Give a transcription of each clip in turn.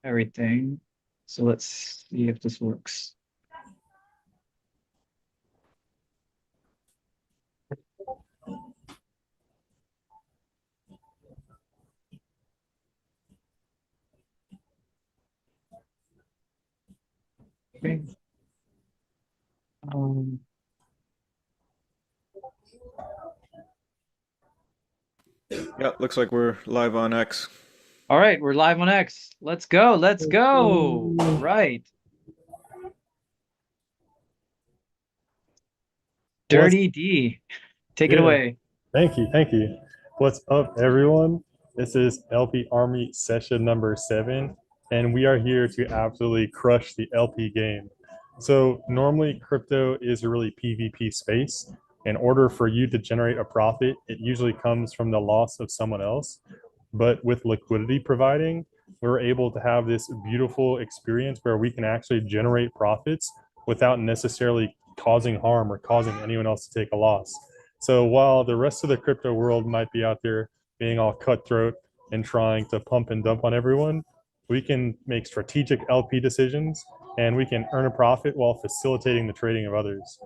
everything. So let's see if this works. Okay. Um, Yeah, looks like we're live on X. all right, we're live on X. Let's go. Let's go. All right. What's Dirty D. Take it yeah, away. thank you, thank you. What's up, everyone? This is LP Army session number 7, and we are here to absolutely crush the LP game. So normally crypto is a really PvP space. In order for you to generate a profit, it usually comes from the loss of someone else. But with liquidity providing, we're able to have this beautiful experience where we can actually generate profits without necessarily causing harm or causing anyone else to take a loss. So while the rest of the crypto world might be out there being all cutthroat and trying to pump and dump on everyone, we can make strategic LP decisions and we can earn a profit while facilitating the trading of others.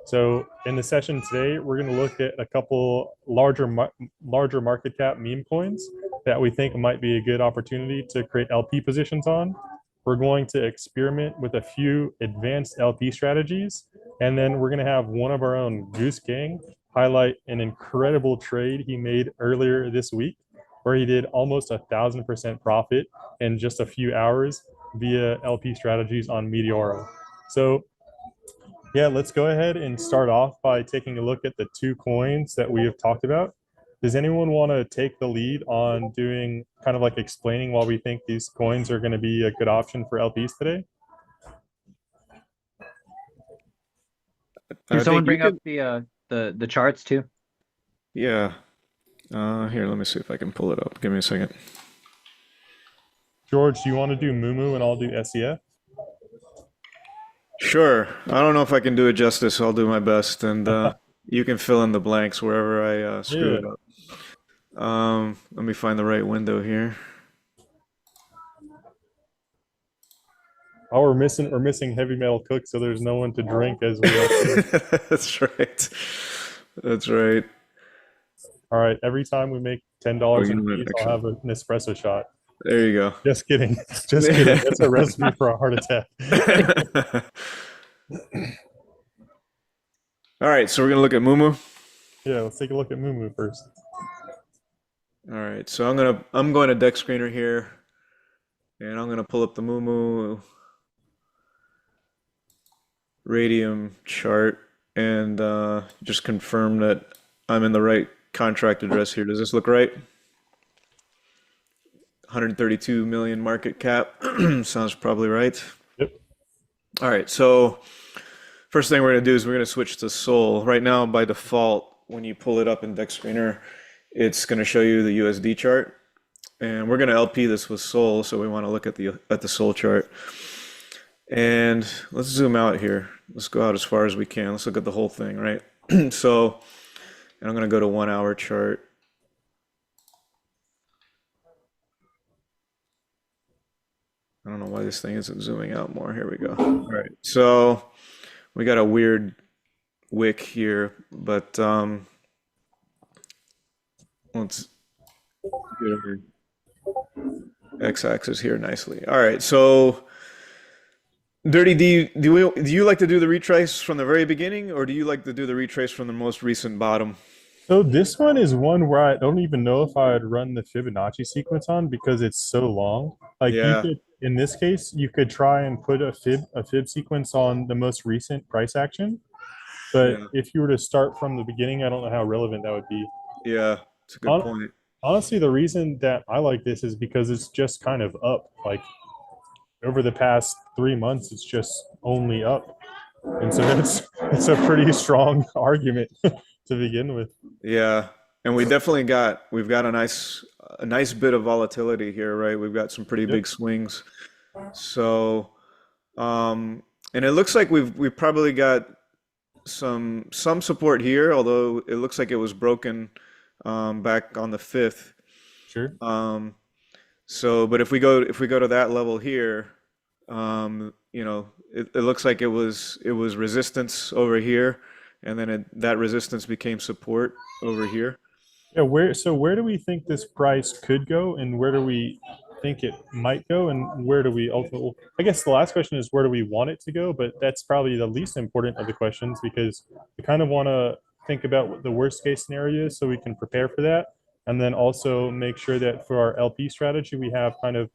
So in the session today, we're going to look at a couple larger market cap meme coins that we think might be a good opportunity to create LP positions on. We're going to experiment with a few advanced LP strategies, and then we're going to have one of our own, Goose Gang, highlight an incredible trade he made earlier this week, where he did almost 1,000% profit in just a few hours via LP strategies on Meteora. So yeah, let's go ahead and start off by taking a look at the two coins that we have talked about. Does anyone want to take the lead on doing kind of like explaining why we think these coins are going to be a good option for LPs today? Can I think someone you bring up could. the charts too? Yeah. Here, let me see if I can pull it up. Give me a second. George, do you want to do Mumu and I'll do SEF? Sure. I don't know if I can do it justice. I'll do my best, and you can fill in the blanks wherever I screw Yeah. it up. Let me find the right window here. Oh, we're missing heavy metal cook, so there's no one to drink as we LP. That's right. That's right. All right. Every time we make $10 Oh, in you know what? fees, I'll Actually, have an espresso shot. there you Just kidding. Just kidding. go. That's a recipe for a heart attack. All right, so we're gonna look at Mumu. Yeah, let's take a look at Mumu first. All right, so I'm going to deck screener here, and I'm gonna pull up the Mumu Radium chart and just confirm that I'm in the right contract address here. Does this look right? 132 million market cap. Sounds probably right. Yep. All right, so first thing we're gonna do is we're gonna switch to Sol. Right now, by default, when you pull it up in deck screener, it's gonna show you the USD chart. And we're gonna LP this with Sol, so we want to look at the Sol chart. And let's zoom out here. Let's go out as far as we can. Let's look at the whole thing, right? So, and I'm going to go to 1 hour chart. I don't know why this thing isn't zooming out more. Here we go. All right. So we got a weird wick here, but let's get our x-axis here nicely. All right. So Dirty, do you like to do the retrace from the very beginning, or do you like to do the retrace from the most recent bottom? So this one is one where I don't even know if I'd run the Fibonacci sequence on because it's so long. Like you Yeah, could, in this case, you could try and put a fib sequence on the most recent price action. But yeah, if you were to start from the beginning, I don't know how relevant that would be. yeah. It's a good Hon- point. Honestly, the reason that I like this is because it's just kind of up. Like over the past 3 months, it's just only up. And so that's it's a pretty strong argument to begin with. Yeah, and we've got a nice bit of volatility here, right? We've got some pretty Yep. big swings. So, um, and it looks like we've probably got some support here, although it looks like it was broken back on the 5th. Sure. Um, So, but if we go to that level here, it looks like it was resistance over here, and then that resistance became support over here. Yeah, where do we think this price could go, and where do we think it might go, and where do we ultimately? I guess the last question is where do we want it to go, but that's probably the least important of the questions because we kind of want to think about what the worst case scenario is so we can prepare for that, and then also make sure that for our LP strategy we have kind of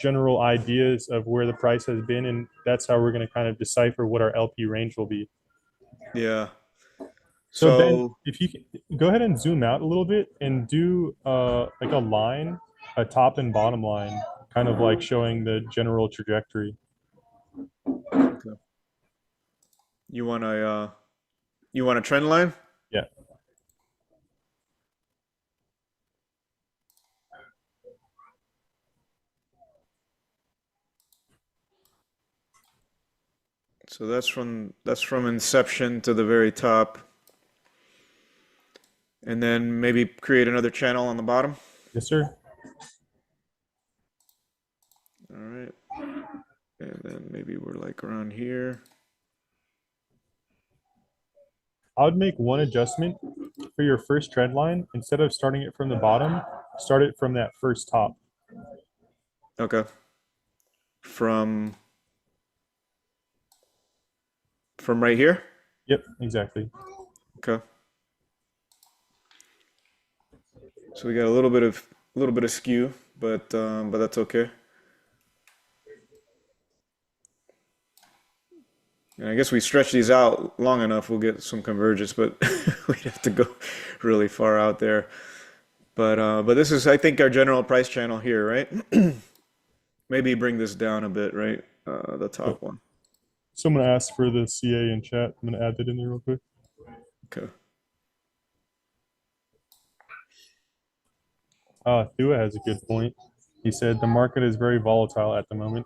general ideas of where the price has been, and that's how we're going to kind of decipher what our LP range will be. Yeah. So Ben, So if you can, go ahead and zoom out a little bit and do like a line, a top and bottom line, kind of like showing the general trajectory. okay. you want a uh, you want a trend line? Yeah. So that's from inception to the very top, and then maybe create another channel on the bottom. Yes, sir. All right, and then maybe we're like around here. I would make one adjustment for your first trend line. Instead of starting it from the bottom, start it from that first top. Okay. From from right here. Yep, exactly. Okay. So we got a little bit of skew, but that's okay. And I guess we stretch these out long enough, we'll get some convergence, but we'd have to go really far out there. But this is, I think, our general price channel here, right? Maybe bring this down a bit, right? The Yep. top one. Someone asked for the CA in chat. I'm gonna add that in there real quick. Okay. Thua has a good point. He said the market is very volatile at the moment.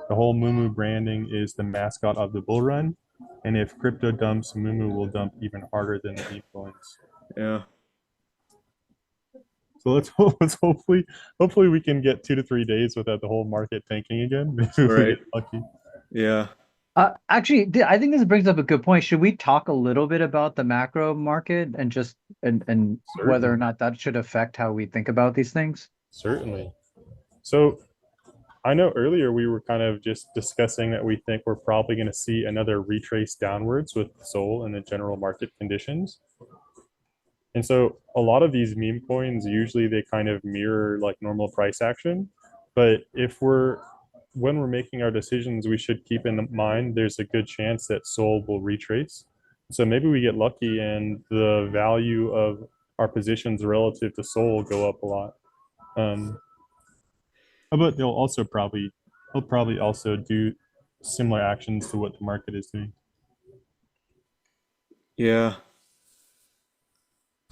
The whole Mumu branding is the mascot of the bull run, and if crypto dumps, Mumu will dump even harder than the meme coins. Yeah. So let's hopefully we can get 2 to 3 days without the whole market tanking again. Maybe if we Right. get lucky. Yeah. Actually, I think this brings up a good point. Should we talk a little bit about the macro market and just and whether or Certainly, not that should affect how we think about these things? certainly. So I know earlier we were kind of just discussing that we think we're probably going to see another retrace downwards with Sol and the general market conditions. And so a lot of these meme coins usually they kind of mirror like normal price action. But if we're when we're making our decisions, we should keep in mind there's a good chance that Sol will retrace. So maybe we get lucky and the value of our positions relative to Sol go up a lot. Um, but they'll probably also do similar actions to what the market is doing. Yeah.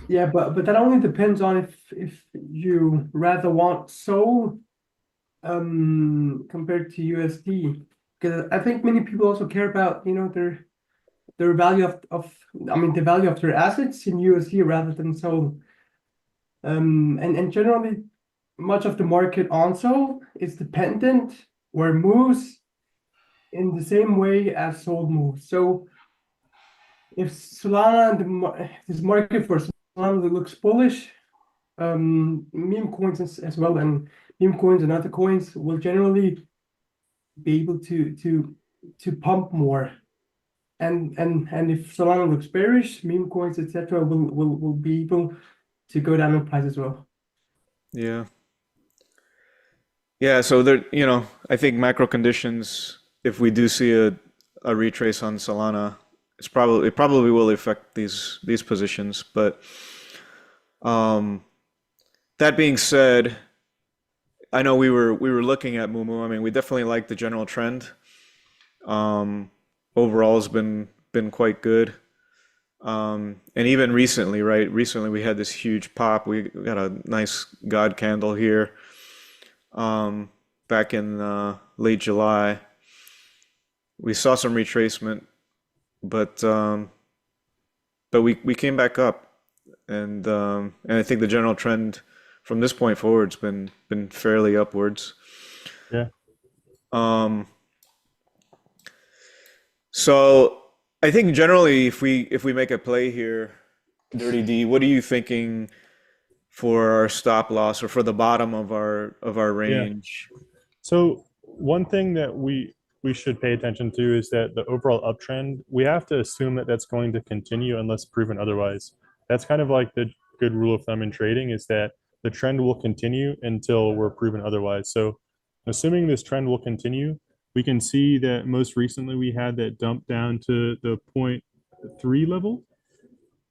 Yeah, but that only depends on if you rather want Sol compared to USD. Because I think many people also care about, their value of I mean the value of their assets in USD rather than Sol. And generally much of the market on Sol is dependent or moves in the same way as Sol moves. So if Solana and this market for Solana looks bullish, meme coins as well, and meme coins and other coins will generally be able to pump more. And if Solana looks bearish, meme coins, etc., will be able to go down in price as well. Yeah. Yeah. So there, I think macro conditions, if we do see a retrace on Solana, it probably will affect these positions. But um, that being said, I know we were looking at Mumu. I mean, we definitely like the general trend. Um, Overall has been quite good. And even recently, right? Recently we had this huge pop. We got a nice God candle here. Um, Back in late July, we saw some retracement, but we came back up, and I think the general trend from this point forward, it's been fairly upwards. Yeah. Um, so I think generally, if we make a play here, Dirty D, what are you thinking for our stop loss or for the bottom of our Yeah. range? So one thing that we should pay attention to is that the overall uptrend, we have to assume that that's going to continue unless proven otherwise. That's kind of like the good rule of thumb in trading is that the trend will continue until we're proven otherwise. So assuming this trend will continue, we can see that most recently we had that dump down to the point 0.3 level,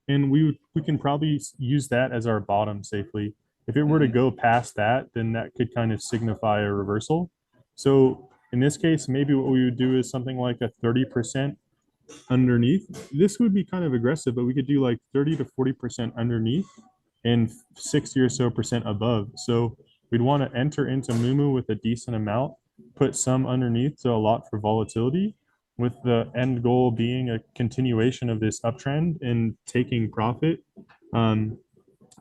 and we can probably use that as our bottom safely. If it were to go past that, then that could kind of signify a reversal. So in this case, maybe what we would do is something like a 30% underneath. This would be kind of aggressive, but we could do like 30 to 40% underneath and 60 or so percent above. So we'd want to enter into Mumu with a decent amount, put some underneath, so a lot for volatility, with the end goal being a continuation of this uptrend and taking profit. I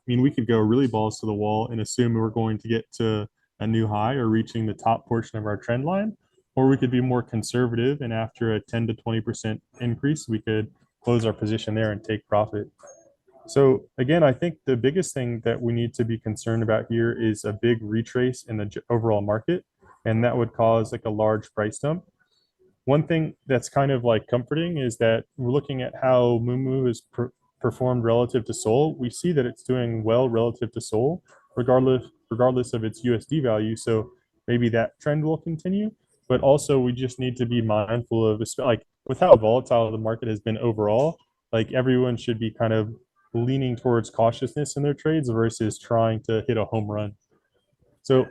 mean, we could go really balls to the wall and assume we're going to get to a new high or reaching the top portion of our trend line, or we could be more conservative and after a 10 to 20% increase, we could close our position there and take profit. So again, I think the biggest thing that we need to be concerned about here is a big retrace in the overall market, and that would cause like a large price dump. One thing that's kind of like comforting is that we're looking at how Mumu has performed relative to Sol. We see that it's doing well relative to Sol, regardless of its USD value. So maybe that trend will continue. But also, we just need to be mindful of this, like with how volatile the market has been overall. Like everyone should be kind of leaning towards cautiousness in their trades versus trying to hit a home run. So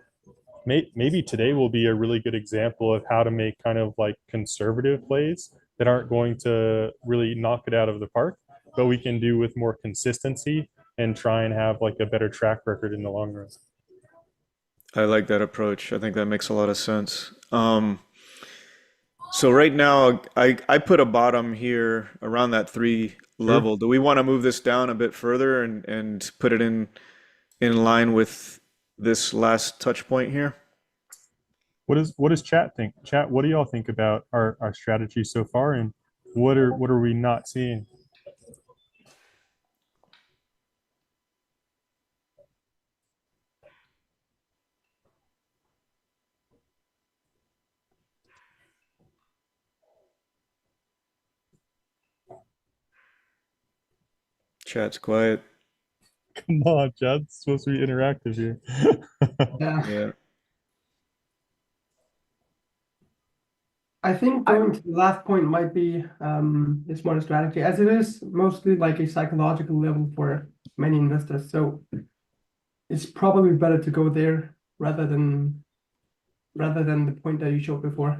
maybe today will be a really good example of how to make kind of like conservative plays that aren't going to really knock it out of the park, but we can do with more consistency and try and have like a better track record in the long run. I like that approach. I think that makes a lot of sense. So right now, I put a bottom here around that three Sure. level. Do we want to move this down a bit further and put it in line with this last touch point here? What does chat think? Chat, what do y'all think about our strategy so far, and what are we not seeing? Chat's quiet. Come on, chat. It's supposed to be interactive here. Yeah. Yeah. I think going to the last point might be a smarter strategy, as it is mostly like a psychological level for many investors. So it's probably better to go there rather than the point that you showed before.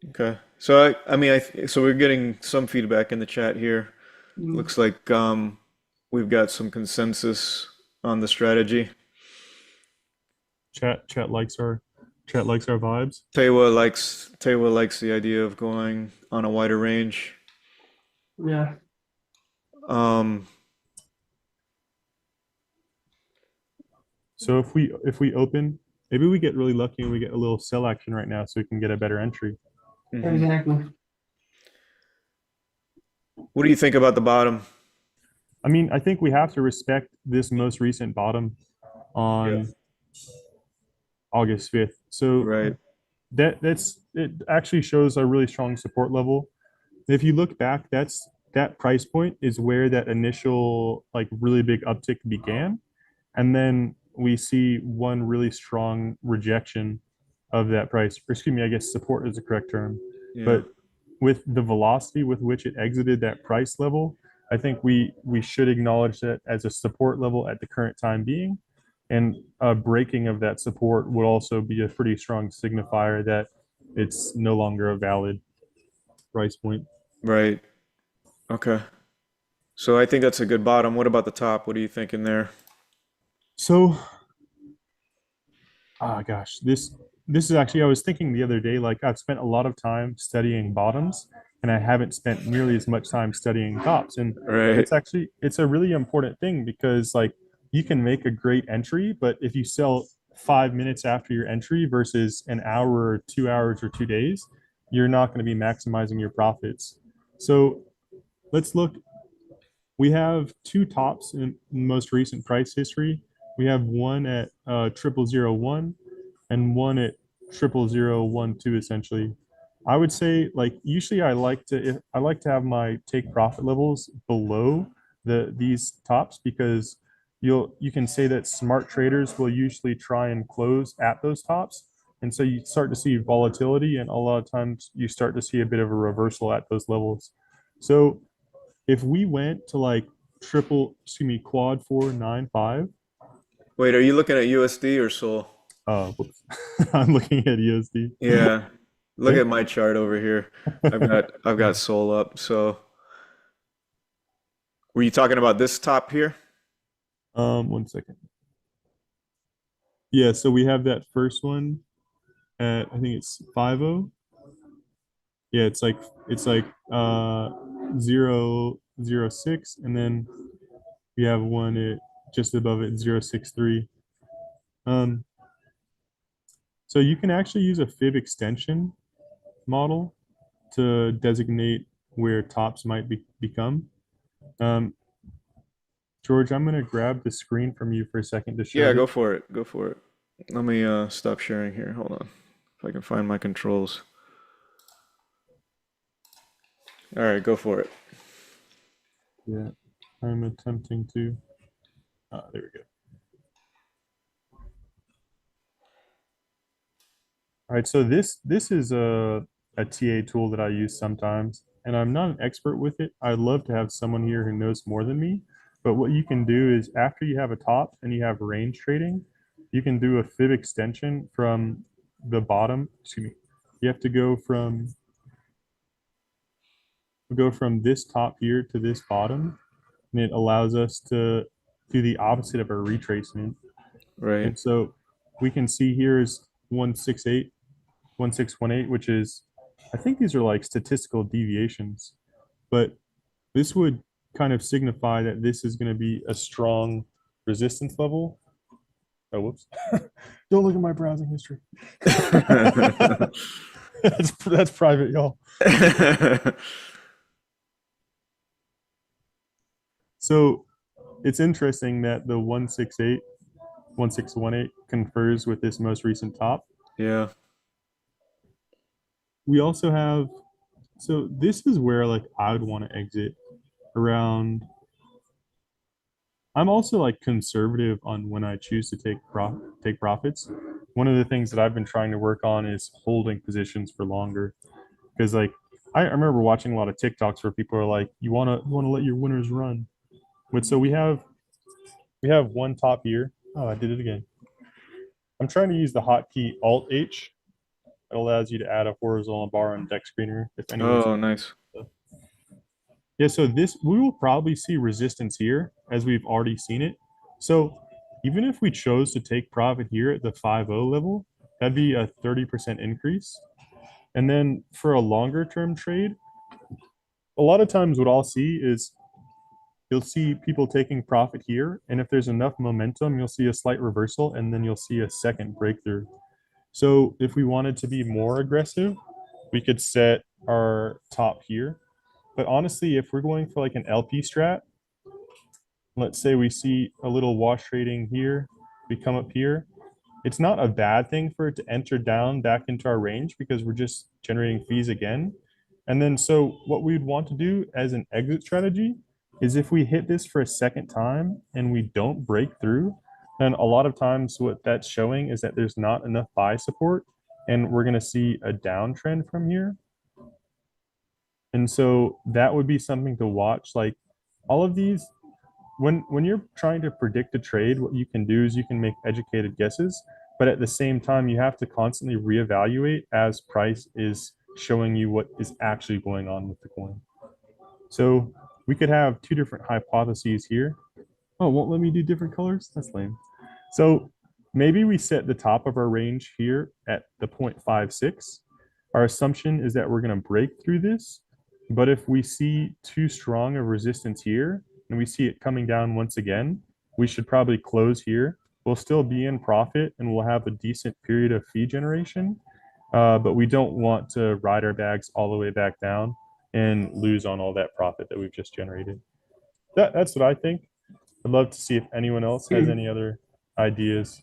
Okay. So I mean, so we're getting some feedback in the chat here. Mm. Looks like we've got some consensus on the strategy. Chat likes our vibes. Tewa likes the idea of going on a wider range. Yeah. Um, So if we open, maybe we get really lucky and we get a little sell action right now, so we can get a better entry. mhm. Exactly. What do you think about the bottom? I mean, I think we have to respect this most recent bottom Yeah. on August 5th. So Right. that's it actually shows a really strong support level. If you look back, that price point is where that initial like really big uptick began. And then we see one really strong rejection of that price. Or excuse me, I guess support is the correct term. Yeah. But with the velocity with which it exited that price level, I think we should acknowledge that as a support level at the current time being. And a breaking of that support would also be a pretty strong signifier that it's no longer a valid price point. Right. Okay. So I think that's a good bottom. What about the top? What are you thinking there? So, gosh, this is actually I was thinking the other day, like I've spent a lot of time studying bottoms, and I haven't spent nearly as much time studying tops. And Right. it's a really important thing because like you can make a great entry, but if you sell 5 minutes after your entry versus an hour or 2 hours or 2 days, you're not going to be maximizing your profits. So let's look. We have two tops in most recent price history. We have one at 0001 and one at 0012 essentially. I would say like usually I like to have my take profit levels below these tops because you can say that smart traders will usually try and close at those tops. And so you start to see volatility, and a lot of times you start to see a bit of a reversal at those levels. So if we went to like quad 495, Wait, are you looking at USD or Sol? whoops. I'm looking at USD. Yeah. Look Okay. at my chart over here. I've got Sol up. So were you talking about this top here? 1 second. Yeah, so we have that first one at I think it's 50. Yeah, it's like 006, and then we have one at just above it 063. Um, so you can actually use a fib extension model to designate where tops might become. Um, George, I'm gonna grab the screen from you for a second to show Yeah, this. go for it. Go for it. Let me stop sharing here. Hold on. If I can find my controls. All right, go for it. Yeah, I'm attempting to. There we go. All right, so this is a TA tool that I use sometimes, and I'm not an expert with it. I'd love to have someone here who knows more than me. But what you can do is after you have a top and you have range trading, you can do a fib extension from the bottom. Excuse me. You have to go from this top here to this bottom, and it allows us to do the opposite of a retracement. Right. And so we can see here is 168, 1618, which is, I think these are like statistical deviations, but this would kind of signify that this is going to be a strong resistance level. Oh, whoops. Don't look at my browsing history. That's private, y'all. So it's interesting that the 168, 1618 confers with this most recent top. Yeah. We also have, so this is where like I would want to exit around. I'm also like conservative on when I choose to take profits. One of the things that I've been trying to work on is holding positions for longer because like I remember watching a lot of TikToks where people are like, you wanna let your winners run. But so we have one top here. Oh, I did it again. I'm trying to use the hotkey Alt H. It allows you to add a horizontal bar on deck screener if anyone's. Oh, nice. Yeah, so this we will probably see resistance here as we've already seen it. So even if we chose to take profit here at the 5.0 level, that'd be a 30% increase. And then for a longer term trade, a lot of times what I'll see is you'll see people taking profit here. And if there's enough momentum, you'll see a slight reversal and then you'll see a second breakthrough. So if we wanted to be more aggressive, we could set our top here. But honestly, if we're going for like an LP strat, let's say we see a little wash trading here, we come up here. It's not a bad thing for it to enter down back into our range because we're just generating fees again. And then so what we'd want to do as an exit strategy is if we hit this for a second time and we don't break through, then a lot of times what that's showing is that there's not enough buy support and we're going to see a downtrend from here. And so that would be something to watch. Like all of these, when you're trying to predict a trade, what you can do is you can make educated guesses, but at the same time, you have to constantly reevaluate as price is showing you what is actually going on with the coin. So we could have two different hypotheses here. Oh, won't let me do different colors? That's lame. So maybe we set the top of our range here at the 0.56. Our assumption is that we're going to break through this, but if we see too strong of resistance here and we see it coming down once again, we should probably close here. We'll still be in profit and we'll have a decent period of fee generation, but we don't want to ride our bags all the way back down and lose on all that profit that we've just generated. That's what I think. I'd love to see if anyone else has any other ideas.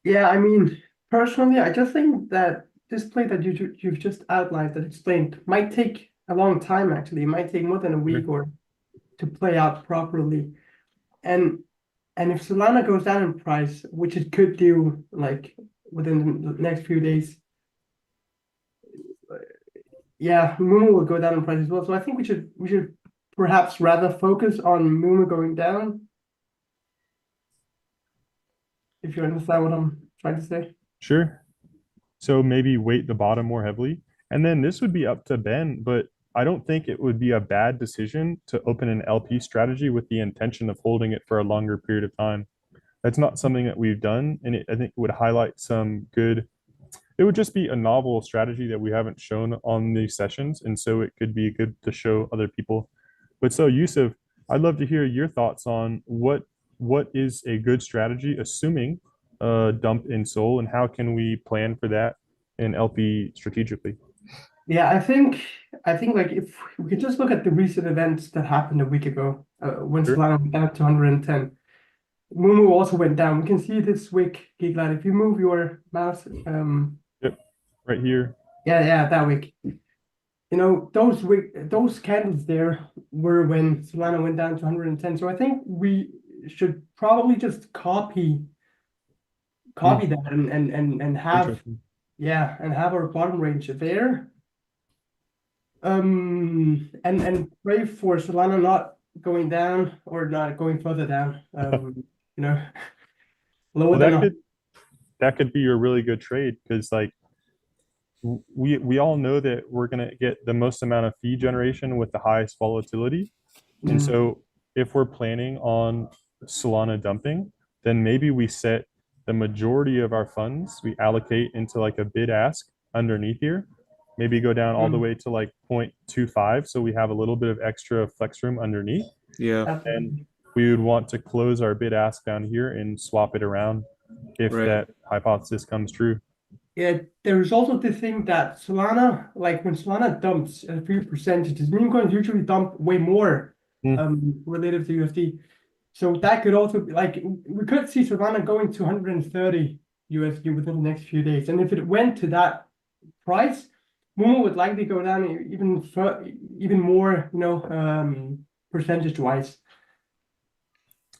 Yeah, I mean, personally, I just think that this play that you've just outlined, that explained, might take a long time. Actually, it might take more than a week or to play out properly. And and if Solana goes down in price, which it could do, like within the next few days, yeah, Mumu will go down in price as well. So I think we should perhaps rather focus on Mumu going down, if you understand what I'm trying to say. Sure. So maybe weight the bottom more heavily. And then this would be up to Ben, but I don't think it would be a bad decision to open an LP strategy with the intention of holding it for a longer period of time. That's not something that we've done, and I think it would highlight some good. It would just be a novel strategy that we haven't shown on these sessions, and so it could be good to show other people. But so, Yusuf, I'd love to hear your thoughts on what is a good strategy, assuming a dump in Sol, and how can we plan for that in LP strategically? Yeah, I think like if we could just look at the recent events that happened a week ago, when Sure. Solana went down to 110. Mumu also went down. We can see this week, Giglad. If you move your mouse, Yep, right here. yeah, that week. Those candles there were when Solana went down to 110. So I think we should probably just copy Hmm, that and have interesting. and have our bottom range there. And pray for Solana not going down or not going further down. You know, lower Well, than that could be a really good trade because like we all know that we're going to get the most amount of fee generation with the highest volatility. And mm, so if we're planning on Solana dumping, then maybe we set the majority of our funds, we allocate into like a bid ask underneath here, maybe go down all the mm, way to like 0.25. So we have a little bit of extra flex room underneath. Yeah, And absolutely. we would want to close our bid ask down here and swap it around if right. that hypothesis comes true. Yeah, there's also the thing that Solana, like when Solana dumps a few percentages, meme coins usually dump way more Hmm. relative to USD. So that could also be like we could see Solana going to 130 USD within the next few days. And if it went to that price, Momo would likely go down even more, percentage wise.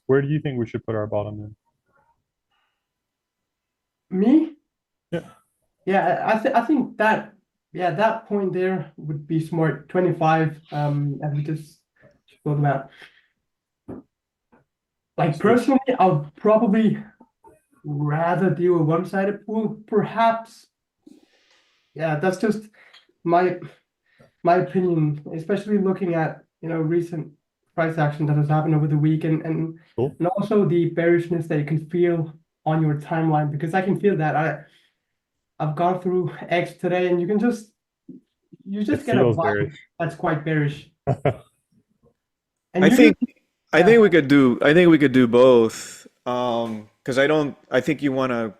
Where do you think we should put our bottom in? Me? Yeah, Yeah, I think that that point there would be smart. 25, as we just spoke about. Like so personally, I'll probably rather do a one-sided pool. Perhaps, yeah, that's just my opinion, especially looking at recent price action that has happened over the week cool. and also the bearishness that you can feel on your timeline, because I can feel that. I've gone through X today, and you It just get a feels vibe bearish. that's quite bearish. And I usually, think I yeah, think we could do both. Because I think you wanna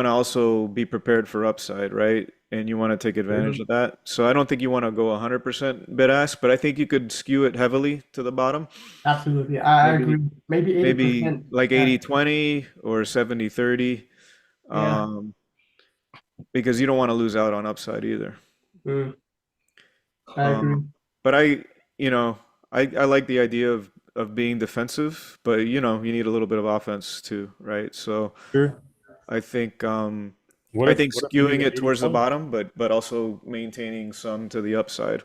also be prepared for upside, right? And you want to take advantage of that. So I don't think you want to go 100% bid ask, but I think you could skew it heavily to the bottom. absolutely, I agree. Maybe Maybe maybe 80%. like Yeah, 80-20 or 70-30. yeah, Um, because you don't want to lose out on upside either. mm, I agree. Um, but you know, I like the idea of being defensive, but you need a little bit of offense too, right? So Sure. I think What I if think what if we do skewing the it towards the 80/20? bottom, but also maintaining some to the upside.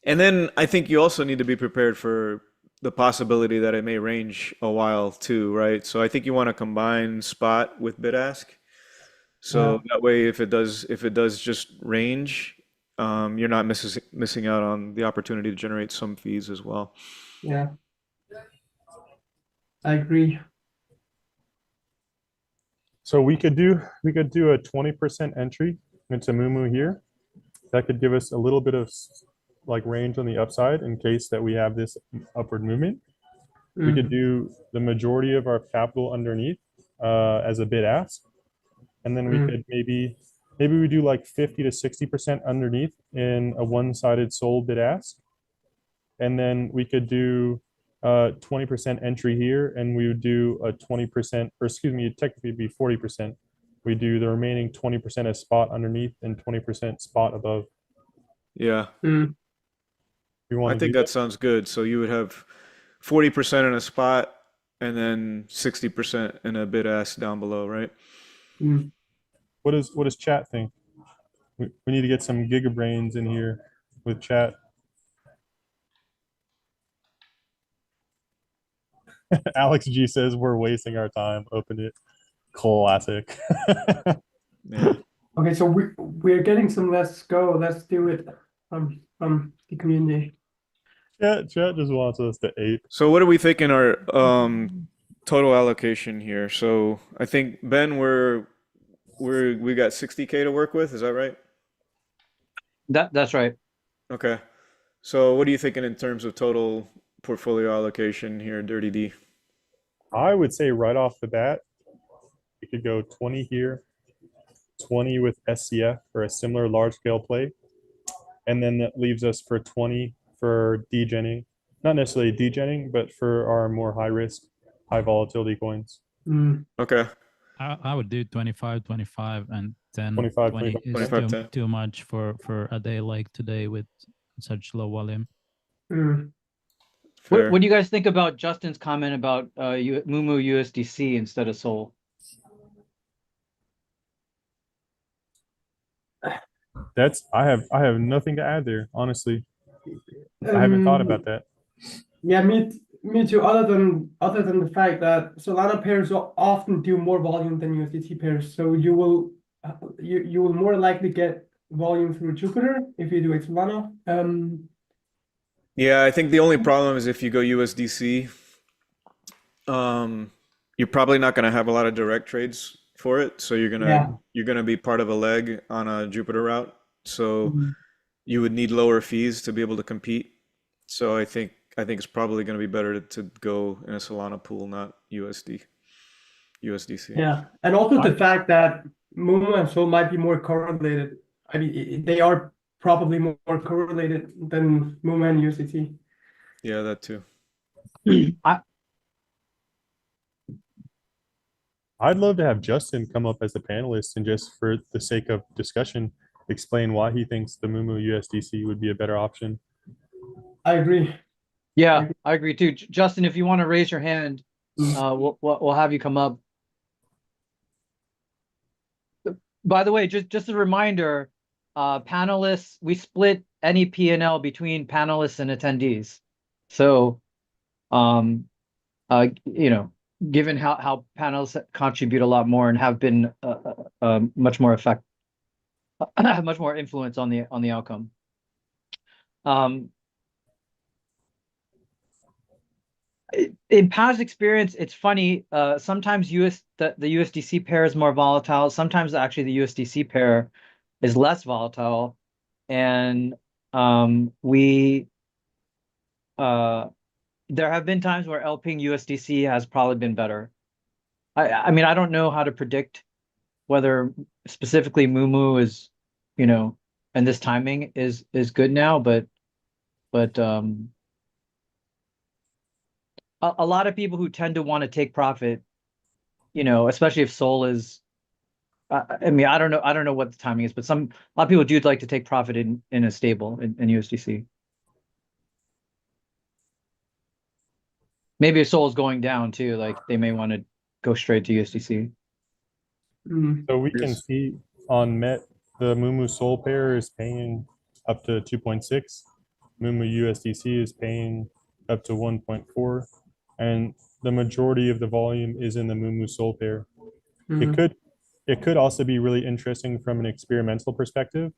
And then I think you also need to be prepared for the possibility that it may range a while too, right? So I think you want to combine spot with bid ask. So Yeah, that way, if it does just range, you're not missing out on the opportunity to generate some fees as well. yeah, I agree. So we could do a 20% entry into Mumu here. That could give us a little bit of like range on the upside in case that we have this upward movement. We could do the majority of our capital underneath as a bid ask, and then we could maybe we do like 50 to 60% underneath in a one-sided sold bid ask, and then we could do 20% entry here, and we would do a 20%, or excuse me, technically it'd be 40%. We do the remaining 20% as spot underneath and 20% spot above. Yeah, Mm. You I want to think do that sounds good. So you would have 40% in a spot and then 60% in a bid ask down below, right? Mm. what does chat think? We need to get some gigabrains in here with chat. Alex G says we're wasting our time. Open it. Classic. Yeah. Okay, so we're getting some. Let's go. Let's do it from the community. Chat just wants us to ape. So what are we thinking our total allocation here? So I think Ben, we got 60K to work with, is that right? That's right. Okay. So what are you thinking in terms of total portfolio allocation here, Dirty D? I would say right off the bat, we could go 20 here, 20 with SCF for a similar large scale play. And then that leaves us for 20 for degenning. Not necessarily degenning, but for our more high risk, high volatility coins. Mm. Okay. I would do 25, 25, and 10. 25, 20 is 25, 10. too much for a day like today with such low volume. Mm. Fair. What do you guys think about Justin's comment about Mumu USDC instead of Sol? I have nothing to add there, honestly. I haven't thought about that. Yeah, me too. Other than the fact that Solana pairs often do more volume than USDT pairs, so you will more likely get volume through Jupiter if you do it Solana. Yeah, I think the only problem is if you go USDC, you're probably not going to have a lot of direct trades for it. So you're gonna be part of a leg on a Jupiter route. So you would need lower fees to be able to compete. So I think it's probably going to be better to go in a Solana pool, not USDC. Yeah, and also the fact that Momo and Sol might be more correlated. I mean, they are probably more correlated than Momo and USDT. Yeah, that too. I'd love to have Justin come up as a panelist and just for the sake of discussion, explain why he thinks the Mumu USDC would be a better option. I agree. Yeah, I agree too. Justin, if you want to raise your hand, we'll have you come up. By the way, just a reminder, panelists, we split any P&L between panelists and attendees. So, given how panels contribute a lot more and have been much more much more influence on the outcome. In past experience, it's funny. Sometimes the USDC pair is more volatile. Sometimes actually the USDC pair is less volatile, and there have been times where LPing USDC has probably been better. I mean, I don't know how to predict whether specifically Mumu is, and this timing is good now, but a lot of people who tend to want to take profit, especially if Sol is, I mean, I don't know what the timing is, but a lot of people do like to take profit in a stable in USDC. Maybe if Sol is going down too, like they may want to go straight to USDC. So we can see on Met, the Mumu Sol pair is paying up to 2.6. Mumu USDC is paying up to 1.4. And the majority of the volume is in the Mumu Sol pair. It could also be really interesting from an experimental perspective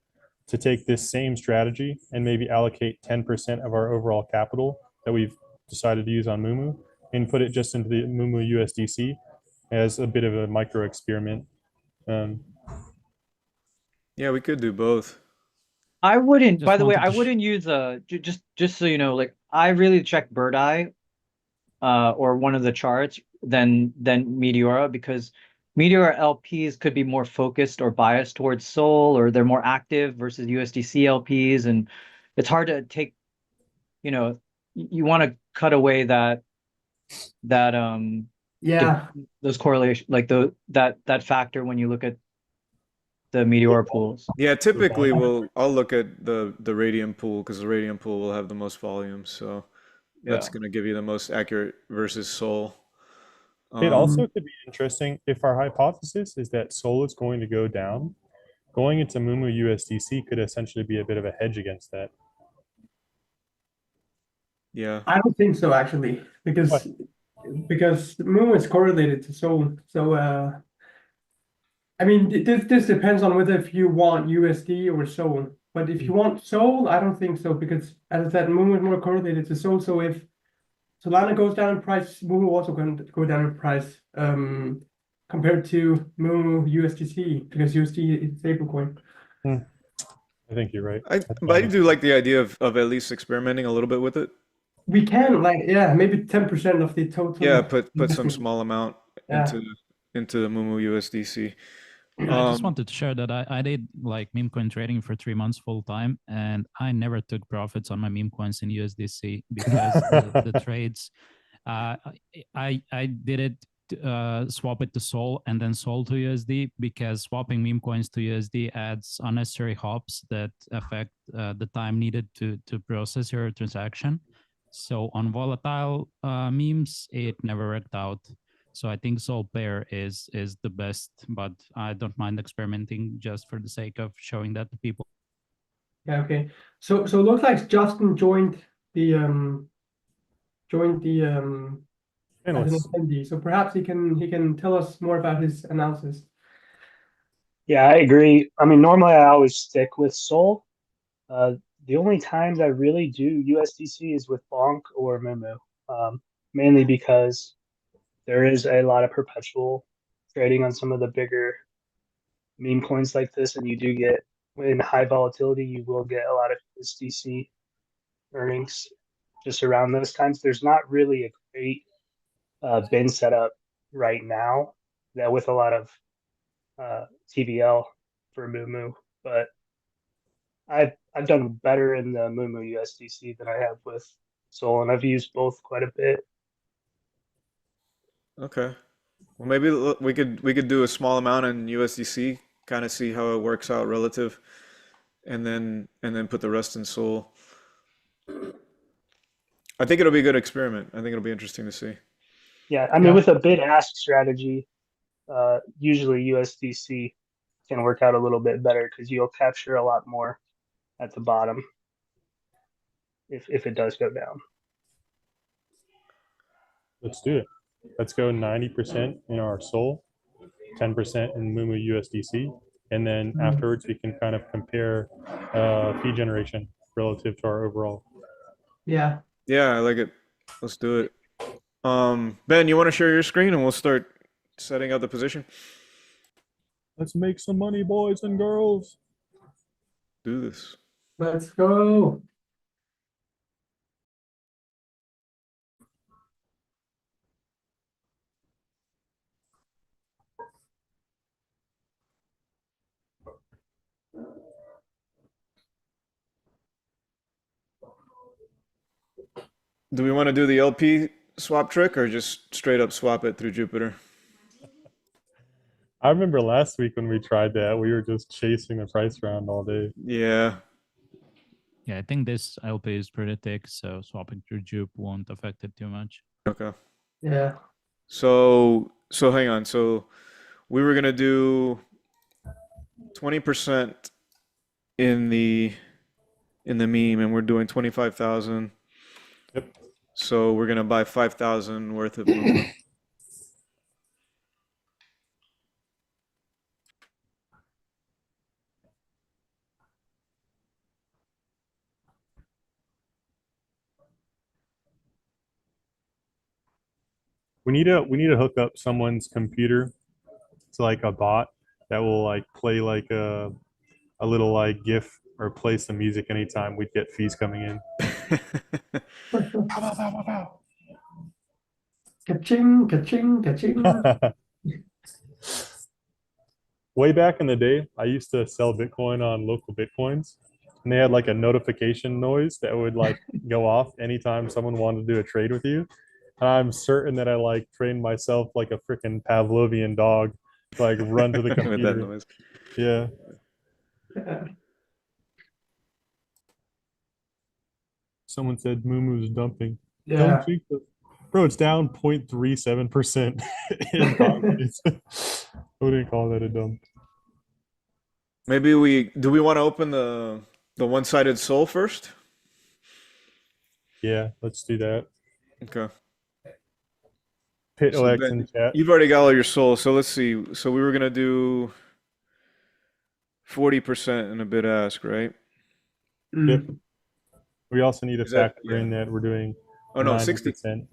to take this same strategy and maybe allocate 10% of our overall capital that we've decided to use on Mumu and put it just into the Mumu USDC as a bit of a micro experiment. Yeah, we could do both. I wouldn't, Just by the way, wanted I to wouldn't use just so you know, like I really check Bird Eye or one of the charts than Meteora, because Meteora LPs could be more focused or biased towards Sol, or they're more active versus USDC LPs, and it's hard to take, you want to cut away that div- Yeah. those correlation, like that factor when you look at the Meteora pools. Yeah, The typically volume. I'll look at the radium pool because the radium pool will have the most volume, so that's Yeah. going to give you the most accurate versus Sol. It Um, also could be interesting if our hypothesis is that Sol is going to go down. Going into Mumu USDC could essentially be a bit of a hedge against that. yeah. I don't think so actually, Why? because the moon is correlated to Sol. So I mean, this depends on whether if you want USD or Sol. But if you want Sol, I don't think so, because as I said, moon is more correlated to Sol. So if Solana goes down in price, moon will also go down in price. Compared to Moon USDC, because USD is stablecoin. Hmm, I think you're right. But I do like the idea of at least experimenting a little bit with it. We can, like, yeah, maybe 10% of the Yeah, total put some investment. small amount Yeah. into the Mumu USDC. I just Um, wanted to share that I did like meme coin trading for 3 months full time, and I never took profits on my meme coins in USDC because the trades, I did it swap it to Sol and then Sol to USD, because swapping meme coins to USD adds unnecessary hops that affect the time needed to process your transaction. So on volatile memes, it never worked out. So I think Sol pair is the best, but I don't mind experimenting just for the sake of showing that to people. Yeah, okay. So it looks like Justin the joined the as an Analysts. attendee. So perhaps he can tell us more about his analysis. Yeah, I agree. I mean, normally I always stick with Sol. Uh, the only times I really do USDC is with Bonk or Momo, mainly because there is a lot of perpetual trading on some of the bigger meme coins like this, and you do get in high volatility, you will get a lot of USDC earnings just around those times. There's not really a great bin setup right now that with a lot of TVL for Mumu, but I've done better in the Mumu USDC than I have with Sol, and I've used both quite a bit. okay. Well, maybe we could do a small amount in USDC, kind of see how it works out relative, and then put the rest in Sol. I think it'll be a good experiment. I think it'll be interesting to see. Yeah, I mean Yeah. with a bid ask strategy, usually USDC can work out a little bit better because you'll capture a lot more at the bottom if it does go down. Let's do it. Let's go 90% in our Sol, 10% in Mumu USDC, and then afterwards we can kind of compare fee generation relative to our overall. Yeah. Yeah, I like it. Let's do it. Ben, you want to share your screen and we'll start setting up the position? Let's make some money, boys and girls. Do this. Let's go. Do we want to do the LP swap trick or just straight up swap it through Jupiter? I remember last week when we tried that, we were just chasing the price around all day. Yeah. Yeah, I think this LP is pretty thick, so swapping through Jupe won't affect it too much. Okay. Yeah. So hang on. So we were gonna do 20% in the meme, and we're doing 25,000. Yep. So we're gonna buy 5,000 worth of Mumu. We need to hook up someone's computer to like a bot that will like play like a little like GIF or play some music anytime we'd get fees coming in. Pow, pow, pow, pow, pow. Ka-ching, ka-ching, ka-ching. Way back in the day, I used to sell Bitcoin on local Bitcoins, and they had like a notification noise that would like go off anytime someone wanted to do a trade with you. And I'm certain that I like trained myself like a freaking Pavlovian dog to like run to the with that computer. noise. Yeah. Someone said Moomoo's dumping. Don't Yeah. think so. Bro, it's down 0.37% in 5 minutes. I wouldn't call that a dump. Maybe we want to open the one-sided soul first? Yeah, let's do that. Okay. Pit So OX in Ben, chat. you've already got all your soul. So let's see. So we were gonna do 40% in a bid ask, right? Yep. Mm. We also need to Is that factor yeah? in that we're doing Oh no, 90%.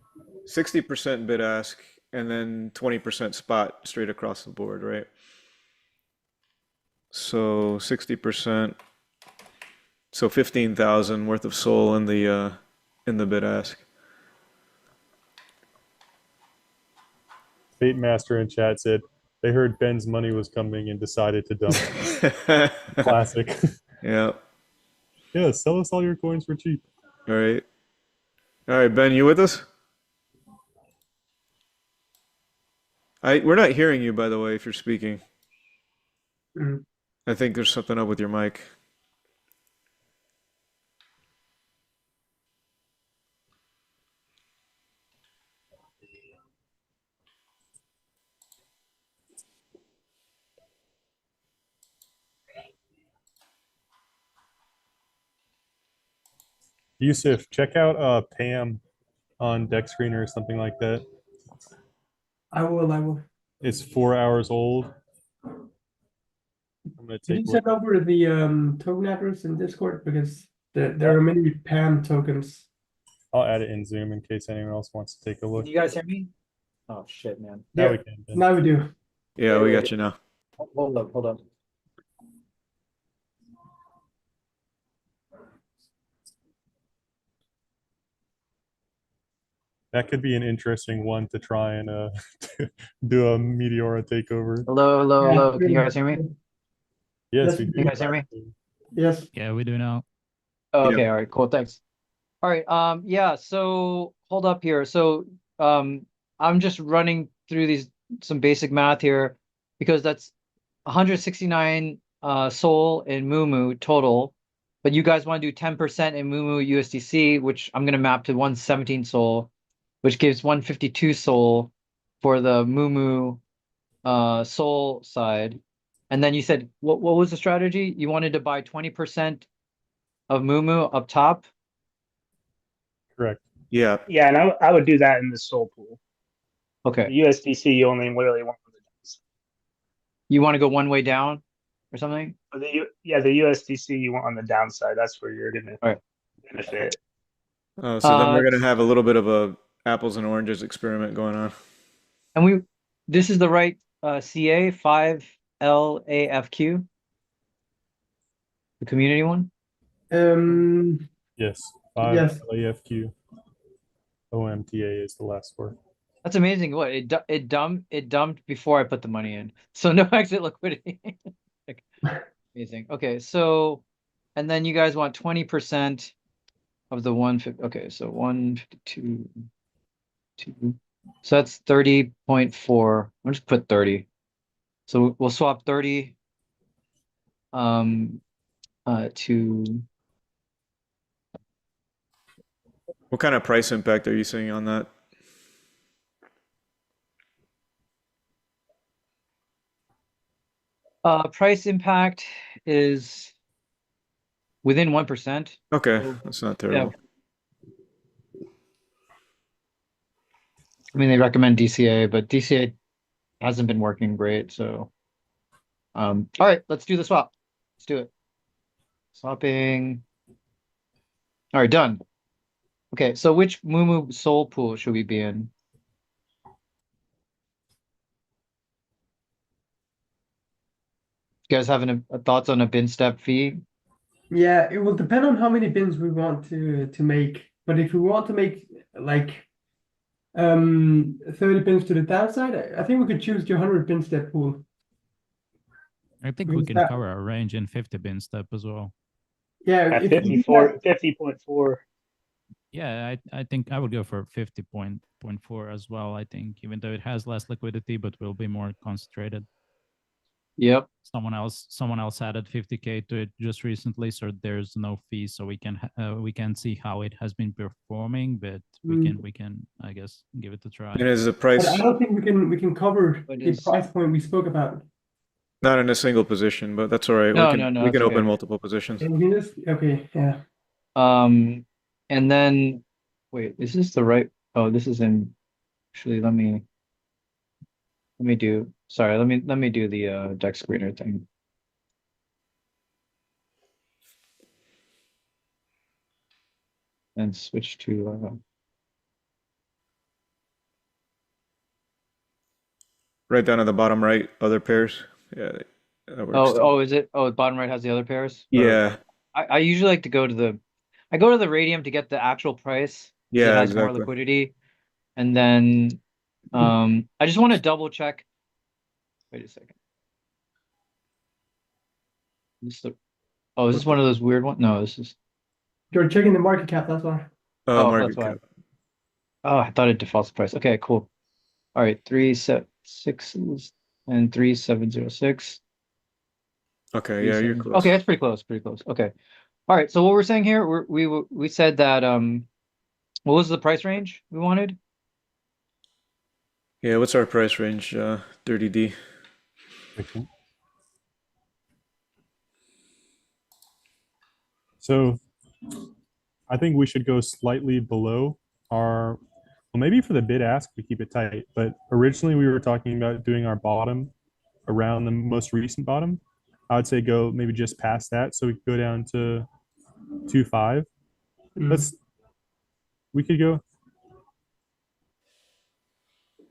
60% bid ask and then 20% spot straight across the board, right? So 60%, so 15,000 worth of soul in the bid ask. Fate Master in chat said they heard Ben's money was coming and decided to dump. Classic. Yeah. Yeah, sell us all your coins for cheap. All right. All right, Ben, you with us? We're not hearing you, by the way, if you're speaking. Mm. I think there's something up with your mic. Yusuf, check out Pam on Deck Screener or something like that. I will, I will. It's 4 hours old. I'm gonna Can take you a look. send over the token address in Discord? Because there are many PAM tokens. I'll add it in Zoom in case anyone else wants to take a look. Can you guys hear me? Oh shit, man. Now Yeah, we can. Ben. now we do. Yeah, we got you now. Hold up, hold up. That could be an interesting one to try and do a Meteora takeover. Hello, hello, Yeah. hello. Can you guys hear me? Yes, Yes, we we do. You guys hear me? Yes. Yeah, we do now. Oh, Yep. okay, all right, cool, thanks. All right, yeah, so hold up here. So, I'm just running through some basic math here because that's 169 Sol in Mumu total, but you guys want to do 10% in Mumu USDC, which I'm gonna map to 117 Sol, which gives 152 Sol for the Mumu Sol side. And then you said what was the strategy? You wanted to buy 20% of Mumu up top. Correct. Yeah. Yeah, and I would do that in the soul pool. Okay. The USDC you only literally want on the downside. You want to go one way down or something? But the USDC you want on the downside. That's where you're gonna All right. benefit. So then Uh, we're gonna have a little bit of a apples and oranges experiment going on. and this is the right CA 5LAFQ, the community one. Yes. 5 Yes. LAFQ. OMTA is the last word. That's amazing. What it dumped before I put the money in, so no exit liquidity. Like, amazing. Okay, so and then you guys want 20% of the 150. Okay, so 152. So that's 30.4. I'll just put 30. So we'll swap 30 to What kind of price impact are you seeing on that? price impact is within 1%. Okay, So, that's not yeah. terrible. I mean, they recommend DCA, but DCA hasn't been working great. So, all right, let's do the swap. Let's do it. Swapping. All right, done. Okay, so which Mumu Soul pool should we be in? You guys have thoughts on a bin step fee? Yeah, it will depend on how many bins we want to make. But if we want to make like 30 pins to the downside. I think we could choose the 100 pin step pool. I think we Because can that, cover our range in 50 bin step as well. yeah, At if you do that, 50.4. Yeah, I think I would go for 50.4 as well. I think even though it has less liquidity, but will be more concentrated. Yep. Someone else added 50K to it just recently, so there's no fee, so we can see how it has been performing, but we can I guess give it a try. And is the but price I don't think we can cover But the is price point we spoke about. not in a single position, but that's all right. no, We that's can open okay. multiple positions. And we just okay, yeah. And then wait, is this the right? Oh, this is in. Actually, let me do. Sorry, let me do the deck screener thing. And switch to Right down at the bottom right, other pairs. Yeah, that works too. oh, is it? Oh, bottom right has the other pairs? Or Yeah, I usually like to go to the I go to the Radium to get the actual price because it yeah, has more exactly. liquidity. And then I just want to double check. Wait a second. This the, oh, is this What the, one of those weird ones? No, this is You're checking the market cap, that's why. oh, that's market why. cap. Oh, I thought it defaults the price. Okay, cool. All right, 376 and 3706. Okay, yeah, you're close. Okay, that's pretty close, pretty close. Okay. All right, so what we're saying here, we said that what was the price range we wanted? Yeah, what's our price range? 30D. So I think we should go slightly below our, well, maybe for the bid ask, we keep it tight. But originally we were talking about doing our bottom around the most recent bottom. I would say go maybe just past that. So we could go down to 2.5. Mm. We could go,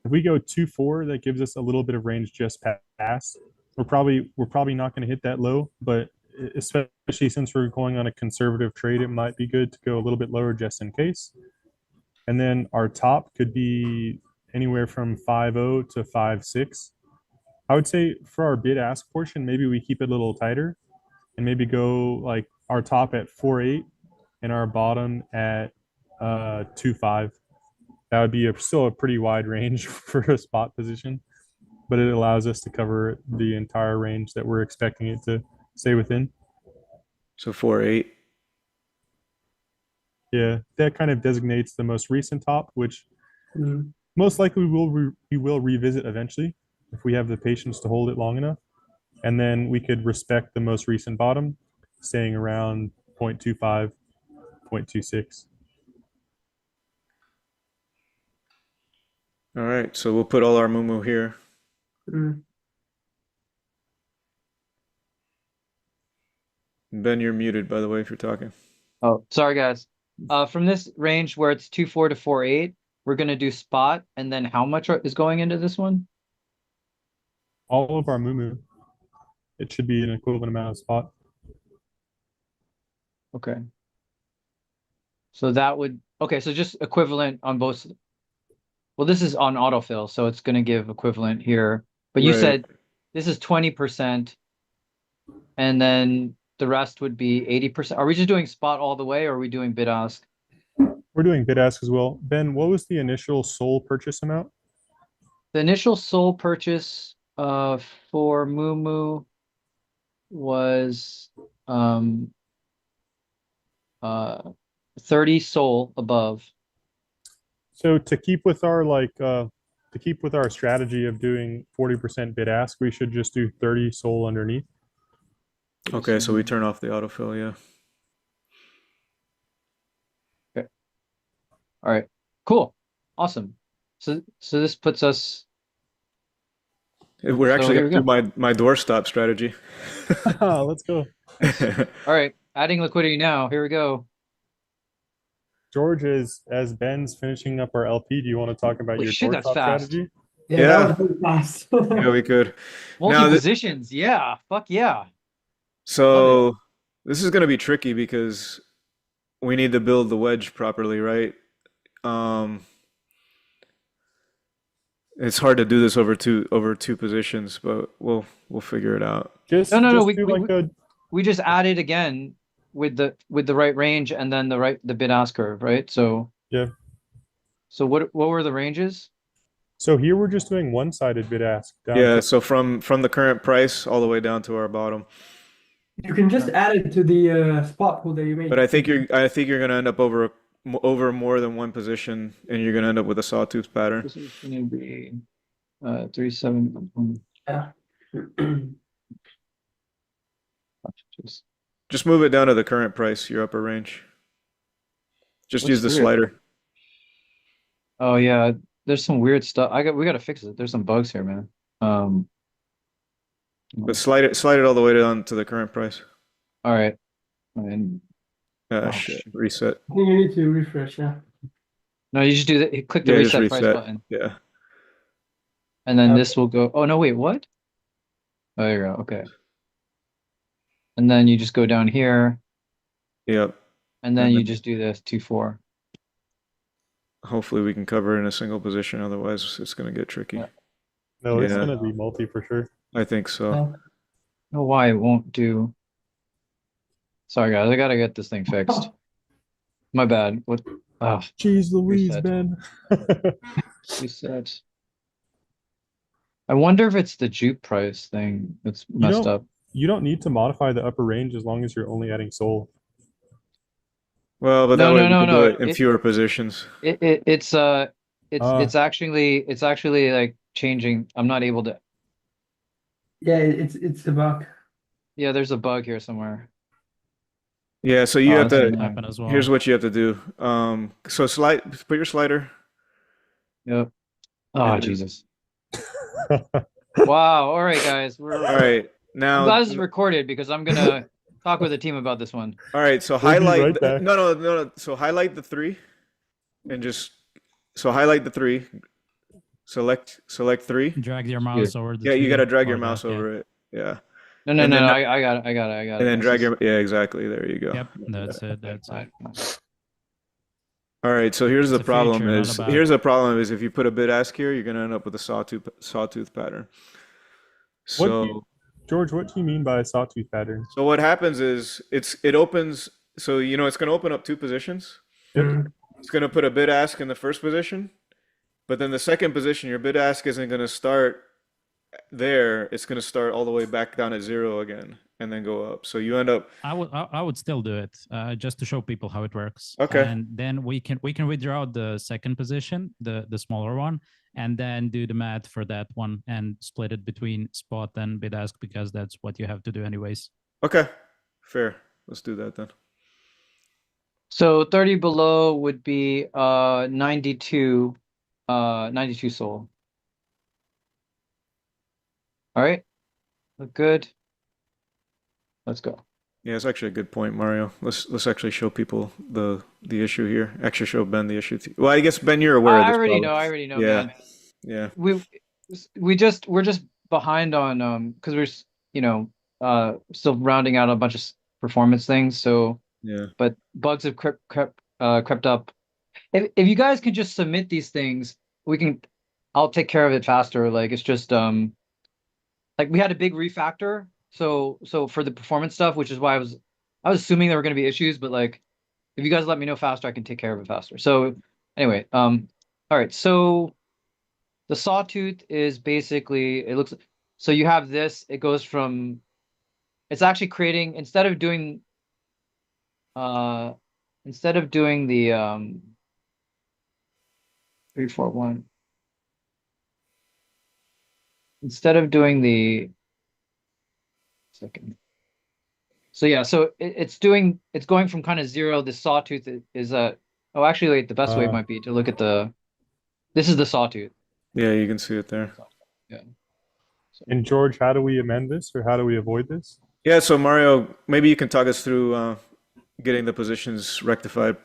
if we go 2.4, that gives us a little bit of range just past. We're probably not going to hit that low, but especially since we're going on a conservative trade, it might be good to go a little bit lower just in case. And then our top could be anywhere from 5.0 to 5.6. I would say for our bid ask portion, maybe we keep it a little tighter and maybe go like our top at 4.8 and our bottom at 2.5. That would be still a pretty wide range for a spot position, but it allows us to cover the entire range that we're expecting it to stay within. So 4.8. Yeah, that kind of designates the most recent top, which Mm. most likely we will revisit eventually if we have the patience to hold it long enough. And then we could respect the most recent bottom, staying around 0.25, 0.26. All right, so we'll put all our moo here. Mm. Ben, you're muted, by the way, if you're talking. Oh, sorry guys. From this range where it's 2.4 to 4.8, we're gonna do spot, and then how much is going into this one? All of our moo, it should be an equivalent amount of spot. Okay. So that would okay, so just equivalent on both. Well, this is on autofill, so it's gonna give equivalent here. But you Right. said this is 20%, and then the rest would be 80%. Are we just doing spot all the way, or are we doing bid ask? We're doing bid ask as well. Ben, what was the initial SOL purchase amount? The initial SOL purchase for Moo was uh 30 SOL above. So to keep with our strategy of doing 40% bid ask, we should just do 30 SOL underneath. Okay, so we turn off the autofill, yeah. Okay. All right. Cool. Awesome. So this puts us. We're actually here gonna we do my doorstop strategy. Let's go. All right. Adding liquidity now. Here we go. George, as Ben's finishing up our LP, do you want to talk about Holy your shit, that's doorstop fast. strategy? Yeah, Yeah. that was very fast. Yeah, we could. Multi Now, positions. Yeah. Fuck yeah. so this is gonna be tricky because we need to build the wedge properly, right? Um, It's hard to do this over two positions, but we'll figure it out. Just No, no, no. just do like a We just added again with the right range and then the bid ask curve, right? So yeah. what were the ranges? So here we're just doing one-sided bid ask down Yeah, to so from the current price all the way down to our bottom. You can just add it to the spot pool that you made. But I think you're gonna end up over more than one position, and you're gonna end up with a sawtooth pattern. This is gonna be 3-7. Yeah. Just move it down to the current price, your upper range. Just What's use the weird? slider. Oh yeah, there's some weird stuff. We gotta fix it. There's some bugs here, man. But slide it all the way down to the current price. All right. And Shit. Reset. I think you need to refresh, yeah. no, you just do that. You click the Yeah, just reset price reset. button, Yeah. and then Okay. this will go. Oh no, wait, what? Oh, there you go. Okay. And then you just go down here, Yep. and then And you then- just do this 2-4. Hopefully we can cover it in a single position, otherwise it's gonna get tricky. Yeah. no, it's Yeah. gonna be multi for sure. I think so. Yeah. I don't know why it won't do. Sorry guys, I gotta get this thing fixed. My bad. What? Ah, Jeez Louise, Reset. Ben. reset. I wonder if it's the juke price thing that's messed don't- up. You don't need to modify the upper range as long as you're only adding soul. Well, but that No, way no, we no, can do no. it in fewer positions. It's Ah. it's actually like changing. I'm not able to. Yeah, it's a bug. Yeah, there's a bug here somewhere. Yeah, so you Oh, have that's to. annoying. Happen as well. Here's what you have to do. So put your slider. Yep. Oh And then- Jesus. Wow. All right, guys. All right, I'm now. glad this is recorded because I'm gonna talk with the team about this one. All right, so We'll be highlight. right back. No. So highlight the three, and highlight the three. Select three. Drag your mouse over the Yeah, you tree gotta drag or your the- mouse yeah. over it. Yeah, No, no, And no, then no. the- I got it. and then drag your. Yeah, exactly. There you go. Yep, that's it. That's it. All right, so here's the It's a problem feature, not is a bug. here's the problem is if you put a bid ask here, you're gonna end up with a sawtooth pattern. What do So you- George, what do you mean by a sawtooth pattern? so what happens is it opens. So it's gonna open up two positions. Mm. It's gonna put a bid ask in the first position, but then the second position, your bid ask isn't gonna start there. It's gonna start all the way back down at zero again, and then go up. So you end up. I would still do it just to show people how it works. Okay. And then we can withdraw the second position, the smaller one, and then do the math for that one and split it between spot and bid ask because that's what you have to do anyways. Okay, fair. Let's do that then. So 30 below would be 92 soul. All right. Look good. Let's go. Yeah, it's actually a good point, Mario. Let's actually show people the issue here. Actually, show Ben the issue. Well, I guess Ben, you're aware of I this already problem. know, Yeah. man. Yeah. We're just behind on because still rounding out a bunch of performance things. So Yeah. but bugs have crept up. If you guys can just submit these things, I'll take care of it faster. Like it's just like we had a big refactor. So for the performance stuff, which is why I was assuming there were going to be issues, but like if you guys let me know faster, I can take care of it faster. So anyway, all right. So the sawtooth is basically so you have this. It goes from it's actually creating instead of doing the 3-4-1. Instead of doing the second. So yeah, so it's going from kind of zero. The sawtooth is actually wait, the best way might be to look at this is the sawtooth. Yeah, you can see it there. Yeah. And George, how do we amend this or how do we avoid this? Yeah, so Mario, maybe you can talk us through getting the positions rectified.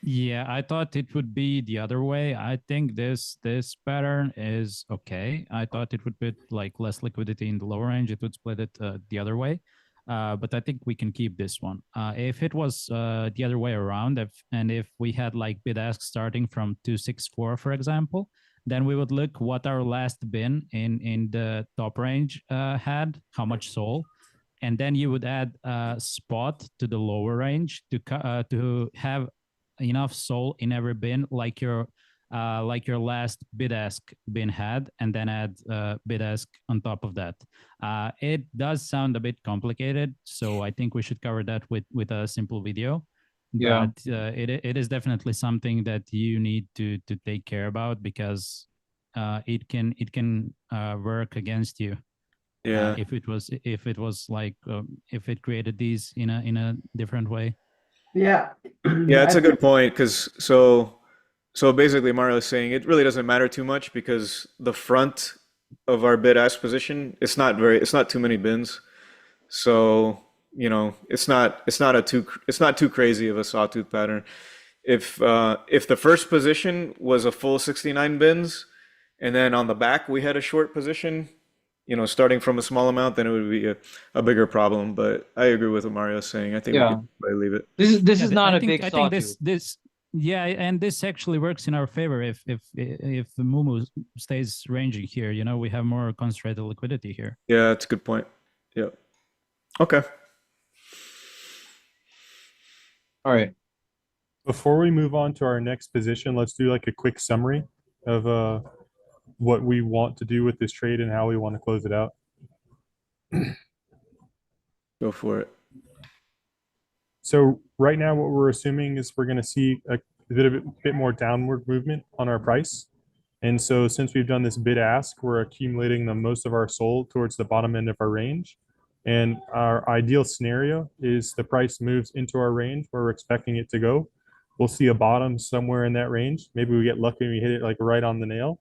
Yeah, I thought it would be the other way. I think this pattern is okay. I thought it would put like less liquidity in the lower range. It would split it the other way. But I think we can keep this one. If it was the other way around, if we had like bid ask starting from 264, for example, Then we would look what our last bin in the top range had, how much SOL, and then you would add a spot to the lower range to have enough SOL in every bin, like your last bid ask bin had, and then add bid ask on top of that. It does sound a bit complicated, so I think we should cover that with a simple video. Yeah. But it is definitely something that you need to take care about, because it can work against you. Yeah. If it was like if it created these in a different way. Yeah. Yeah, it's I a good think point because so basically Mario is saying it really doesn't matter too much because the front of our bid ask position, it's not too many bins. So, it's not too crazy of a sawtooth pattern. If the first position was a full 69 bins and then on the back we had a short position, starting from a small amount, then it would be a bigger problem. But I agree with what Mario's saying. I think we Yeah. could probably leave it. This Yeah, is not I a think big I think sawtooth. this yeah, and this actually works in our favor if Mumu stays ranging here. We have more concentrated liquidity here. Yeah, that's a good point. Yeah. Okay. All right. Before we move on to our next position, let's do like a quick summary of what we want to do with this trade and how we want to close it out. Go for it. So right now, what we're assuming is we're going to see a bit more downward movement on our price. And so since we've done this bid ask, we're accumulating the most of our SOL towards the bottom end of our range. And our ideal scenario is the price moves into our range where we're expecting it to go. We'll see a bottom somewhere in that range. Maybe we get lucky and we hit it like right on the nail.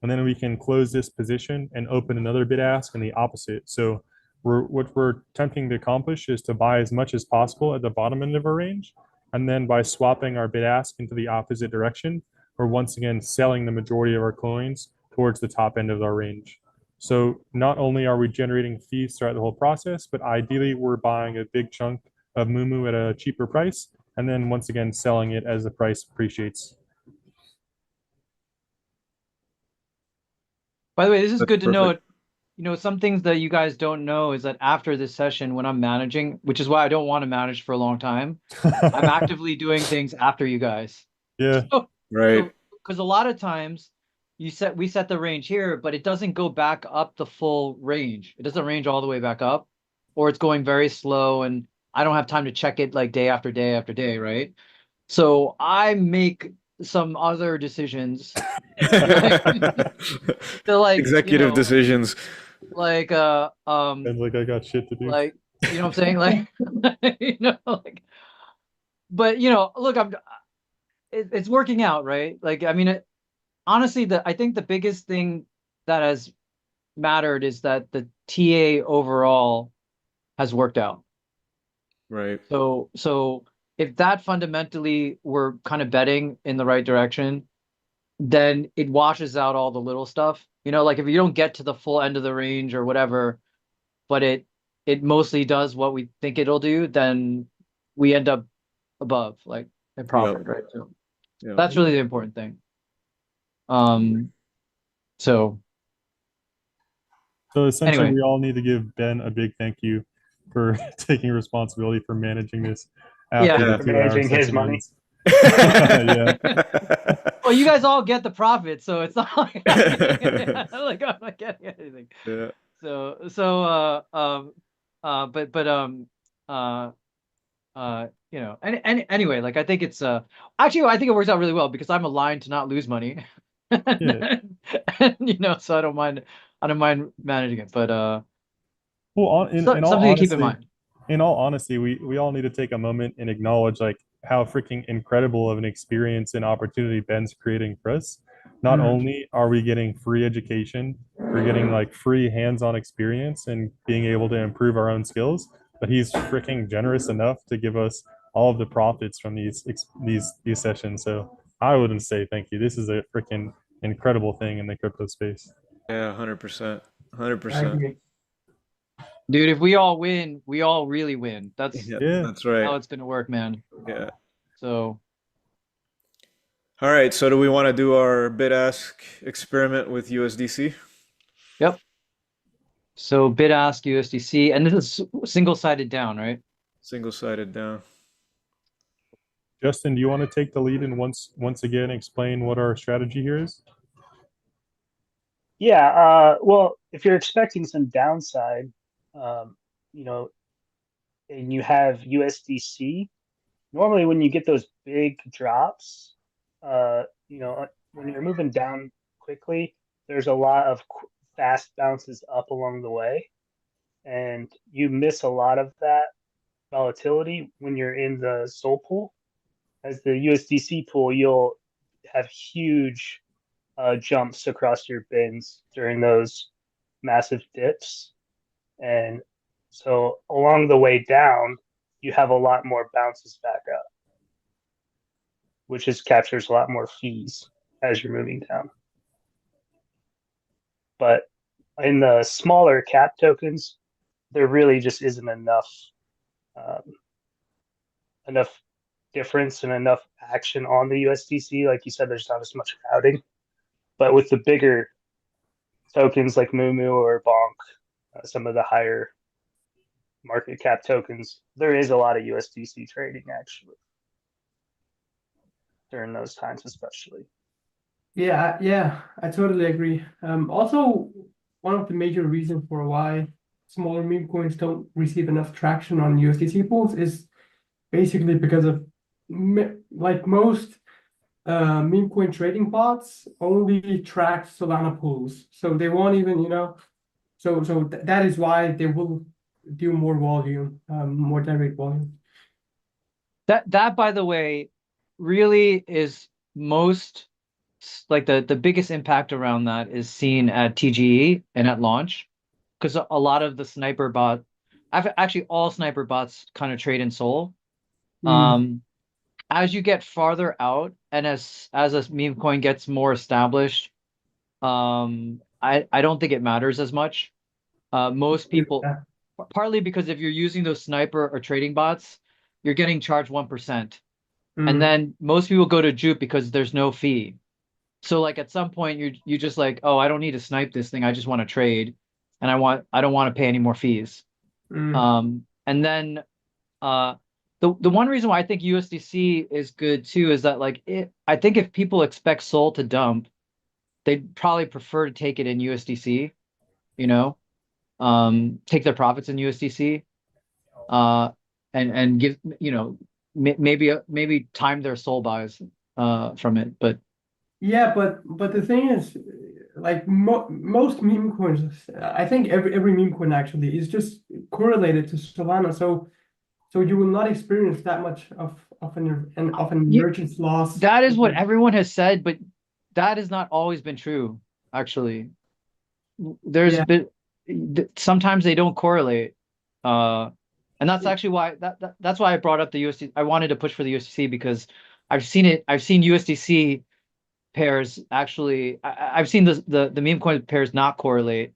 And then we can close this position and open another bid ask in the opposite. So what we're attempting to accomplish is to buy as much as possible at the bottom end of our range. And then by swapping our bid ask into the opposite direction, we're once again selling the majority of our coins towards the top end of our range. So not only are we generating fees throughout the whole process, but ideally we're buying a big chunk of Mumu at a cheaper price, and then once again selling it as the price appreciates. By the way, this is That's good to perfect. know. Some things that you guys don't know is that after this session, when I'm managing, which is why I don't want to manage for a long time, I'm actively doing things after you guys. Yeah. So, Right. because a lot of times we set the range here, but it doesn't go back up the full range. It doesn't range all the way back up, or it's going very slow, and I don't have time to check it like day after day after day, right? So I make some other decisions, like to like, Executive decisions. like And like I got shit to do. like what I'm saying, like like, but look, it's working out, right? Like, I mean, honestly, I think the biggest thing that has mattered is that the TA overall has worked out. Right. So if that fundamentally we're kind of betting in the right direction, then it washes out all the little stuff. Like if you don't get to the full end of the range or whatever, but it mostly does what we think it'll do, then we end up above, like in profit, Yep. right? So Yeah. that's really the important thing. So So essentially, anyway, we all need to give Ben a big thank you for taking responsibility for managing this after yeah. the For 2 hour managing his session money. ends. Yeah. Well, you guys all get the profit, so it's not like like I'm not getting anything. Yeah. And anyway, like I think it's actually I think it works out really well because I'm aligned to not lose money. Yeah. And so I don't mind managing it, but Well, something to keep in mind. in all honesty, we all need to take a moment and acknowledge like how freaking incredible of an experience and opportunity Ben's creating for us. Not only are we getting free education, we're getting like free hands-on experience and being able to improve our own skills, but he's freaking generous enough to give us all of the profits from these sessions. So I wouldn't say thank you. This is a freaking incredible thing in the crypto space. Yeah, 100%. I 100%. agree. Dude, if we all win, we all really win. That's Yeah, Yeah. that's right. how it's gonna work, man. Yeah. So All right, so do we want to do our bid ask experiment with USDC? Yep. So bid ask USDC, and this is single-sided down, right? Single-sided down. Justin, do you want to take the lead and once again explain what our strategy here is? Yeah, well, if you're expecting some downside, um, you know, and you have USDC, normally when you get those big drops, when you're moving down quickly, there's a lot of fast bounces up along the way, and you miss a lot of that volatility when you're in the Sol pool. As the USDC pool, you'll have huge jumps across your bins during those massive dips. And so along the way down, you have a lot more bounces back up, which just captures a lot more fees as you're moving down. But in the smaller cap tokens, there really just isn't um, enough difference and enough action on the USDC. Like you said, there's not as much crowding. But with the bigger tokens like Mumu or Bonk, some of the higher market cap tokens, there is a lot of USDC trading actually during those times, especially. Yeah, I totally agree. Also, one of the major reasons for why smaller meme coins don't receive enough traction on USDC pools is basically because of like most meme coin trading bots only track Solana pools, so they won't even, that is why they will do more volume, more direct volume. That by the way, really is most like the biggest impact around that is seen at TGE and at launch, because a lot of the sniper bot, actually all sniper bots kind of trade in Sol. Mm, As you get farther out and as a meme coin gets more established, I don't think it matters as much. Most people, yeah. partly because if you're using those sniper or trading bots, you're getting charged 1%. And Mm, then most people go to Jupe because there's no fee. So like at some point you just like, oh, I don't need to snipe this thing. I just want to trade, and I don't want to pay any more fees. mm. And then uh the one reason why I think USDC is good too is that like I think if people expect Sol to dump, they'd probably prefer to take it in USDC, you know, take their profits in USDC, uh, and give, maybe time their Sol buys from it. But Yeah, but the thing is, like most meme coins, I think every meme coin actually is just correlated to Solana. So you will not experience that much of an you, emergence loss. that is what everyone has said, but that has not always been true, actually. There's Yeah, been sometimes they don't correlate. Uh, and that's actually why that's why I brought up the USD. I wanted to push for the USDC because I've seen it. I've seen USDC pairs actually. I've seen the meme coin pairs not correlate,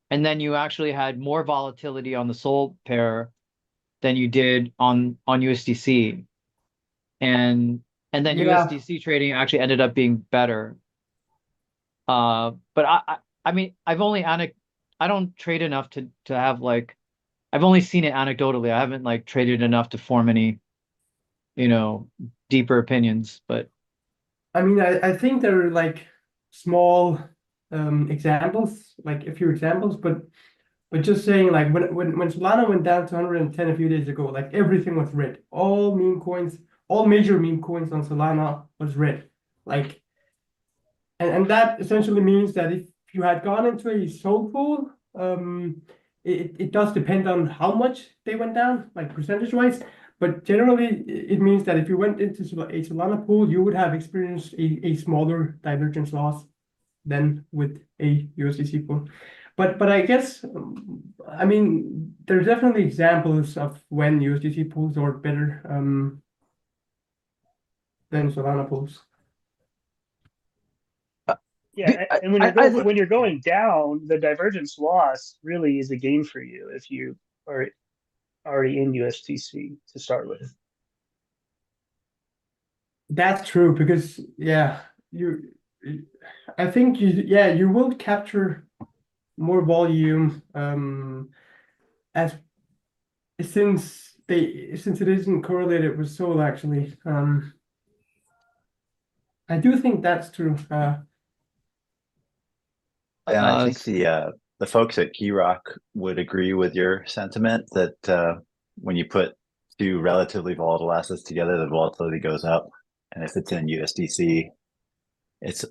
and then you actually had more volatility on the Sol pair than you did on USDC, and then yeah. USDC trading actually ended up being better. But I mean, I don't trade enough to have like, I've only seen it anecdotally. I haven't like traded enough to form any, you know, deeper opinions. But I mean, I think there are like small examples, like a few examples, but just saying like when Solana went down to 110 a few days ago, like everything was red. All meme coins, all major meme coins on Solana was red. Like, and that essentially means that if you had gone into a Sol pool, it does depend on how much they went down, like percentage wise. But generally, it means that if you went into a Solana pool, you would have experienced a smaller divergence loss than with a USDC pool. But I guess, I mean, there's definitely examples of when USDC pools are better than Solana pools. uh, Yeah, I, and when I, I when you're going down, the divergence loss really is a gain for you if you are already in USDC to start with. That's true because yeah, you I think you will capture more volume as since it isn't correlated with Sol actually. I do think that's true. And I think S- the folks at Key Rock would agree with your sentiment that when you put two relatively volatile assets together, the volatility goes up. And if it's in USDC, it's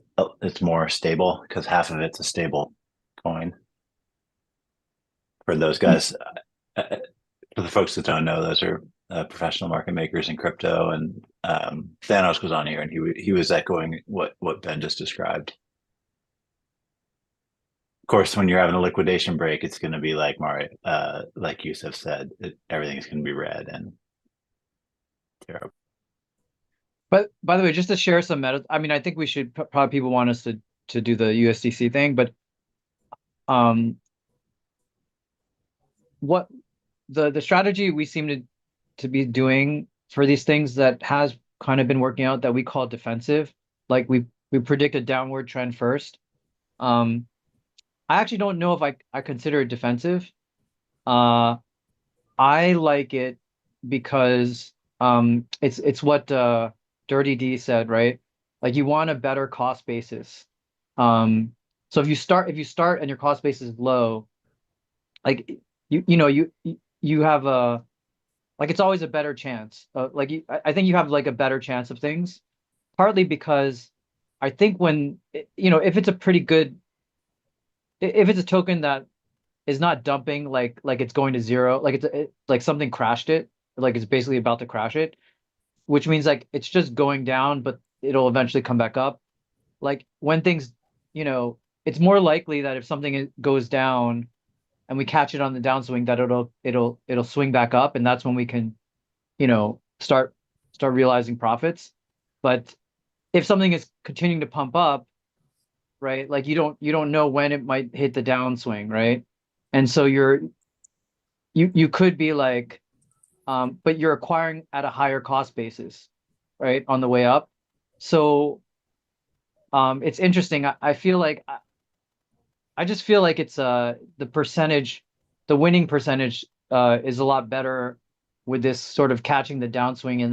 more stable because half of it's a stable coin. For those guys, for the folks that don't know, those are professional market makers in crypto. And Thanos was on here, and he was echoing what Ben just described. Of course, when you're having a liquidation break, it's going to be like Mario, like Yusuf said, everything's going to be red and terrible. But by the way, just to share some meta, I mean, I think we should probably people want us to do the USDC thing, but um, what the strategy we seem to be doing for these things that has kind of been working out that we call defensive, like we predict a downward trend first. Um, I actually don't know if I consider it defensive. Uh, I like it because it's what Dirty D said, right? Like you want a better cost basis. So if you start and your cost base is low, like you have a like it's always a better chance. Like I think you have like a better chance of things, partly because I think when if it's a pretty good if it's a token that is not dumping like it's going to zero, like like something crashed it, like it's basically about to crash it, which means like it's just going down, but it'll eventually come back up. Like when things, it's more likely that if something goes down and we catch it on the downswing, that it'll swing back up, and that's when we can, start realizing profits. But if something is continuing to pump up, right, like you don't know when it might hit the downswing, right? And so you could be like, but you're acquiring at a higher cost basis, right, on the way up. So it's interesting. I feel like I just feel like it's the percentage, the winning percentage is a lot better with this sort of catching the downswing and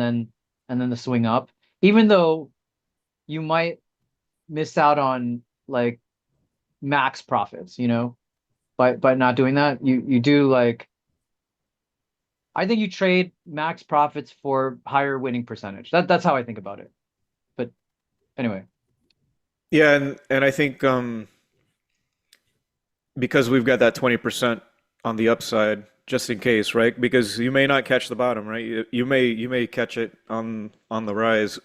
then the swing up. Even though you might miss out on like max profits, by not doing that. You do like I think you trade max profits for higher winning percentage. That's how I think about it. But anyway, Yeah, and I think because we've got that 20% on the upside just in case, right? Because you may not catch the bottom, right? You may catch it on the rise.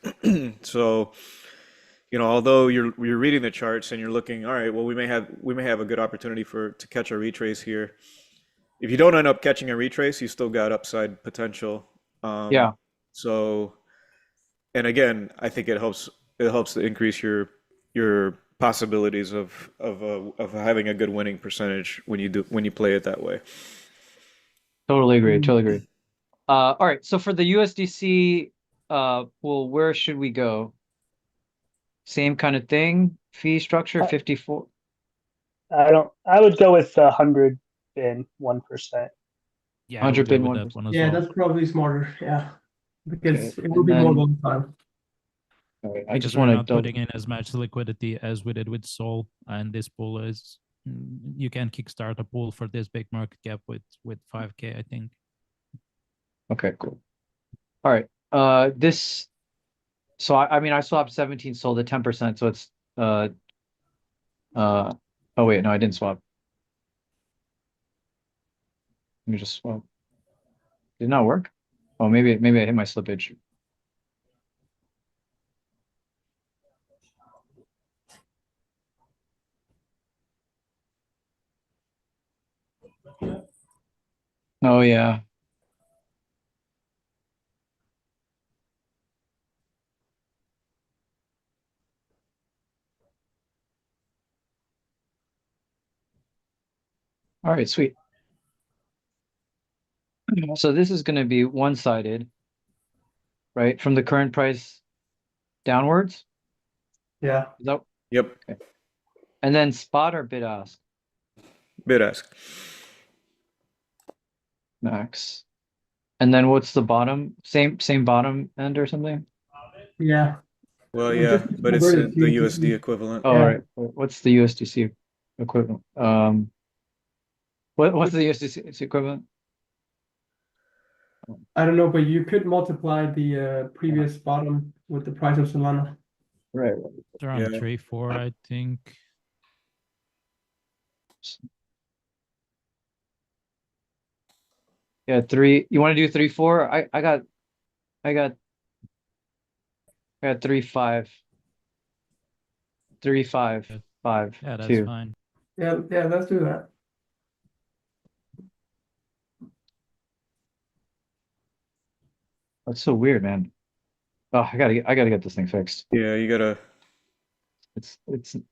So, although you're reading the charts and you're looking, all right, well we may have a good opportunity to catch a retrace here. If you don't end up catching a retrace, you still got upside potential. Um, yeah, so, and again, I think it helps to increase your possibilities of having a good winning percentage when you play it that way. totally agree. Mm. Totally agree. All right. So for the USDC pool, where should we go? Same kind of thing. Fee structure, I, 54, I would go with 101%. Yeah, I would 100 go bin with that 1%. one as Yeah, well. that's probably smarter. Yeah, Okay. because it will And be more then volatile. all right, I Because just we're want to not double. putting in as much liquidity as we did with Sol, and this pool is you can kickstart a pool for this big market cap with 5K, I think. Okay, cool. All right. This so I mean I swapped 17 sold at 10%, so it's uh oh wait, no, I didn't swap. Let me just swap. Did it not work? Oh, maybe I hit my slippage. Oh yeah. All right, sweet. So this is going to be one-sided, right? From the current price downwards. Yeah. Is that, Yep, and then spot or bid ask bid ask. max. And then what's the bottom? Same bottom end or something? Yeah. Well, It yeah, just but it's converted the to USD USDC. equivalent. Oh, Yeah. right. What's the USDC equivalent? What's the USDC equivalent? I don't know, but you could multiply the previous bottom with the price of Solana. Right. It's around Yeah. 3-4, I think. Yeah, three. You want to do 3-4? I got 3-5. 3-5. Yeah. 5. Yeah, that's 2. fine. Yeah, let's do that. That's so weird, man. Oh, I gotta get this thing fixed. Yeah, you gotta It's three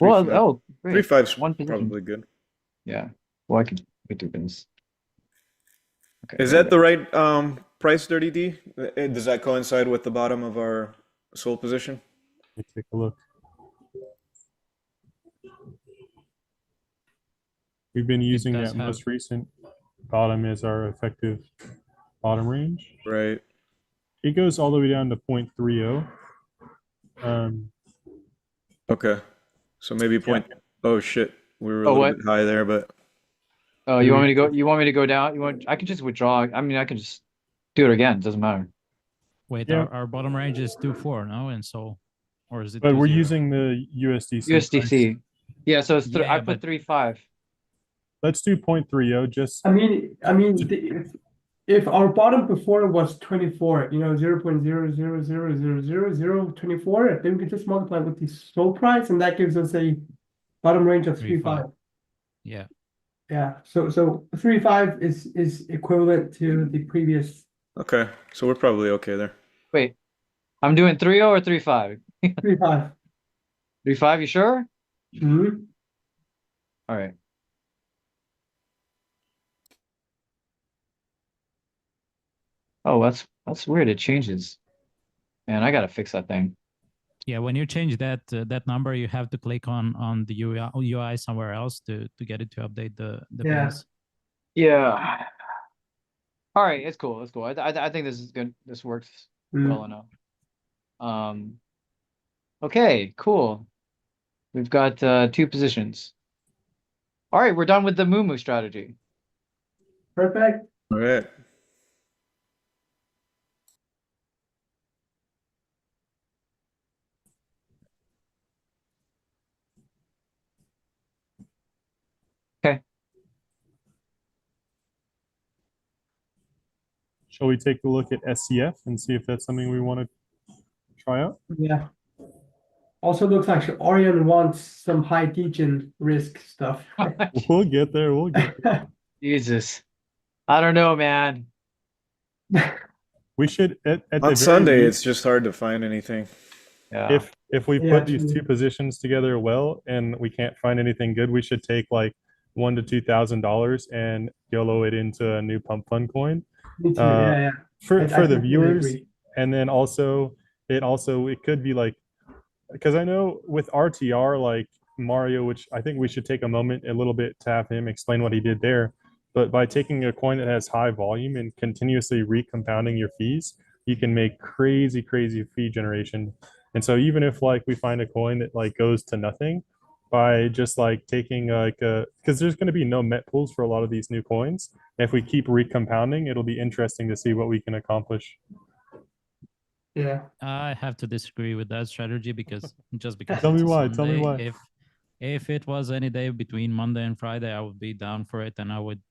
well, five. oh great. 3-5's One position. probably good. Yeah. Well, I could do this. Okay. Is there we that go. the right price, Dirty D? Does that coincide with the bottom of our soul position? Let me take a look. We've been using does that have- most recent bottom as our effective bottom range. Right. It goes all the way down to 0.30. Okay. So maybe point. Oh shit, we were a Oh, little what? bit high there, but Oh, you want me to go? You want me to go down? I can just withdraw. I mean, I can just do it again. It doesn't matter. Wait, Yeah. our bottom range is 2-4, no? And so, or is it But we're 2-0? using the USDC. price. USDC. Yeah. So it's Yeah, I yeah, put but- 3-5. Let's do 0.30 just I mean, if our bottom before was 24, 0.000000024, then we can just multiply with the soul price, and that gives us a bottom range of 3.5. Yeah. Yeah. So 3.5 is equivalent to the previous okay. So we're probably okay there. Wait, I'm doing 3-0 or 3-5? 3.5. 3-5. You sure? Mhm. All right. Oh, that's weird. It changes. Man, I gotta fix that thing. Yeah, when you change that number, you have to click on the UI somewhere else to get it to update the Yeah. pins. Yeah. All right, it's cool. It's cool. I think this is good. This works well enough. Okay, cool. We've got 2 positions. All right, we're done with the Moo strategy. Perfect. All right. Okay. shall we take a look at SCF and see if that's something we want to try out? Yeah. Also looks like Orion wants some high degen risk stuff. We'll get there. We'll get there. Jesus. I don't know, man. We should at the On very Sunday, least, it's just hard to find anything. Yeah. if we Yeah, put these true. 2 positions together well and we can't find anything good, we should take like $1,000 to $2,000 and YOLO it into a new pump fund coin. Me too. Uh, Yeah. For I the completely viewers, agree. and then also it could be like, because I know with RTR, like Mario, which I think we should take a moment a little bit to have him explain what he did there. But by taking a coin that has high volume and continuously recompounding your fees, you can make crazy fee generation. And so even if like we find a coin that like goes to nothing, by just like taking like a, because there's going to be no met pools for a lot of these new coins. If we keep recompounding, it'll be interesting to see what we can accomplish. Yeah. I have to disagree with that strategy because because Tell me it's a why, tell me Sunday, why. If it was any day between Monday and Friday, I would be down for it and I would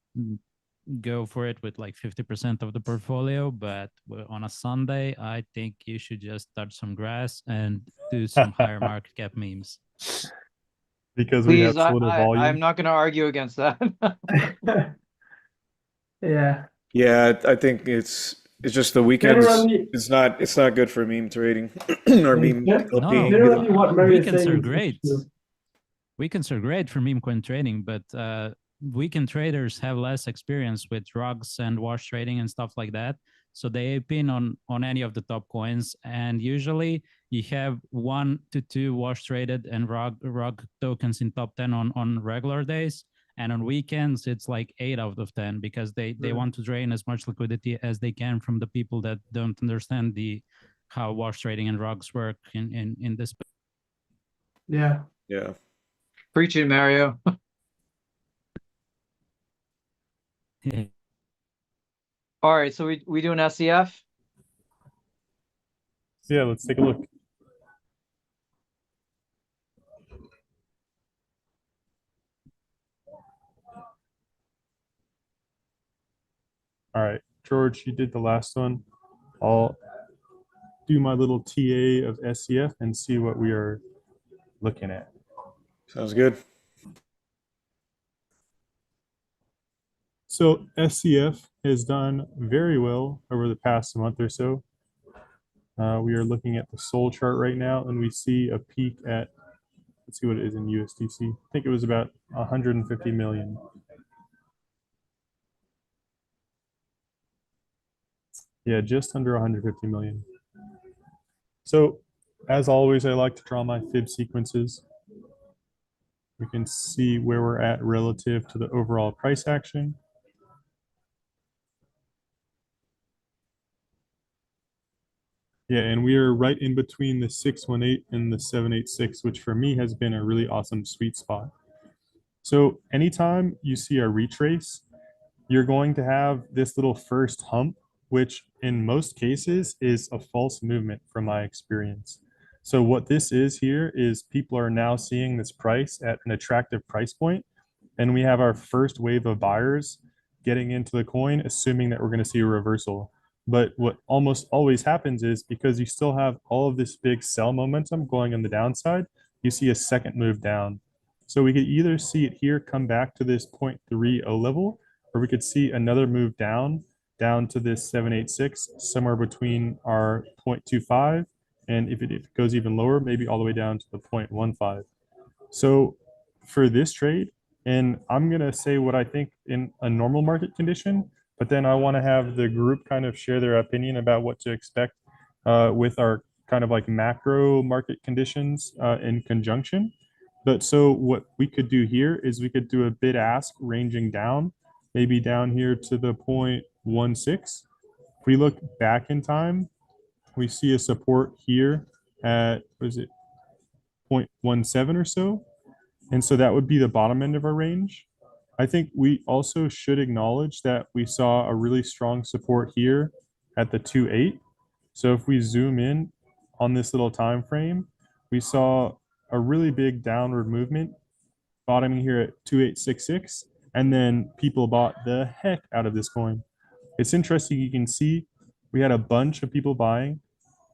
go for it with like 50% of the portfolio. But on a Sunday, I think you should just touch some grass and do some higher market cap memes. Because we have Please, slower volume. I'm not gonna argue against that. Yeah. Yeah, I think it's just the weekends. Generally, It's not good for meme trading or meme gen- No, LPing. generally what Mario is weekends saying are is great. true. Weekends are great for meme coin trading, but weekend traders have less experience with rugs and wash trading and stuff like that. So they pin on any of the top coins, and usually you have 1 to 2 wash traded and rug tokens in top 10 on regular days, and on weekends it's like 8 out of 10, because they want to drain as much liquidity as they can from the people that don't understand the how wash trading and rugs work in this. Yeah. Yeah. Preach it, Mario. All right, so we doing SEF? Yeah, let's take a look. All right, George, you did the last one. I'll do my little TA of SEF and see what we are looking at. Sounds good. So SCF has done very well over the past month or so. We are looking at the Sol chart right now, and we see a peak at, let's see what it is in USDC. I think it was about 150 million. Yeah, just under 150 million. So as always, I like to draw my fib sequences. We can see where we're at relative to the overall price action. Yeah, and we are right in between the 618 and the 786, which for me has been a really awesome sweet spot. So anytime you see a retrace, you're going to have this little first hump, which in most cases is a false movement from my experience. So what this is here is people are now seeing this price at an attractive price point, and we have our first wave of buyers getting into the coin, assuming that we're going to see a reversal. But what almost always happens is because you still have all of this big sell momentum going on the downside, you see a second move down. So we could either see it here come back to this 0.30 level, or we could see another move down to this 786, somewhere between our 0.25, and if it goes even lower, maybe all the way down to the 0.15. So for this trade, and I'm going to say what I think in a normal market condition, but then I want to have the group kind of share their opinion about what to expect with our kind of like macro market conditions in conjunction. But so what we could do here is we could do a bid ask ranging down, maybe down here to the 0.16. If we look back in time, we see a support here at, what is it, 0.17 or so. And so that would be the bottom end of our range. I think we also should acknowledge that we saw a really strong support here at the 2.8. So if we zoom in on this little time frame, we saw a really big downward movement bottoming here at 2.866, and then people bought the heck out of this coin. It's interesting, you can see we had a bunch of people buying,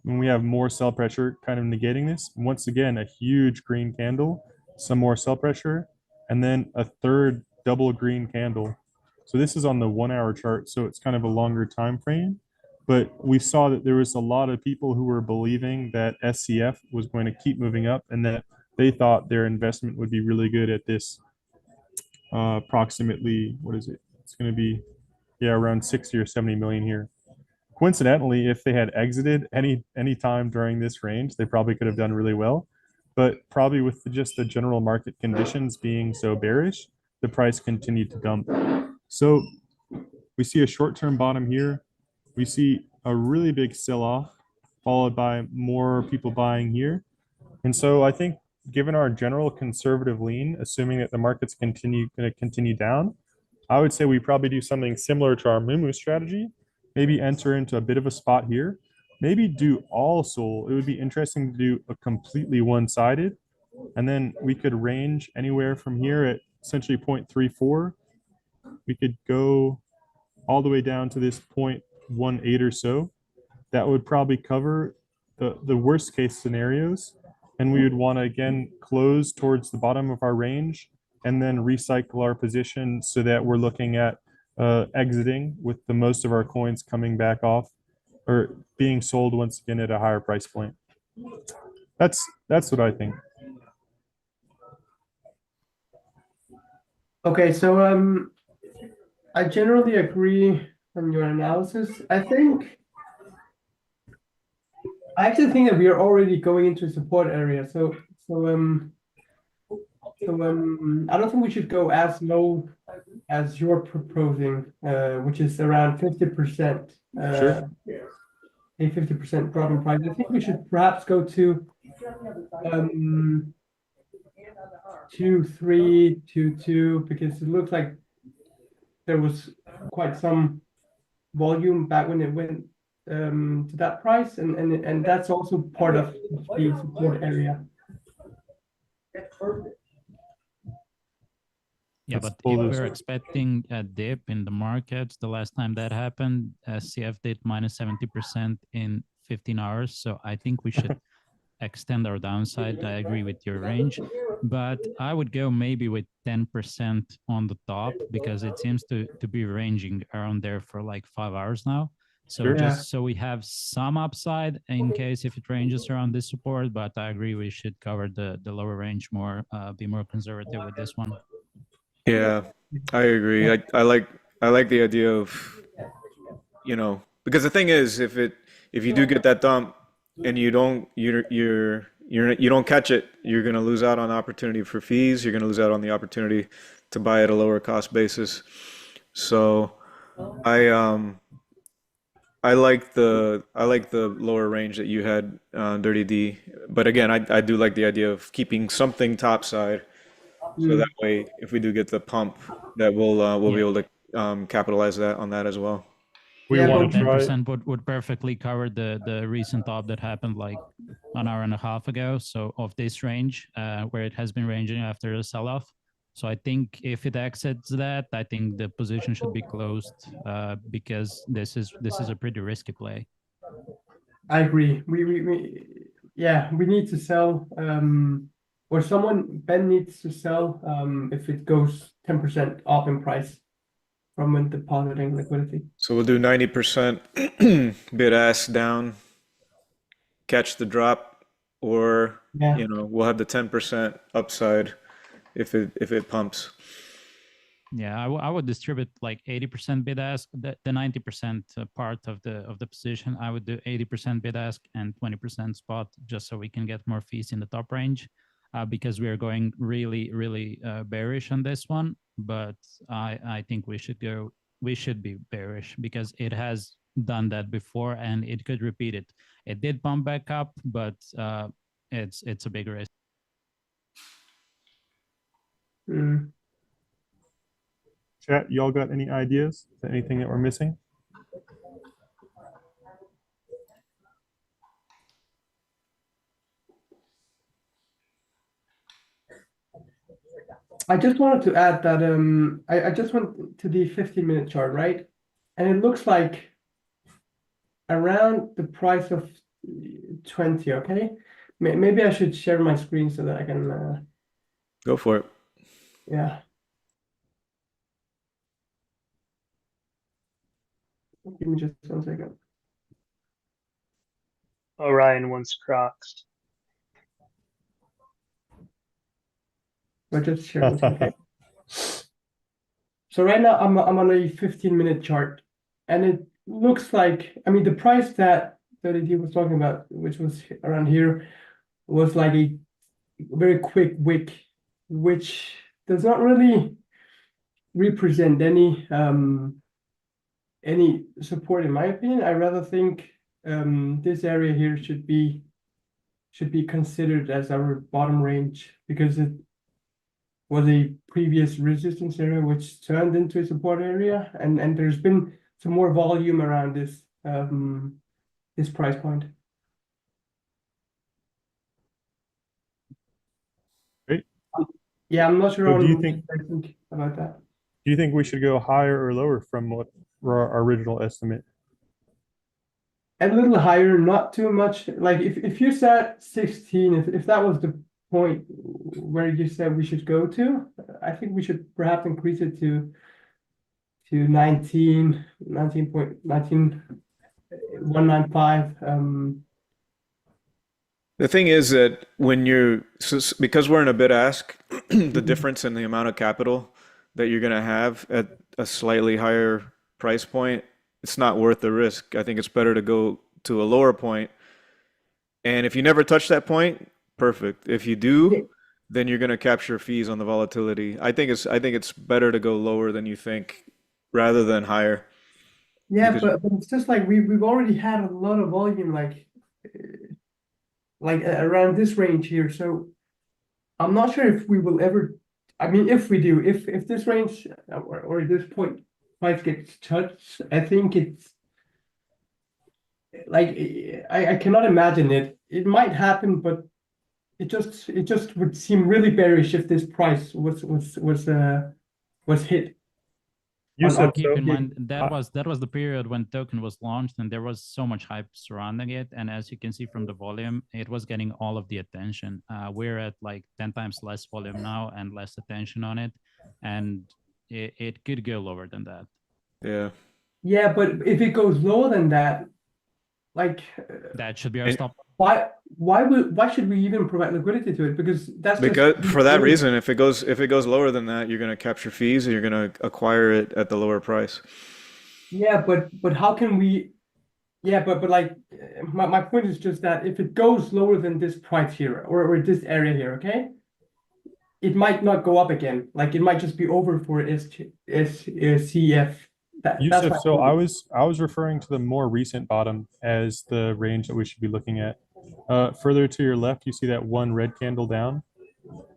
and we have more sell pressure kind of negating this. Once again, a huge green candle, some more sell pressure, and then a third double green candle. So this is on the 1 hour chart, so it's kind of a longer time frame. But we saw that there was a lot of people who were believing that SCF was going to keep moving up, and that they thought their investment would be really good at this approximately, what is it? It's going to be, yeah, around 60 or 70 million here. Coincidentally, if they had exited any time during this range, they probably could have done really well. But probably with just the general market conditions being so bearish, the price continued to dump. So we see a short-term bottom here. We see a really big sell-off, followed by more people buying here. And so I think given our general conservative lean, assuming that the market's going to continue down, I would say we probably do something similar to our Mumu strategy. Maybe enter into a bit of a spot here. Maybe do all Sol. It would be interesting to do a completely one-sided. And then we could range anywhere from here at essentially 0.34. We could go all the way down to this 0.18 or so. That would probably cover the worst case scenarios. And we would want to again close towards the bottom of our range and then recycle our position so that we're looking at exiting with the most of our coins coming back off or being sold once again at a higher price point. That's what I think. Okay, so I generally agree on your analysis. I actually think that we are already going into a support area. I don't think we should go as low as you're proposing, which is around 50%. Sure. A 50% drop in price. I think we should perhaps go to 2.3, 2.2, because it looks like there was quite some volume back when it went to that price, and that's also part of the support area. Yeah, Let's but pull if this. we're expecting a dip in the markets, the last time that happened, CF did minus 70% in 15 hours. So I think we should extend our downside. I agree with your range, but I would go maybe with 10% on the top, because it seems to be ranging around there for like 5 hours now. So Sure. just so we have some upside in case if it ranges around this support, but I agree we should cover the lower range more, be more conservative with this one. Yeah, I agree. I like the idea of, because the thing is, if you do get that dump and you don't catch it, you're gonna lose out on the opportunity for fees. You're gonna lose out on the opportunity to buy at a lower cost basis. So I like the lower range that you had, Dirty D. But again, I do like the idea of keeping something topside, so that way if we do get the pump, that we'll be Yeah. able to capitalize on that as well. We Yeah, want but to try. 10% would perfectly cover the recent top that happened like an hour and a half ago. So of this range, where it has been ranging after the sell-off. So I think if it exits that, I think the position should be closed, because this is a pretty risky play. I agree. We need to sell, or Ben needs to sell, if it goes 10% off in price from when depositing liquidity. So we'll do 90% bid ask down, catch the drop, or Yeah. we'll have the 10% upside if it pumps. Yeah, I would distribute like 80% bid ask, the 90% part of the position. I would do 80% bid ask and 20% spot, just so we can get more fees in the top range, because we are going really, really bearish on this one. But I think we should be bearish, because it has done that before and it could repeat it. It did bump back up, but it's a big risk. Mm. Chat, y'all got any ideas? Is there anything that we're missing? I just wanted to add that I just went to the 15-minute chart, right? And it looks like around the price of 20, okay? Maybe I should share my screen so that I can Go for it. yeah. Give me just 1 second. Orion wants Crocs. I just shared it, okay. So right now I'm on a 15-minute chart, and it looks like, I mean, the price that he was talking about, which was around here, was like a very quick wick, which does not really represent any support in my opinion. I rather think this area here should be considered as our bottom range, because it was a previous resistance area which turned into a support area, and there's been some more volume around this this price point. Great. Yeah, I'm not sure So do you what think- I think about that. Do you think we should go higher or lower from what our original estimate? A little higher, not too much. Like if you said 16, if that was the point where you said we should go to, I think we should perhaps increase it to 19.195. The thing is that because we're in a bid ask, the difference in the amount of capital that you're going to have at a slightly higher price point it's not worth the risk. I think it's better to go to a lower point. And if you never touch that point, perfect. If you Yeah, do, then you're going to capture fees on the volatility. I think it's better to go lower than you think rather than higher yeah, because but it's just like we've already had a lot of volume, around this range here. So I'm not sure if we will ever. I mean, if we do, if this range or this point price gets touched, I think it's like I cannot imagine it. It might happen, but it just would seem really bearish if this price was hit on Yusuf, Keep so in mind that I, was the period when token was launched, and there was so much hype surrounding it. And as you can see from the volume, it was getting all of the attention. We're at like 10 times less volume now and less attention on it, and it could go lower than that. yeah. Yeah, but if it goes lower than that, like That should be our And stop. why should we even provide liquidity to it? Because that's just because for that reason, if it goes lower than that, you're going to capture fees and you're going to acquire it at the lower price. yeah, but how can we? Yeah, but like my point is just that if it goes lower than this price here or this area here, okay, it might not go up again. Like it might just be over for CF. That's Yusuf, my so I point. was referring to the more recent bottom as the range that we should be looking at. Further to your left, you see that one red candle down?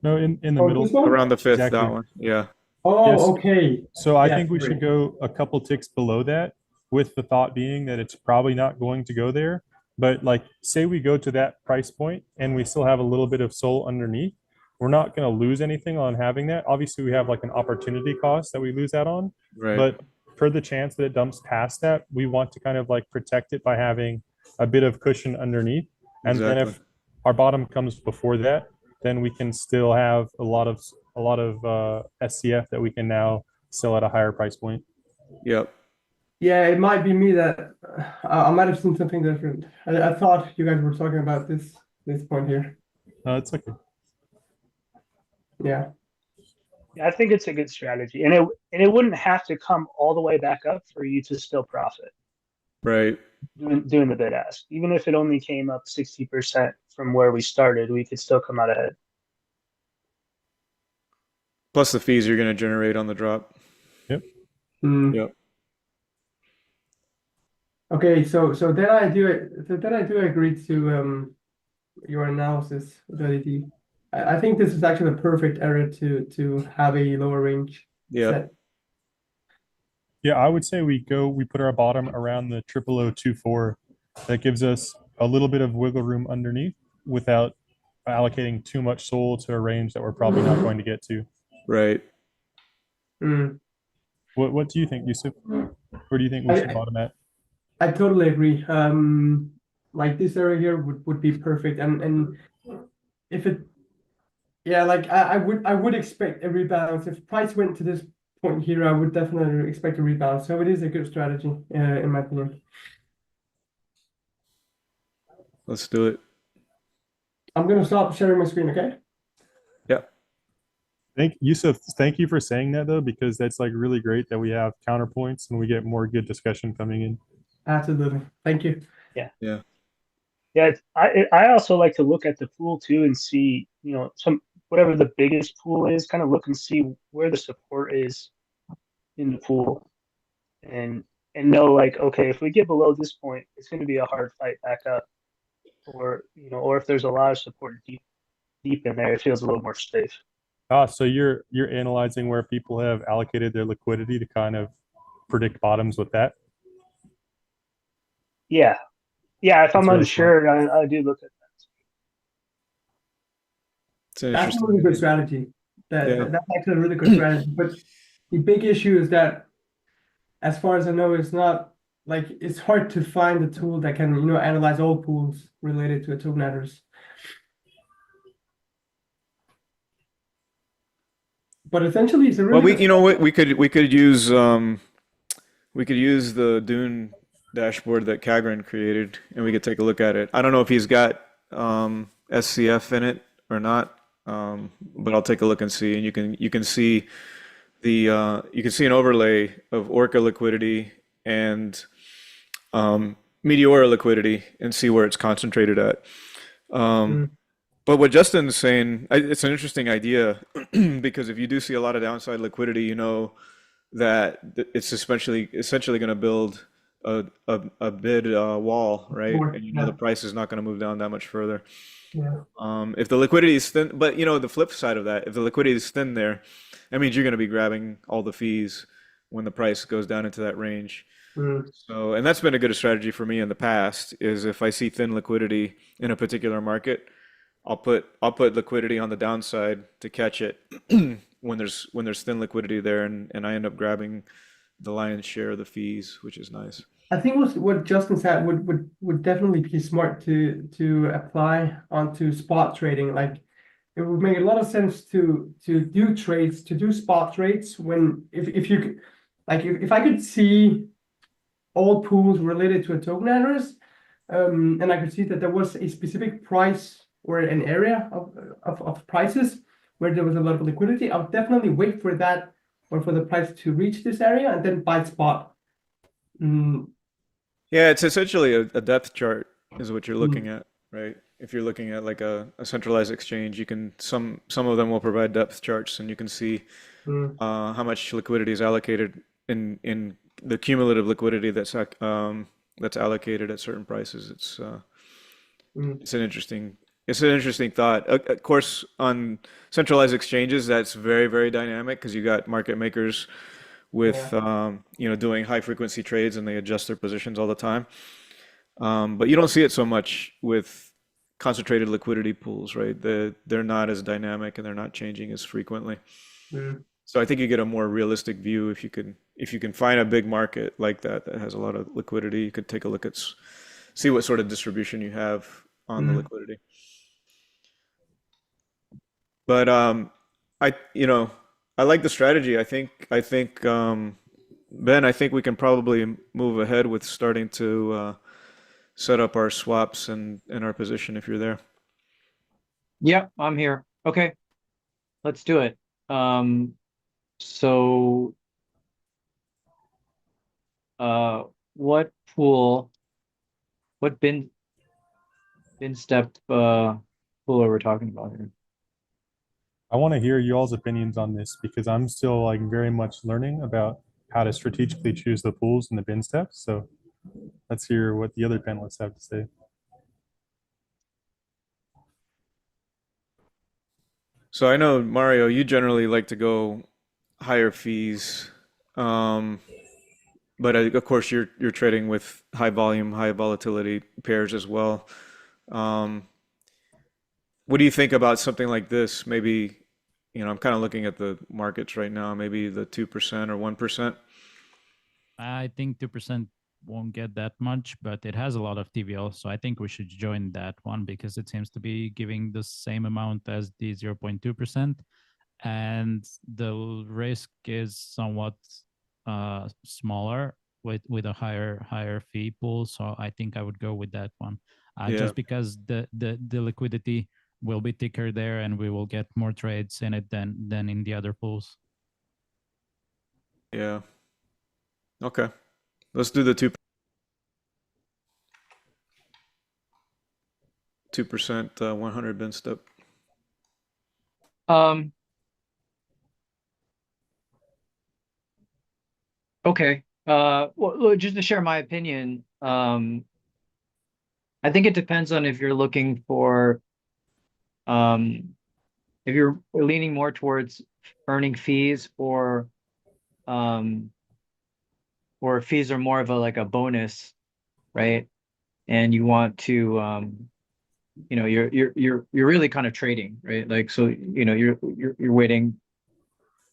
No, in the Oh, this middle. one? Around the fifth, that Exactly. one. Yeah. Yes. Oh, okay. So I Yeah, think we sorry. should go a couple ticks below that, with the thought being that it's probably not going to go there. But like, say we go to that price point and we still have a little bit of soul underneath, we're not going to lose anything on having that. Obviously, we have like an opportunity cost that we lose out on, Right. but for the chance that it dumps past that, we want to kind of like protect it by having a bit of cushion underneath. And then Exactly. if our bottom comes before that, then we can still have a lot of SCF that we can now sell at a higher price point. Yep. Yeah, it might be me that I might have seen something different. I thought you guys were talking about this point here. It's okay. Yeah. Yeah, I think it's a good strategy, and it wouldn't have to come all the way back up for you to still profit Right. doing the bid ask. Even if it only came up 60% from where we started, we could still come out ahead. Plus the fees you're going to generate on the drop. Yep. Hmm. Yep. Okay, so then I do agree to your analysis, ability. I think this is actually the perfect area to have a lower range Yep. set. Yeah, I would say we put our bottom around the 00024. That gives us a little bit of wiggle room underneath without allocating too much soul to a range that we're probably not going to get to. Right. Hmm. What do you think, Yusuf? Where do you think we should I bottom at? I totally agree. Like this area here would be perfect, and if it, yeah, like I would expect a rebalance. If price went to this point here, I would definitely expect a rebalance. So it is a good strategy, in my opinion. Let's do it. I'm gonna stop sharing my screen, okay? Yeah. Yusuf, thank you for saying that though, because that's like really great that we have counterpoints and we get more good discussion coming in. Absolutely. Thank you. Yeah. Yeah. Yeah, I also like to look at the pool too and see, some whatever the biggest pool is, kind of look and see where the support is in the pool, and know like, okay, if we get below this point, it's going to be a hard fight back up, or if there's a lot of support deep in there, it feels a little more safe. So you're analyzing where people have allocated their liquidity to kind of predict bottoms with that. Yeah, if I'm That's really smart. unsure, I do look at that. It's an That's a interesting really good idea. strategy. Yeah. That's actually a really good strategy. But the big issue is that, as far as I know, it's not like it's hard to find a tool that can, analyze all pools related to a token address. But essentially, it's a Well, really good. we could use the Dune dashboard that Kagran created, and we could take a look at it. I don't know if he's got SCF in it or not, but I'll take a look and see. And you can see an overlay of Orca liquidity and Meteora liquidity and see where it's concentrated at. Mm. But what Justin's saying, it's an interesting idea because if you do see a lot of downside liquidity, you know that it's essentially going to build a bid wall, right? More, And you know the yeah, price is not going to move down that much further. yeah. If the liquidity is thin, but you know the flip side of that, if the liquidity is thin there, that means you're going to be grabbing all the fees when the price goes down into that range. Mm. So, and that's been a good strategy for me in the past, is if I see thin liquidity in a particular market, I'll put liquidity on the downside to catch it when there's thin liquidity there, and I end up grabbing the lion's share of the fees, which is nice. I think what Justin said would definitely be smart to apply onto spot trading. Like it would make a lot of sense to do trades, to do spot trades when if you could, like if I could see all pools related to a token address, and I could see that there was a specific price or an area of prices where there was a lot of liquidity, I would definitely wait for that or for the price to reach this area and then buy spot. Mm, Yeah, it's essentially a depth chart is what you're looking mm, at, right? If you're looking at like a centralized exchange, you can some of them will provide depth charts, and you can see mm, how much liquidity is allocated in the cumulative liquidity that's allocated at certain prices. mm. It's an interesting thought. Of course, on centralized exchanges, that's very, very dynamic because you got market makers with Yeah. doing high frequency trades and they adjust their positions all the time. But you don't see it so much with concentrated liquidity pools, right? They're not as dynamic and they're not changing as frequently. Mm, So I think you get a more realistic view if you can find a big market like that has a lot of liquidity. You could take a look at see what sort of distribution you have on the mm. liquidity. But I you know I like the strategy. I think Ben, I think we can probably move ahead with starting to set up our swaps and our position if you're there. Yeah, I'm here. Okay, let's do it. Um, so uh what pool, what bin step pool are we talking about here? I want to hear y'all's opinions on this because I'm still like very much learning about how to strategically choose the pools and the bin steps. So let's hear what the other panelists have to say. So I know Mario, you generally like to go higher fees, um, but of course you're trading with high volume, high volatility pairs as well. Um, what do you think about something like this? Maybe, I'm kind of looking at the markets right now, maybe the 2% or 1%. I think 2% won't get that much, but it has a lot of TVL. So I think we should join that one because it seems to be giving the same amount as the 0.2%. And the risk is somewhat smaller with a higher fee pool. So I think I would go with that one, Yeah, just because the liquidity will be thicker there, and we will get more trades in it than in the other pools. yeah. Okay. Let's do the 2%, 100 bin step. Um, okay. Well, look, just to share my opinion, I think it depends on if you're looking for, um, if you're leaning more towards earning fees um, or fees are more of a like a bonus, right? And you want to, you're really kind of trading, right? Like, so, you're waiting,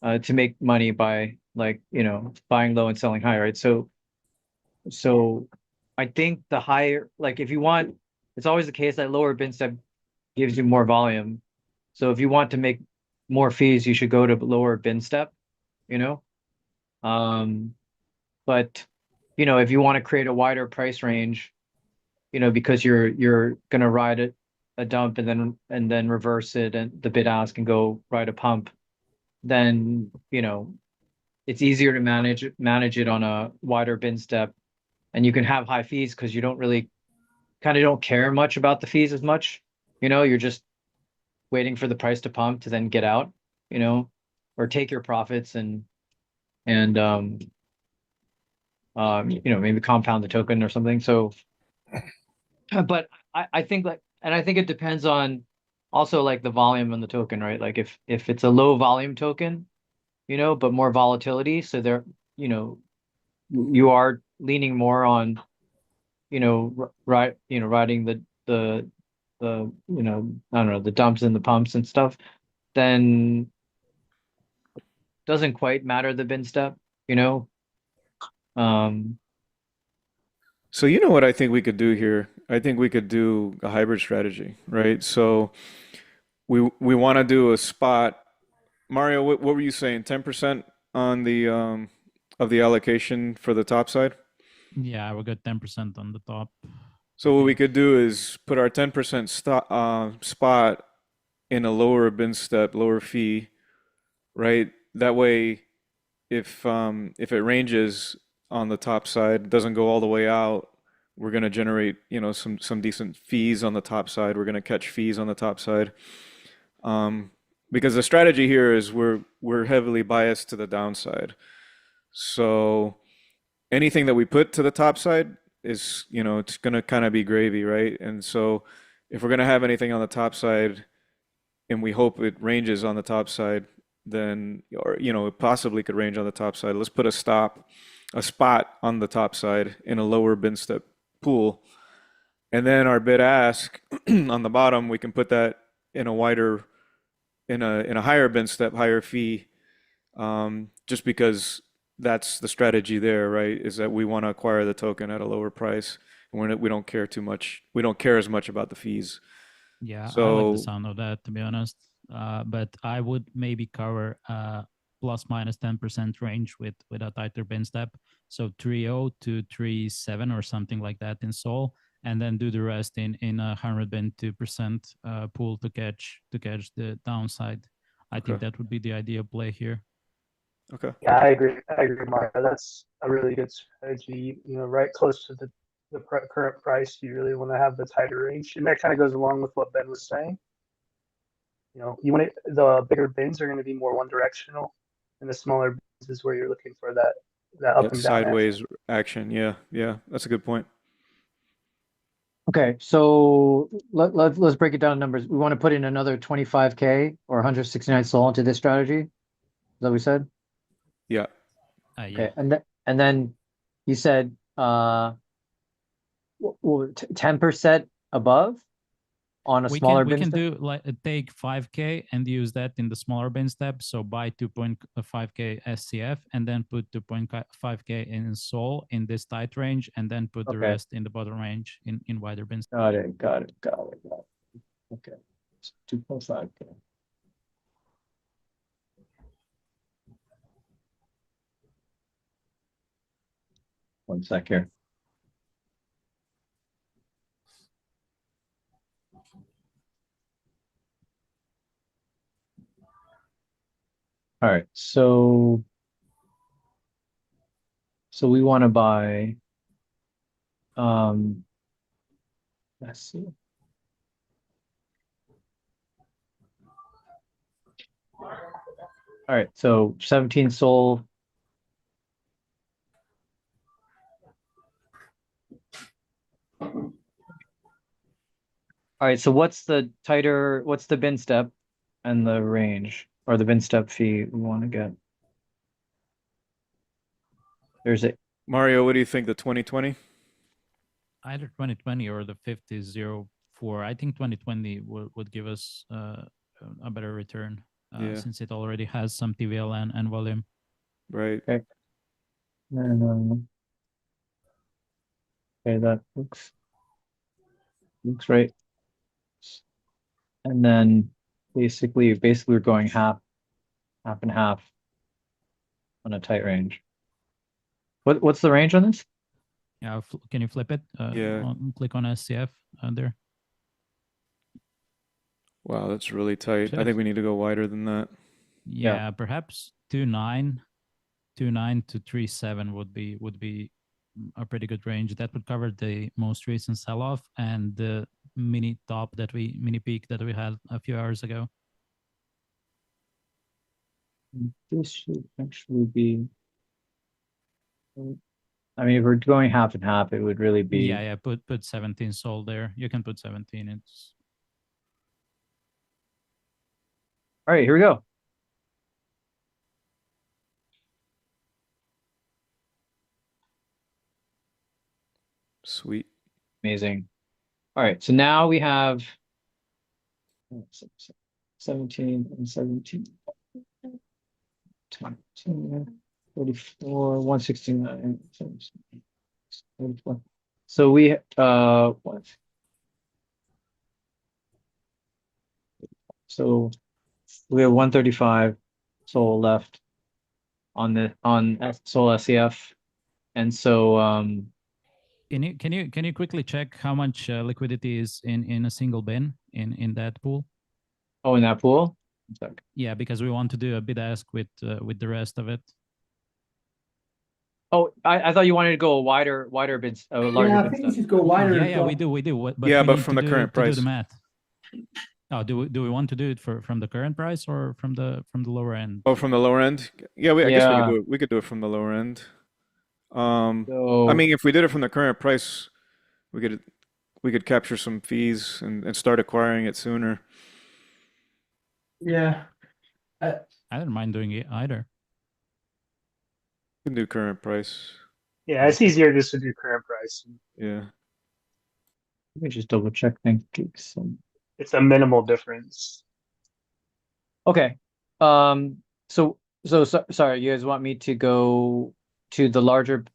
to make money by like, buying low and selling high, right? So I think the higher, like if you want, it's always the case that lower bin step gives you more volume. So if you want to make more fees, you should go to lower bin step, you know? Um, but if you want to create a wider price range, because you're gonna ride a dump and then reverse it and the bid ask and go ride a pump, then it's easier to manage it on a wider bin step and you can have high fees because you don't really kind of don't care much about the fees as much. You're just waiting for the price to pump to then get out, or take your profits and maybe compound the token or something. So, but I think and I think it depends on also like the volume on the token, right? Like if it's a low volume token, but more volatility, so there, you are leaning more on, riding I don't know, the dumps and the pumps and stuff, then doesn't quite matter the bin step, you know. Um, So you know what I think we could do here? I think we could do a hybrid strategy, right? So we want to do a spot. Mario, what were you saying? 10% on the of the allocation for the top side? Yeah, we got 10% on the top. So what we could do is put our 10% spot in a lower bin step, lower fee, right? That way, if it ranges on the top side, doesn't go all the way out, we're going to generate, some decent fees on the top side. We're going to catch fees on the top side. Because the strategy here is we're heavily biased to the downside. So anything that we put to the top side is, it's going to kind of be gravy, right? And so if we're going to have anything on the top side and we hope it ranges on the top side, then, or, it possibly could range on the top side. Let's put a spot on the top side in a lower bin step pool. And then our bid ask on the bottom, we can put that in a higher bin step, higher fee, just because that's the strategy there, right? Is that we want to acquire the token at a lower price, and we don't care too much. We don't care as much about the fees. Yeah, I like the So sound of that, to be honest. But I would maybe cover plus minus 10% range with a tighter bin step. So 3.0 to 3.7 or something like that in Sol, and then do the rest in a 100 bin 2% pool to catch the downside. I think okay, that would be the ideal play here. okay, Yeah, I agree, Mario. That's a really good strategy. Right close to the current price, you really want to have the tighter range, and that kind of goes along with what Ben was saying. You want the bigger bins are going to be more one directional, and the smaller bins is where you're looking for that up that and down action. sideways action. Yeah, yeah, that's a good point. okay, so let's break it down in numbers. We want to put in another 25K or 169 SOL into this strategy. Is that what we said? Yeah. Yeah. Okay, and then you said 10% above on a We smaller can bin step? do like take 5K and use that in the smaller bin step. So buy 2.5K SCF and then put 2.5K in Sol in this tight range, and then put the Okay, rest in the bottom range in wider bin step. got it. Okay, 2.5K. One sec here. All right, so we want to buy, let's see. All right, so 17 SOL. All right, so what's the bin step and the range or the bin step fee we want to get? There's a Mario, what do you think? The 2020? Either 2020 or the 50.04. I think 2020 would give us a better return Yeah, since it already has some TVL and volume. right. okay. Okay, that looks right. And then basically we're going half and half on a tight range. What's the range on this? Yeah, can you flip it? Yeah. Click on SCF there. Wow, that's really tight. I Cheers. think we need to go wider than that. Yeah, perhaps 2.9 to 3.7 would be a pretty good range. That would cover the most recent sell-off and the mini peak that we had a few hours ago. This should actually be. I mean, if we're going half and half, it would really be. Yeah. Put 17 sold there. You can put 17. It's All right, here we go. Sweet. Amazing. All right, so now we have 17 and 17. 10, 44, 169. 44. So we what? So we have 135 soul left on soul SCF. And so can you quickly check how much liquidity is in a single bin in that pool? in that pool? Yeah, because we want to do a bid ask with the rest of it. Oh, I thought you wanted to go a wider bid, a larger Yeah, I bid think stuff. you should go wider. Yeah, as yeah, well. we do. But Yeah, we but need from to the do, current to do price. the math. Oh, do we want to do it from the current price or from the lower end? Oh, from the lower end? Yeah, I guess we could Yeah. do it. We could do it from the lower end. So I mean, if we did it from the current price, we could capture some fees and start acquiring it sooner. Yeah. I don't mind doing it either. We can do current price. Yeah, it's easier just to do current price. Yeah. let me just double check. Thank you. It's a minimal difference. Okay. Sorry, you guys want me to go to the larger?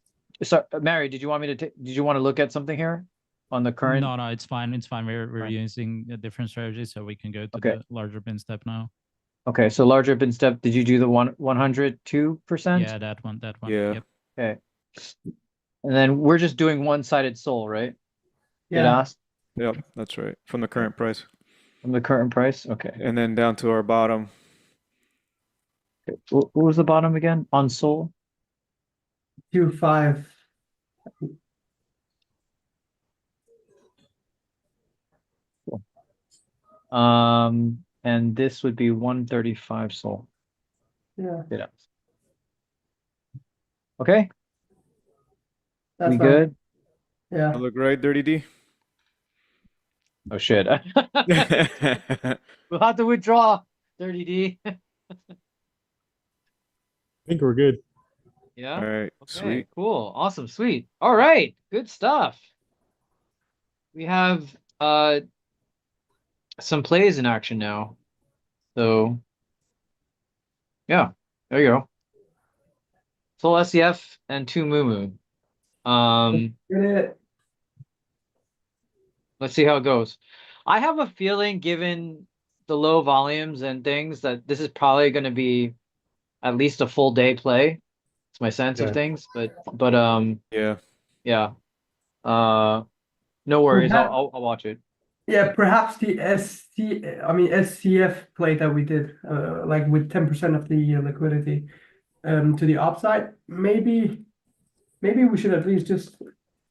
Sorry, Mary, did you want me to did you want to look at something here on the current? No, it's fine. It's fine. We're Fine. using a different strategy, so we can go to Okay. the larger bin step now. Okay, so larger bin step. Did you do the 102%? Yeah, that one. Yeah. Yep. Okay. And then we're just doing one-sided soul, right? Did Yeah. ask Yep, that's right. From the current price. from the current price. Okay. And then down to our bottom. What was the bottom again on soul? 2.5. And this would be 135 soul. Yeah. Did ask. Okay, That's we fine. good? Yeah. That look right, Dirty D? Oh shit. We'll have to withdraw, 30D. I think we're good. Yeah. All right, Okay, sweet. cool. Awesome, sweet. All right, good stuff. We have some plays in action now. So yeah, there you go. Full SCF and 2 Mumu. Get it. Let's see how it goes. I have a feeling, given the low volumes and things, that this is probably going to be at least a full day play. It's my sense of Yeah. things, but Yeah. yeah. No worries. Perhaps- I'll watch it. Yeah, perhaps the SCF play that we did, like with 10% of the liquidity, to the upside. Maybe we should at least just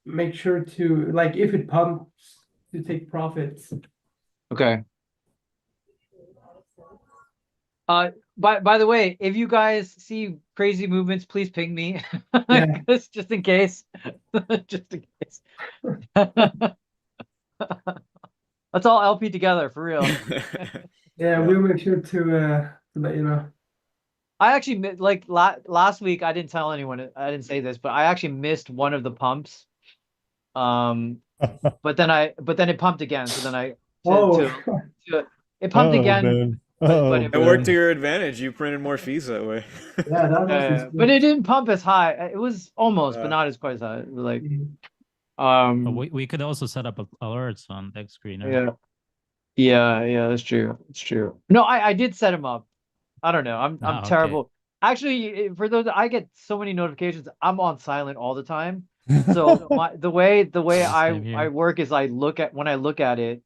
make sure to, like, if it pumps, to take profits. Okay. By the way, if you guys see crazy movements, please ping me. Yeah. just in case. Just in case. Let's all LP together for real. Yeah, we'll make sure to let you know. I actually like last week. I didn't tell anyone. I didn't say this, but I actually missed one of the pumps. But then it pumped again. So then it pumped again. Ben. but It worked to your advantage. You printed more fees that way. Yeah, that was but it didn't pump as high. It was almost, but Yeah. not as quite as high. It was like But we could also set up alerts on deck screener. yeah, that's true. It's true. No, I did set him up. I don't know. I'm Okay. terrible. Actually, for those, I get so many notifications. I'm on silent all the time. So the way Same here. I work is when I look at it,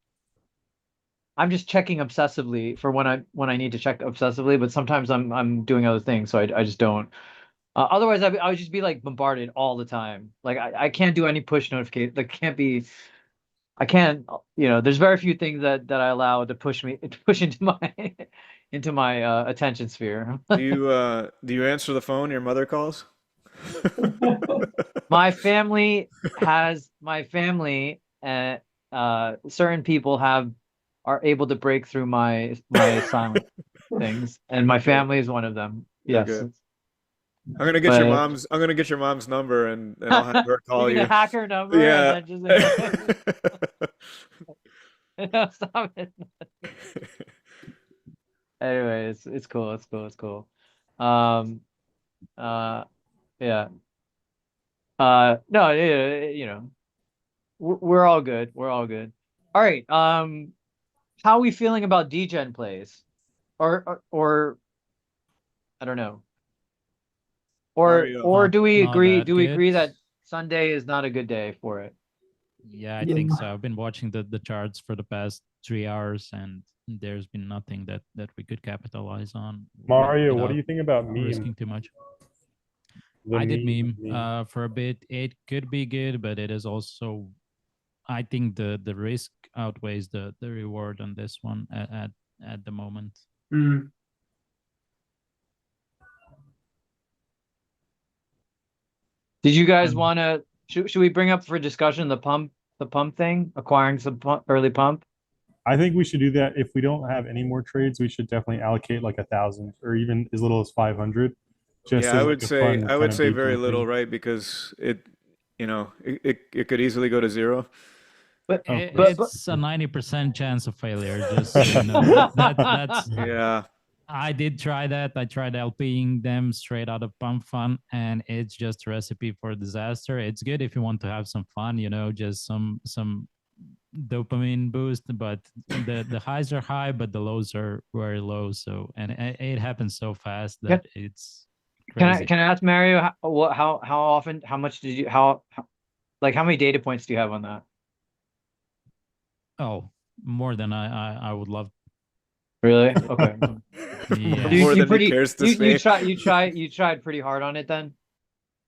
I'm just checking obsessively for when I need to check obsessively, but sometimes I'm doing other things, so I just don't. Otherwise, I would just be like bombarded all the time. Like I can't do any push notification. Like can't be. I can't. There's very few things that I allow to push me to push into my into my attention sphere. Do you answer the phone your mother calls? My family certain people are able to break through my silent things, and my Okay. family is one of them. Yes, Okay. I'm gonna get your mom's number and I'll have her you're call gonna you. hack her number and Yeah. then just stop it. Anyway, it's cool. It's cool. It's cool. Um. Yeah. No. We're all good. We're all good. All right. How are we feeling about DGen plays? Or I don't know. Or Mario. do we Not agree? that Do we good. agree that Sunday is not a good day for it? Yeah, I Yeah. think so. I've been watching the charts for the past 3 hours, and there's been nothing that we could capitalize on Mario, what do without you think about meme? risking too much. The I did meme. meme for a bit. It could be good, but it is also, I think the risk outweighs the reward on this one at the moment. Mm. Did you guys want to? Should we bring up for discussion the pump thing, acquiring some early pump? I think we should do that. If we don't have any more trades, we should definitely allocate like 1,000 or even as little as 500, just Yeah, I as would like a say fun I kind would of say depot very little, thing. right? Because it could easily go to zero. But Oh, but It's a 90% chance of failure, just so you know. That's Yeah. I did try that. I tried LPing them straight out of Pump Fun, and it's just a recipe for disaster. It's good if you want to have some fun, just some dopamine boost, but the highs are high, but the lows are very low. So, and it happens so fast can, that it's can I crazy. can I ask Mario how often, how much did you, like how many data points do you have on that? Oh, more than I would love. Really? Okay. Yeah. More You than he pretty cares to you say. tried pretty hard on it then.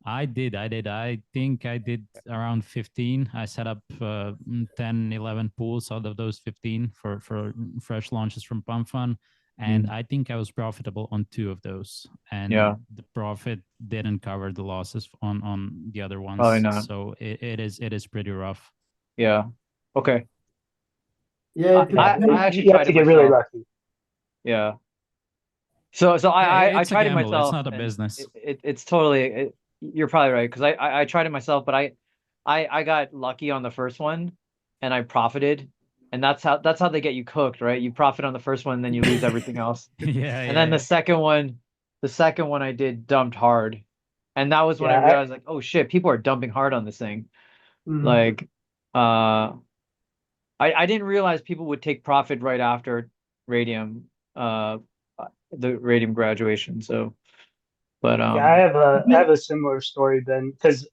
I did. I think I did around 15. I set up 10, 11 pools out of those 15 for fresh launches from Pump Fun. And I think I was profitable on 2 of those. And Yeah. the profit didn't cover the losses on the other Probably ones. not. So it is pretty rough. Yeah. Okay. Yeah, it Yeah. I actually You have tried to it get really myself. lucky. Yeah. So Yeah, I it's a tried it gamble. It's myself, not a and business. it's totally, you're probably right, because I tried it myself, but I got lucky on the first one, and I profited, and that's how they get you cooked, right? You profit on the first one, then you lose everything else, Yeah, and yeah, then the yeah. second one I did dumped hard, and that was when I Yeah, realized like, oh shit, people are dumping hard on this thing. Mm. Like, I didn't realize people would take profit right after Radium, uh, the Radium graduation. So, but yeah, I have a similar story then because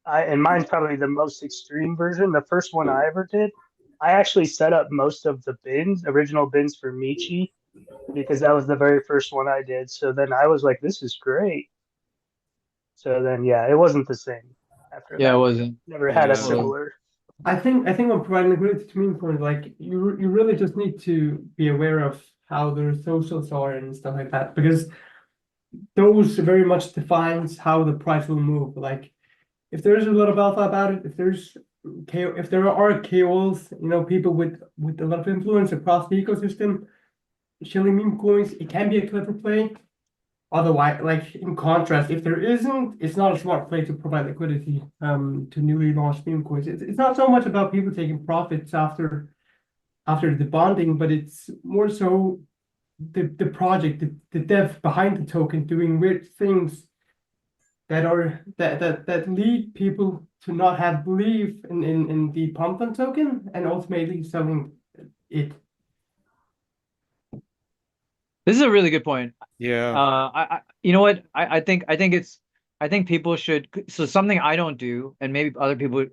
and mine's probably the most extreme version. The first one I ever did, I actually set up most of the original bins for Michi, because that was the very first one I did. So then I was like, this is great. So then, yeah, it wasn't the same after yeah, it that. wasn't. Never had a Yeah. Totally. similar. I think when providing liquidity to meme coins, like you really just need to be aware of how their socials are and stuff like that, because those very much defines how the price will move. Like if there's a lot of alpha about it, if there are KOLs, people with a lot of influence across the ecosystem, shilling meme coins, it can be a clever play. Otherwise, like in contrast, if there isn't, it's not a smart play to provide liquidity to newly launched meme coins. It's not so much about people taking profits after the bonding, but it's more so the project, the dev behind the token doing weird things that lead people to not have belief in the pump and token and ultimately selling it. This is a really good point. Yeah. You know what? I think people should. So something I don't do, and maybe other people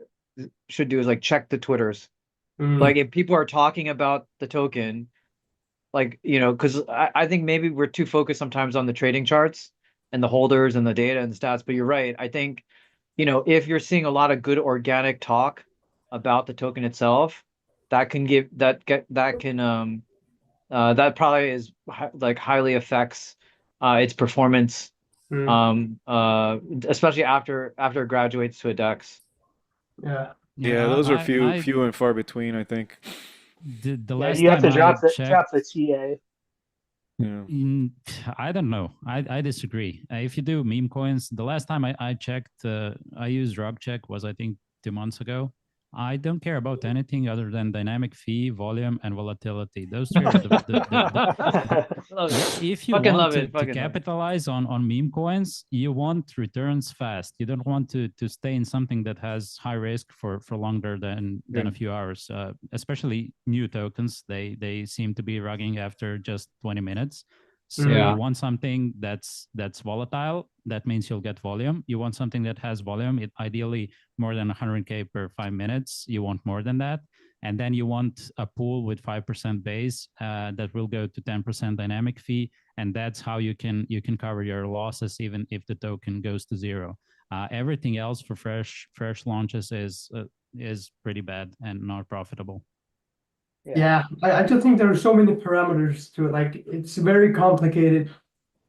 should do, is like check the Twitters. Like if people are talking about the token, like because I think maybe we're too focused sometimes on the trading charts, and the holders and the data and stats. But you're right. I think, if you're seeing a lot of good organic talk about the token itself, that can give that get that can that probably is like highly affects its performance, especially after it graduates to a DEX. Yeah. Yeah, Yeah, those are I few and far between, I think. the Yeah, last you have time to I drop checked. the TA. Yeah. I don't know. I disagree. If you do meme coins, the last time I checked, I used RugCheck was I think 2 months ago. I don't care about anything other than dynamic fee, volume, and volatility. Those three are Love it. if you Fucking want love it. to Fucking love it. capitalize on meme coins, you want returns fast. You don't want to stay in something that has high risk for longer than a few hours. Especially new tokens, they seem to be rugging after just 20 minutes. So Yeah. you want something that's volatile. That means you'll get volume. You want something that has volume. It ideally more than 100K per 5 minutes. You want more than that. And then you want a pool with 5% base that will go to 10% dynamic fee, and that's how you can cover your losses even if the token goes to zero. Everything else for fresh launches is pretty bad and not profitable. Yeah, I just think there are so many parameters to it. Like it's very complicated.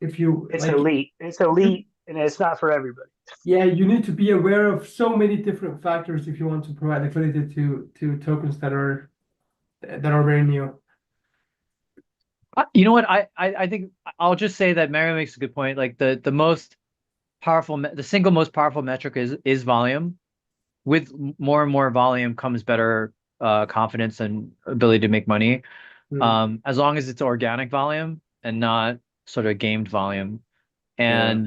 If you It's like, elite. It's elite, and it's not for everybody. yeah, you need to be aware of so many different factors if you want to provide liquidity to tokens that are very new. You know what? I think I'll just say that Mario makes a good point. Like the most powerful, the single most powerful metric is volume. With more and more volume comes better confidence and ability to make money. As long as it's organic volume and not sort of gamed volume. And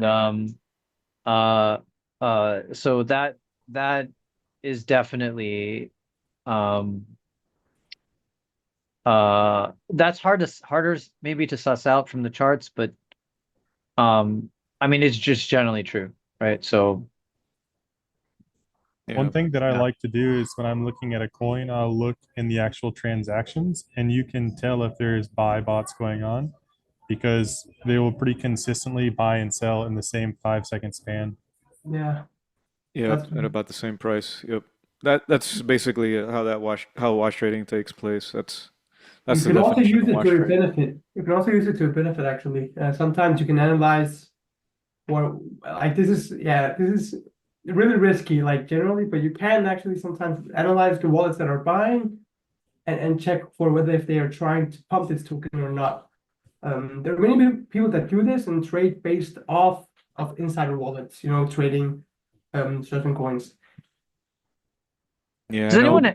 so that is definitely um that's harder maybe to suss out from the charts, but I mean it's just generally true, right? So Yeah. One thing that I yeah. like to do is when I'm looking at a coin, I'll look in the actual transactions and you can tell if there's buy bots going on because they will pretty consistently buy and sell in the same 5 second span. Yeah, Yep, that's at about the same price. Yep. That's basically how wash trading takes place. That's you the can also definition use of it to wash your trading. benefit. You can also use it to your benefit actually. Sometimes you can analyze or like this is really risky like generally, but you can actually sometimes analyze the wallets that are buying and check for whether if they are trying to pump this token or not. There are many people that do this and trade based off of insider wallets, trading certain coins. Yeah, Does I know.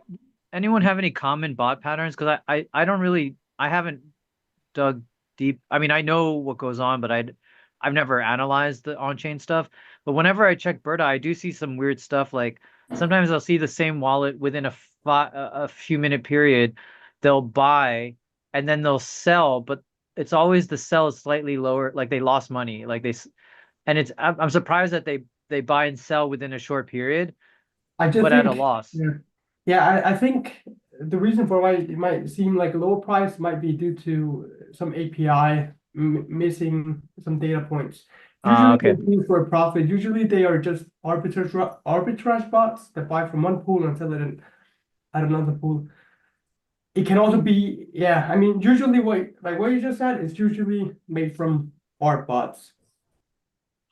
anyone have any common bot patterns? Because I don't really, I haven't dug deep. I mean, I know what goes on, but I've never analyzed the on-chain stuff. But whenever I check Berta, I do see some weird stuff. Like sometimes I'll see the same wallet within a few minute period, they'll buy and then they'll sell, but it's always the sell is slightly lower, like they lost money, and I'm surprised that they buy and sell within a short period, I just but at a think, loss. I think the reason for why it might seem like a lower price might be due to some API missing some data points. Usually Okay. they're looking for a profit. Usually they are just arbitrage bots that buy from one pool and sell it at another pool. It can also be, yeah, I mean, usually what you just said is usually made from art bots.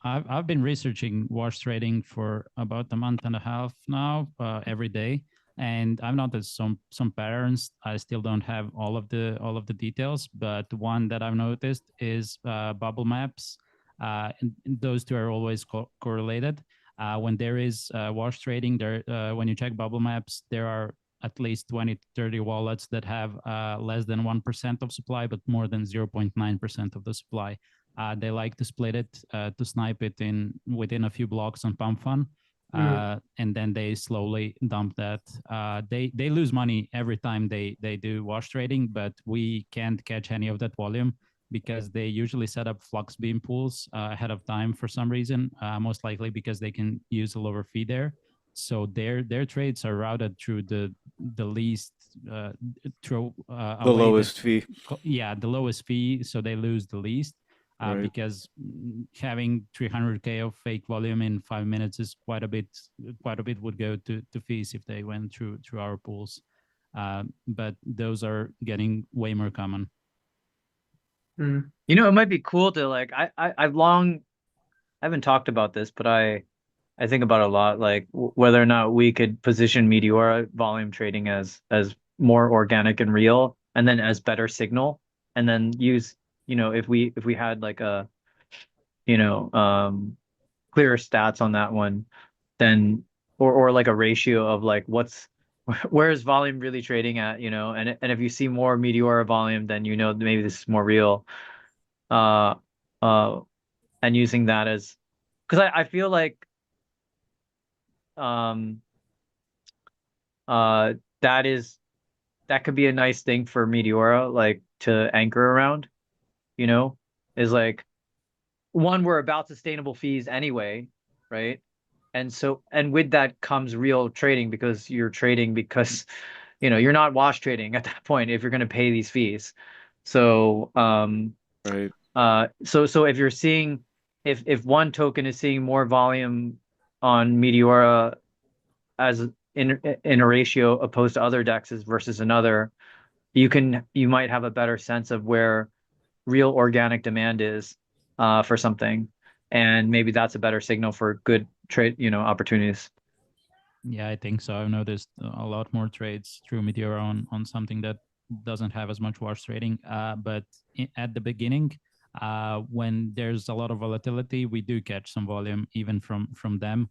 I've been researching wash trading for about a month and a half now, every day, and I've noticed some patterns. I still don't have all of the details, but one that I've noticed is bubble maps. And those two are always correlated. When there is wash trading, when you check bubble maps, there are at least 20, 30 wallets that have less than 1% of supply, but more than 0.9% of the supply. They like to split it to snipe it within a few blocks on pump fun, and then they slowly dump that. They lose money every time they do wash trading, but we can't catch any of that volume because they usually set up flux beam pools ahead of time for some reason, most likely because they can use a lower fee there. So their trades are routed through the least through The lowest fee. yeah, the lowest fee, so they lose the least. Right. because having 300k of fake volume in 5 minutes is quite a bit. Quite a bit would go to fees if they went through our pools, but those are getting way more common. Mm. You know, it might be cool to like I haven't talked about this, but I think about it a lot, like whether or not we could position Meteora volume trading as more organic and real, and then as better signal, and then use, you know, if we had like a, you know, clearer stats on that one, then or like a ratio of like what's where is volume really trading at, you know, and if you see more Meteora volume, then you know maybe this is more real. Uh, uh, and using that as because I feel like um uh that is that could be a nice thing for Meteora like to anchor around, you know, is like one, we're about sustainable fees anyway, right? And so and with that comes real trading because you're trading because you know you're not wash trading at that point if you're going to pay these fees. So Right. so if you're seeing if one token is seeing more volume on Meteora as in a ratio opposed to other dexes versus another, you might have a better sense of where real organic demand is for something, and maybe that's a better signal for good trade, you know, opportunities. Yeah, I think so. I've noticed a lot more trades through Meteora on something that doesn't have as much wash trading. But at the beginning, when there's a lot of volatility, we do catch some volume even from them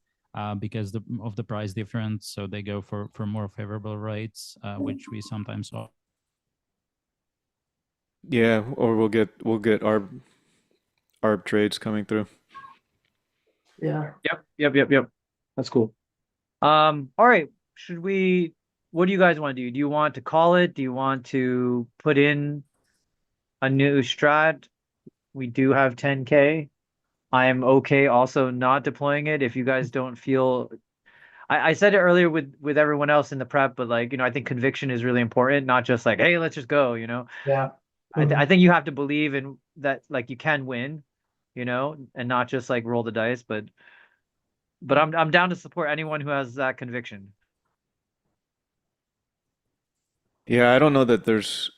because of the price difference. So they go for more favorable rates, which we sometimes saw. Yeah, or we'll get arb trades coming through. Yeah. Yep. That's cool. All right. Should we, what do you guys want to do? Do you want to call it? Do you want to put in a new strat? We do have 10K. I am okay also not deploying it if you guys don't feel I said it earlier with everyone else in the prep, but like, you know, I think conviction is really important, not just like, hey, let's just go, you know. Yeah. I think you have to believe in that like you can win, you know, and not just like roll the dice, but I'm down to support anyone who has that conviction. Yeah, I don't know that there's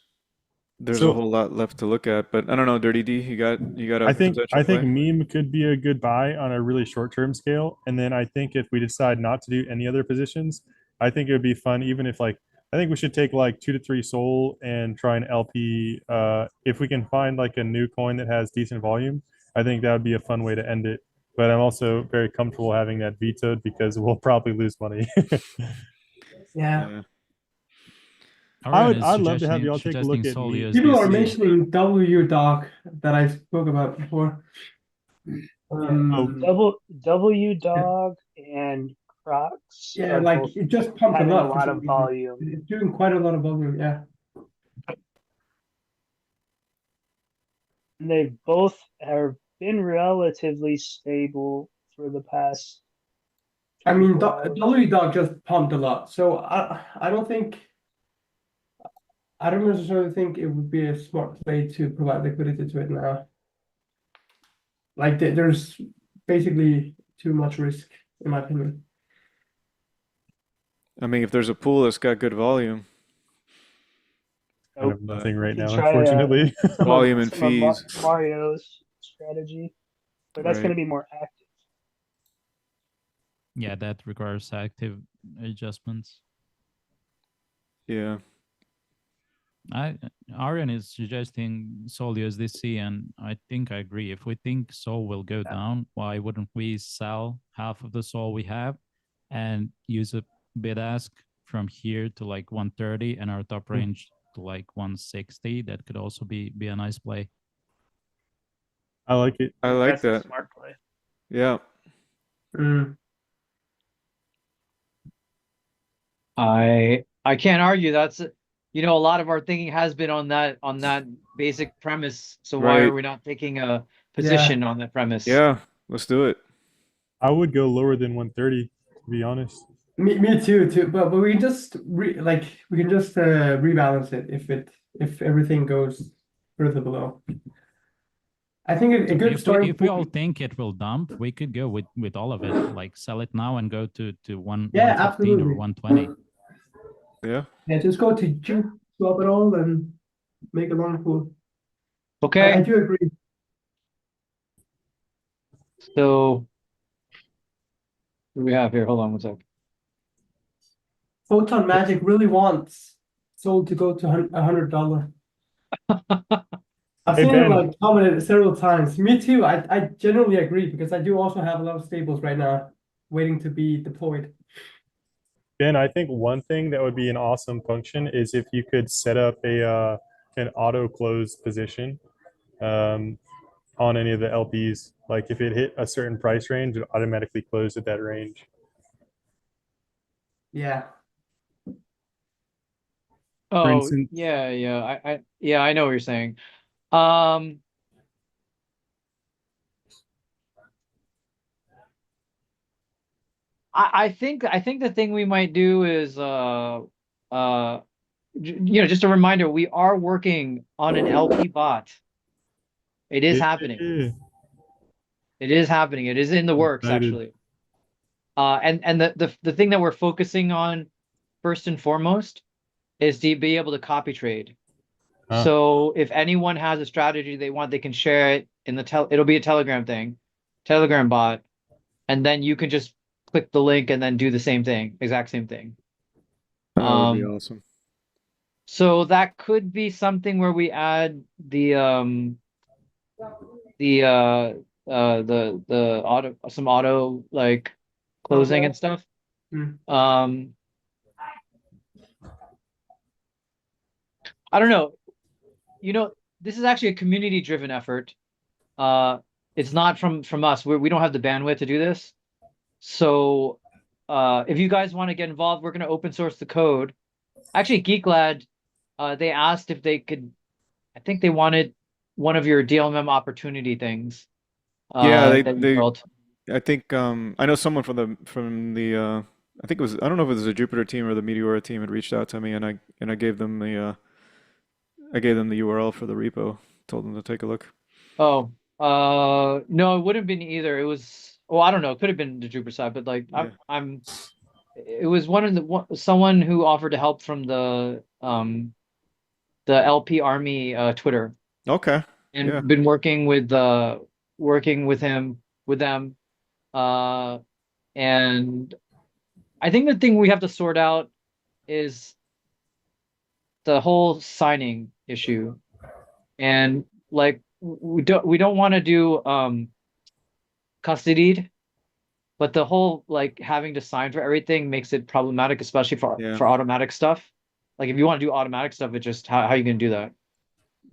a So whole lot left to look at, but I don't know, Dirty D, you got a I think potential I think play? meme could be a good buy on a really short term scale. And then I think if we decide not to do any other positions, I think it would be fun even if like I think we should take like 2 to 3 soul and try an LP. If we can find like a new coin that has decent volume, I think that would be a fun way to end it. But I'm also very comfortable having that vetoed because we'll probably lose money. Yeah. Yeah. Arian is I'd love to have y'all take a suggesting look at Sol me. People are USDC. mentioning W doc that I spoke about before. Oh, W Dog and Crocs Yeah, are like both it just pumped a having a lot for lot some of reason. volume. It's doing quite a lot of volume. Yeah. And they both have been relatively stable for the past I mean, 24 hours. W dog just pumped a lot. So I don't necessarily think it would be a smart play to provide liquidity to it now. Like there's basically too much risk, in my opinion. I mean, if there's a pool that's got good volume, kind So of nothing right you now, try unfortunately. volume and some of fees, Mario's strategy, but that's going right? to be more active. Yeah, that requires active adjustments. Yeah. Arian is suggesting Sol USDC, and I think I agree. If we think Sol will go down, why wouldn't we sell half of the Sol we have and use a bid ask from here to like 130 and our top range to like 160? That could also be a nice play. I like it. I like That's a that. smart play. Yeah. Mm. I can't argue. That's, you know, a lot of our thinking has been on that basic premise. So why are Right. we not taking a Yeah. position on that premise? Yeah. Let's do it. I would go lower than 130, to be honest. Me too. But we can just we can just rebalance it if everything goes further below. I think a good If starting we all point. think it will dump, we could go with all of it, like sell it now and go to one Yeah, 115 or absolutely. 120. Yeah. Yeah, just go to juke, swap it all, and make a long pool. I Okay, do agree. so what do we have here? Hold on one sec. Photon Magic really wants Soul to go to $100. I've Hey seen him Ben, like comment it several times. Me too. I generally agree because I do also have a lot of stables right now waiting to be deployed. Ben, I think one thing that would be an awesome function is if you could set up a an auto close position um, on any of the LPs. Like if it hit a certain price range, it automatically closed at that range. Yeah. For Oh, instance, yeah, I know what you're saying. Um, I think the thing we might do is just a reminder, we are working on an LP bot. It is happening. yeah, It is happening. It is in the works excited. actually. And the thing that we're focusing on first and foremost is to be able to copy trade. Huh. So if anyone has a strategy they want, they can share it in it'll be a Telegram thing, Telegram bot, and then you can just click the link and then do the same thing, exact same thing. That would be Um, awesome. so that could be something where we add the the auto some auto like closing and stuff. Hmm. I don't know. You know, this is actually a community driven effort. Uh, it's not from us. We don't have the bandwidth to do this. So, if you guys want to get involved, we're going to open source the code. Actually, GeekLad, they asked if they could. I think they wanted one of your DLMM opportunity things, Yeah, that you built. I think I know someone from the I think it was I don't know if it was the Jupiter team or the Meteora team had reached out to me, and I gave them the URL for the repo, told them to take a look. Oh, no, it wouldn't have been either. It was, well, I don't know. It could have been the Jupiter side, but like, Yeah. it was someone who offered to help from the LP Army Twitter, Okay. Yeah. and been working with them. Uh, and I think the thing we have to sort out is the whole signing issue. And like, we don't want to do custodied, but the whole like having to sign for everything makes it problematic, especially Yeah. for automatic stuff. Like if you want to do automatic stuff, it just how you gonna do that?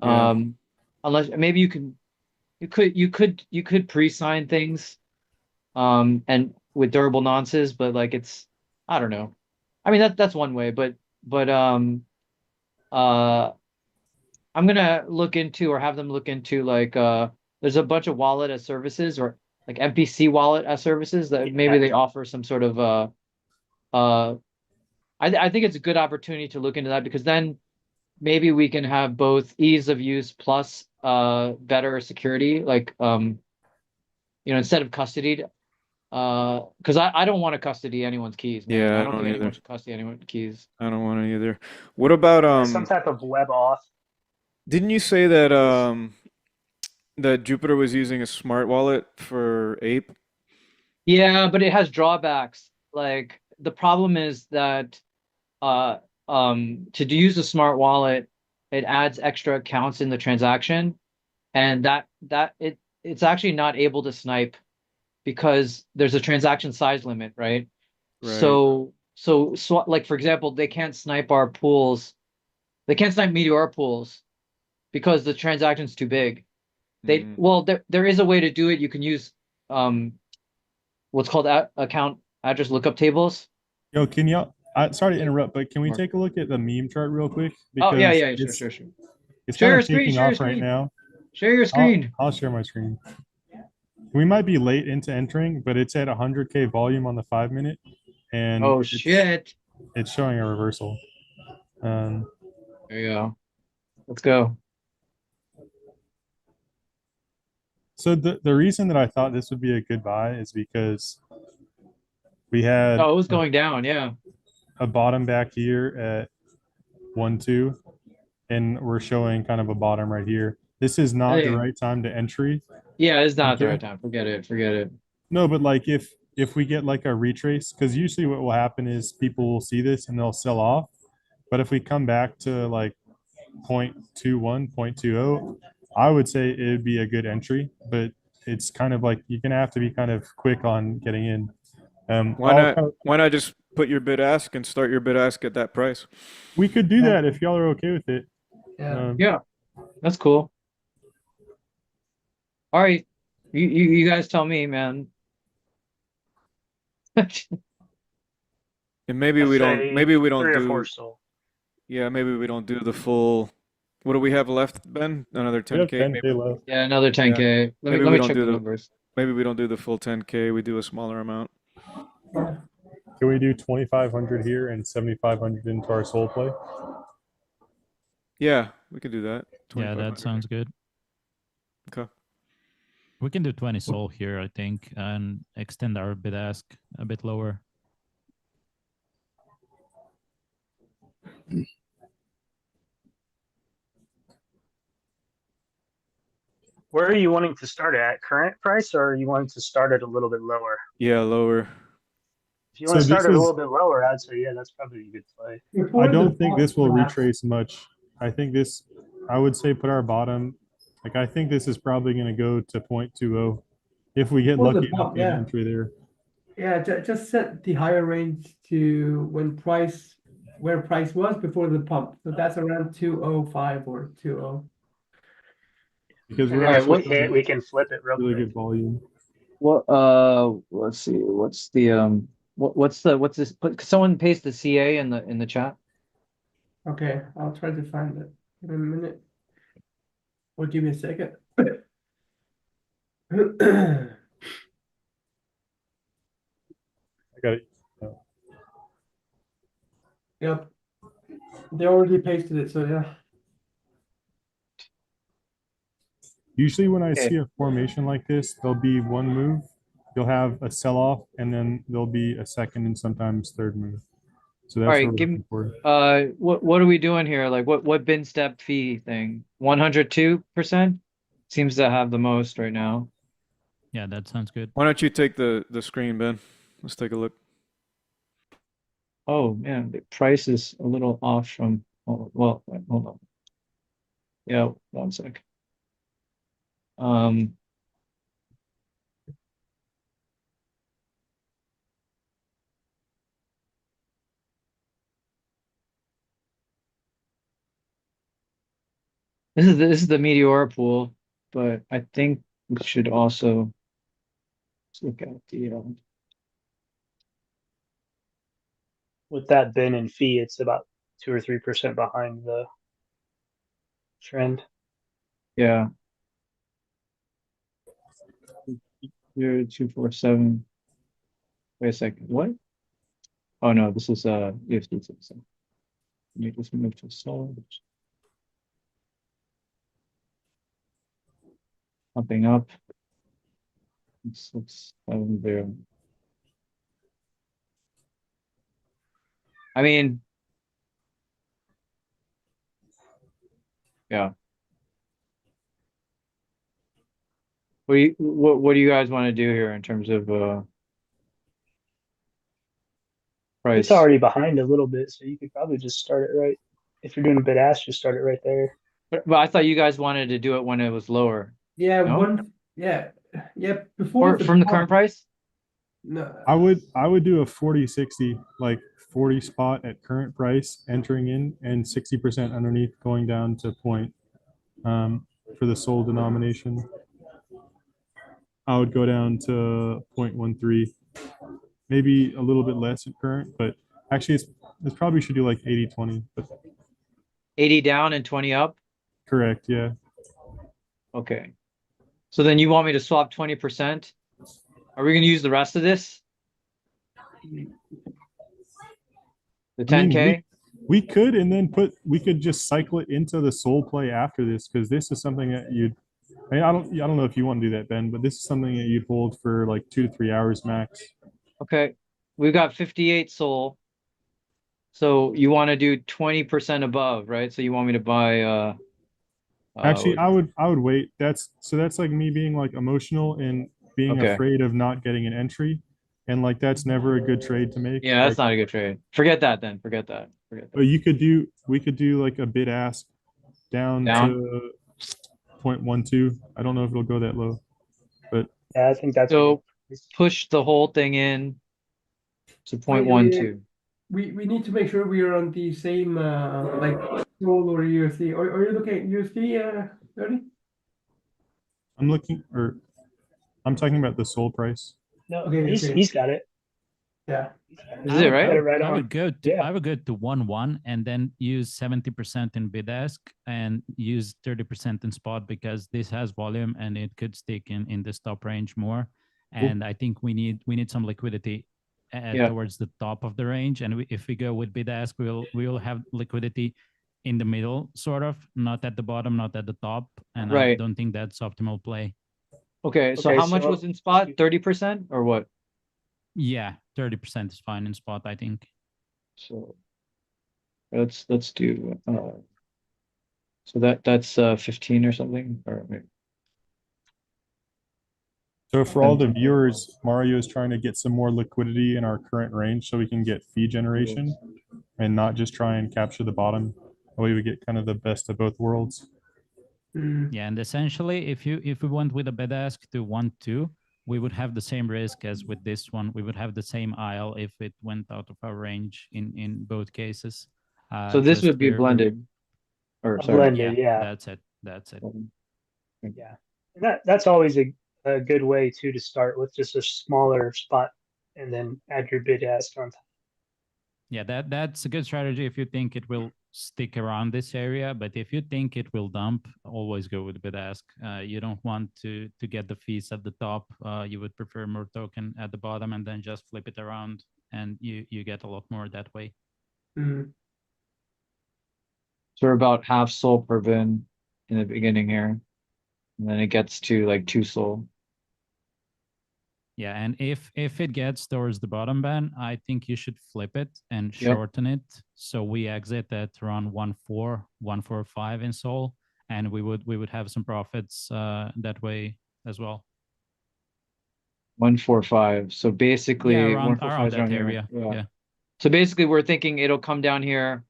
Yeah. Um, unless maybe you could pre-sign things and with durable nonces, but like it's, I don't know. I mean that's one way, but uh I'm gonna look into, or have them look into, like there's a bunch of wallet as services, or like MPC wallet as services that maybe Yeah. they offer some sort of uh I think it's a good opportunity to look into that, because then maybe we can have both ease of use plus better security, like instead of custodied, because I don't want to custody anyone's keys, man. Yeah, I I don't don't think anyone either. should custody anyone's keys. I don't want to either. What about Yeah, some type of web auth. didn't you say that Is that Jupiter was using a smart wallet for Ape? Yeah, but it has drawbacks. Like the problem is that uh use a smart wallet, it adds extra accounts in the transaction, and it's actually not able to snipe because there's a transaction size limit, right? Right. So like for example, they can't snipe our pools. They can't snipe Meteor pools because the transaction's too big. Mm. There is a way to do it. You can use um what's called account address lookup tables. Yo, can y'all? Sorry to Like, interrupt, but can we take a look at the meme chart real quick oh yeah, because yeah, sure, sure, sure. it's Share kind your of screen, taking share your off right screen, now. share your screen. I'll share my screen. We might be late into entering, but it's at 100K volume on the 5 minute, and Oh shit. it's showing a reversal. Um, There you go. Let's go. So the reason that I thought this would be a good buy is because we had Oh, it was going down. Yeah. a bottom back here at 1-2, and we're showing kind of a bottom right here. This is not the Hey, right time to entry. yeah, it's not the Okay. right time. Forget it. Forget it. No, but like if we get like a retrace, because usually what will happen is people will see this and they'll sell off. But if we come back to like 0.21, 0.20, I would say it would be a good entry, but it's kind of like you're gonna have to be kind of quick on getting in. Why not? Why not just put your bid ask and start your bid ask at that price? We could do that if y'all are okay with it. Yeah. Yeah, that's cool. All right, you guys tell me, man. And maybe I'd we don't. say Maybe we don't 3 or 4 do. soul. Yeah, maybe we don't do the full. What do we have left, Ben? Another We have 10K. 10K Maybe. left. Yeah, another 10K. Maybe Let we me don't check do the the. numbers. Maybe we don't do the full 10K. We do a smaller amount. Can we do 2,500 here and 7,500 into our soul play? Yeah, we could do that. Yeah, that 2,500. sounds good. Okay. We can do 20 soul here, I think, and extend our bid ask a bit lower. Where are you wanting to start at? Current price, or are you wanting to start at a little bit lower? Yeah, lower. If you So want to start this at a is, little bit lower, I'd say yeah, that's probably a good play. I Before the don't think this will collapse, retrace much. I think this, I would say put our bottom, like I think this is probably going to go to 0.20 if we get before the lucky enough pump, to get an yeah. entry there. Yeah, just set the higher range to where price was before the pump. So that's around 205 or 20. Because And we're then if also we hit, we can flip it real really quick. good volume. What let's see. What's the what's this? Put someone paste the CA in the chat. Okay, I'll try to find it in a minute. Or give me a second. I got it. Yep. They already pasted it, so yeah. Usually when I Okay. see a formation like this, there'll be one move, you'll have a sell-off, and then there'll be a second and sometimes third move. So All that's what right, we're give me looking for. what are we doing here? Like what bin step fee thing? 102% seems to have the most right now. Yeah, that sounds good. Why don't you take the screen, Ben? Let's take a look. Oh man, the price is a little off from well, hold on. Yeah, 1 sec. Um this is the Meteora pool, but I think we should also look at the With that bin and fee, it's about 2 or 3% behind the trend. yeah. 0247. Wait a second. What? Oh no, this is EFT system. You just move to storage. Pumping up. 670. I mean, yeah. What do you guys want to do here in terms of It's price? already behind a little bit, so you could probably just start it right. If you're doing a bid ask, just start it right there. But I thought you guys wanted to do it when it was lower. Yeah, No? yeah, before Or the from the pump. current price? No, I would do a 40-60, like 40 spot at current price entering in and 60% underneath going down to point for the soul denomination. I would go down to 0.13, maybe a little bit less at current, but actually it's probably should do like 80-20, but 80 down and 20 up? correct, yeah. Okay. So then you want me to swap 20%? Are we gonna use the rest of this? The I mean, 10K? we could, and then we could just cycle it into the soul play after this, because this is something that I mean, I don't know if you want to do that, Ben, but this is something that you'd hold for like 2 to 3 hours max. Okay. We've got 58 soul. So you want to do 20% above, right? So you want me to buy Actually, I would wait. That's like me being like emotional and being okay. afraid of not getting an entry, and like that's never a good trade to make. Yeah, that's Like, not a good trade. Forget that then. Forget that. Forget but that. we could do like a bid ask down Down. to 0.12. I don't know if it'll go that low, but Yeah, I think that's a good So price. push the whole thing in to Wait, wait, 0.12. we need to make sure we are on the same like Sol or USD. Or are you looking at USD, Ernie? I'm looking or I'm talking about the soul price. No, Okay, okay. he's got it. Yeah. He's got Is it. it would right? Got it go. right I on. would go to. Yeah. I would go to 1-1 and then use 70% in bid ask and use 30% in spot because this has volume and it could stick in the stop range more. And I think we need some liquidity Yeah. towards the top of the range. And if we go with bid ask, we'll have liquidity in the middle, sort of, not at the bottom, not at the top. And I Right. don't think that's optimal play. Okay. So Okay, how much so was in spot? 30% or what? Yeah, 30% is fine in spot, I think. So let's do so that's 15 or something or maybe So for all the 17. viewers, Mario is trying to get some more liquidity in our current range so we can get fee generation and not just try and capture the bottom. That way we get kind of the best of both worlds. Mm. Yeah, and essentially, if we went with a bid ask to 1-2, we would have the same risk as with this one. We would have the same aisle if it went out of our range in both cases. So this Just would be blended or a sorry. yeah, blended, yeah. that's it. That's it. Yeah. And that's always a good way too to start with just a smaller spot and then add your bid ask on top. Yeah, that's a good strategy if you think it will stick around this area. But if you think it will dump, always go with bid ask. You don't want to get the fees at the top. You would prefer more token at the bottom and then just flip it around, and you get a lot more that way. Mm. So we're about half soul per bin in the beginning here. And then it gets to like 2 soul. Yeah, and if it gets towards the bottom band, I think you should flip it and Yep. shorten it. So we exit at around 1.4, 1.45 in Sol, and we would have some profits that way as well. 145. So basically Yeah, around 145 is that around here. area. Yeah. So basically we're thinking it'll come down here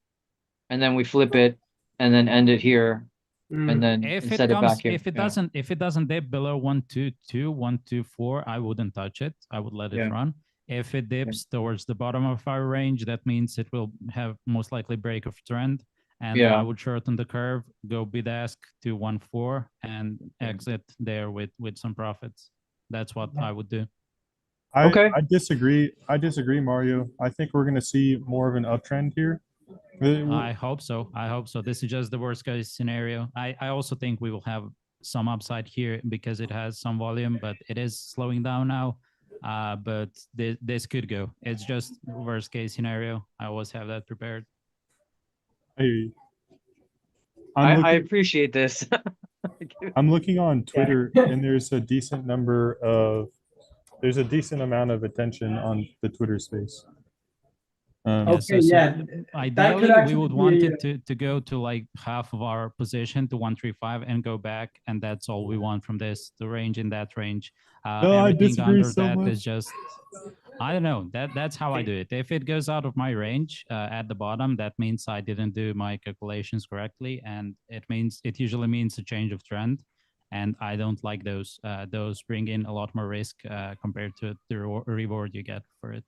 and then we flip it and then end it here and Mm. then If set it back here. if it Yeah. doesn't dip below 122, 124, I wouldn't touch it. I would let it Yeah. run. If it dips towards the bottom of our range, that means it will have most likely break of trend. And Yeah. I would shorten the curve, go bid ask to 1.4 and exit there with some profits. That's what I would do. Okay. I disagree. I disagree, Mario. I think we're going to see more of an uptrend here. I hope so. I hope so. This is just the worst case scenario. I also think we will have some upside here because it has some volume, but it is slowing down now. But this could go. It's just worst case scenario. I always have that prepared. Hey, I appreciate this. I'm looking on Twitter and there's a decent amount of attention on the Twitter space. Yeah, Okay, yeah. That could Ideally, we actually would be want a- it to go to like half of our position to 135 and go back, and that's all we want from this. The range in that range. No, I Everything disagree under so that much. is just, I don't know. That's how I do it. If it goes out of my range at the bottom, that means I didn't do my calculations correctly, and it usually means a change of trend. And I don't like those. Those bring in a lot more risk compared to the reward you get for it.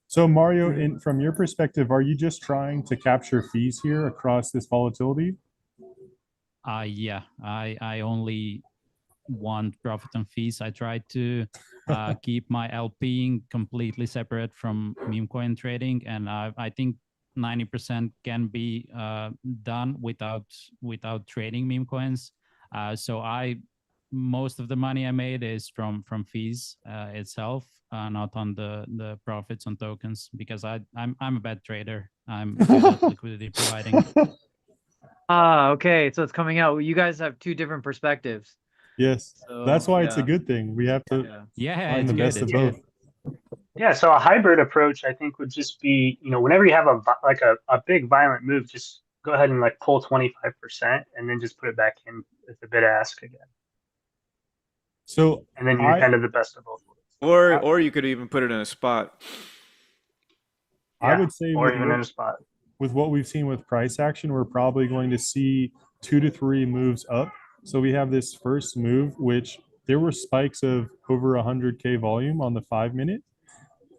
So Mario, from your perspective, are you just trying to capture fees here across this volatility? Yeah, I only want profit and fees. I try to keep my LPing completely separate from meme coin trading, and I think 90% can be done without trading meme coins. So most of the money I made is from fees itself, not on the profits on tokens, because I'm a bad trader. I'm good at liquidity providing. Okay. So it's coming out. You guys have two different perspectives. Yes, So that's why it's a yeah, good thing. We have to yeah. Yeah, find it's the good. best of It's Yeah. both. good. Yeah, so a hybrid approach, I think, would just be, whenever you have a big violent move, just go ahead and like pull 25% and then just put it back in at the bid ask again. So And then you're I kind of the best of both worlds. Or you could even put it in a spot. I Yeah, would say or even in a spot. with what we've seen with price action, we're probably going to see 2 to 3 moves up. So we have this first move, which there were spikes of over 100K volume on the 5 minute.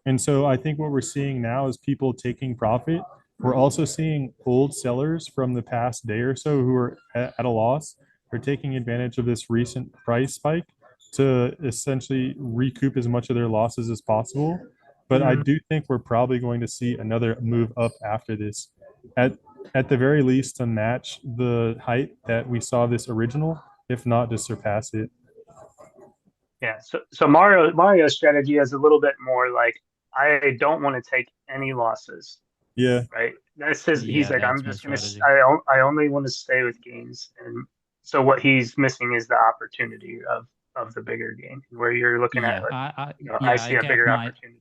And so I think what we're seeing now is people taking profit. We're also seeing old sellers from the past day or so who are at a loss. They're taking advantage of this recent price spike to essentially recoup as much of their losses as possible. But I do think we're probably going to see another move up after this. At at the very least to match the height that we saw this original, if not to surpass it. Yeah, so Mario's strategy is a little bit more like I don't want to take any losses, Yeah. right? That's his. He's Yeah, like I'm that's my just gonna. strategy. I only want to stay with gains, and so what he's missing is the opportunity of the bigger game, where you're looking at Yeah, like, I I yeah, I see a kept bigger my opportunity.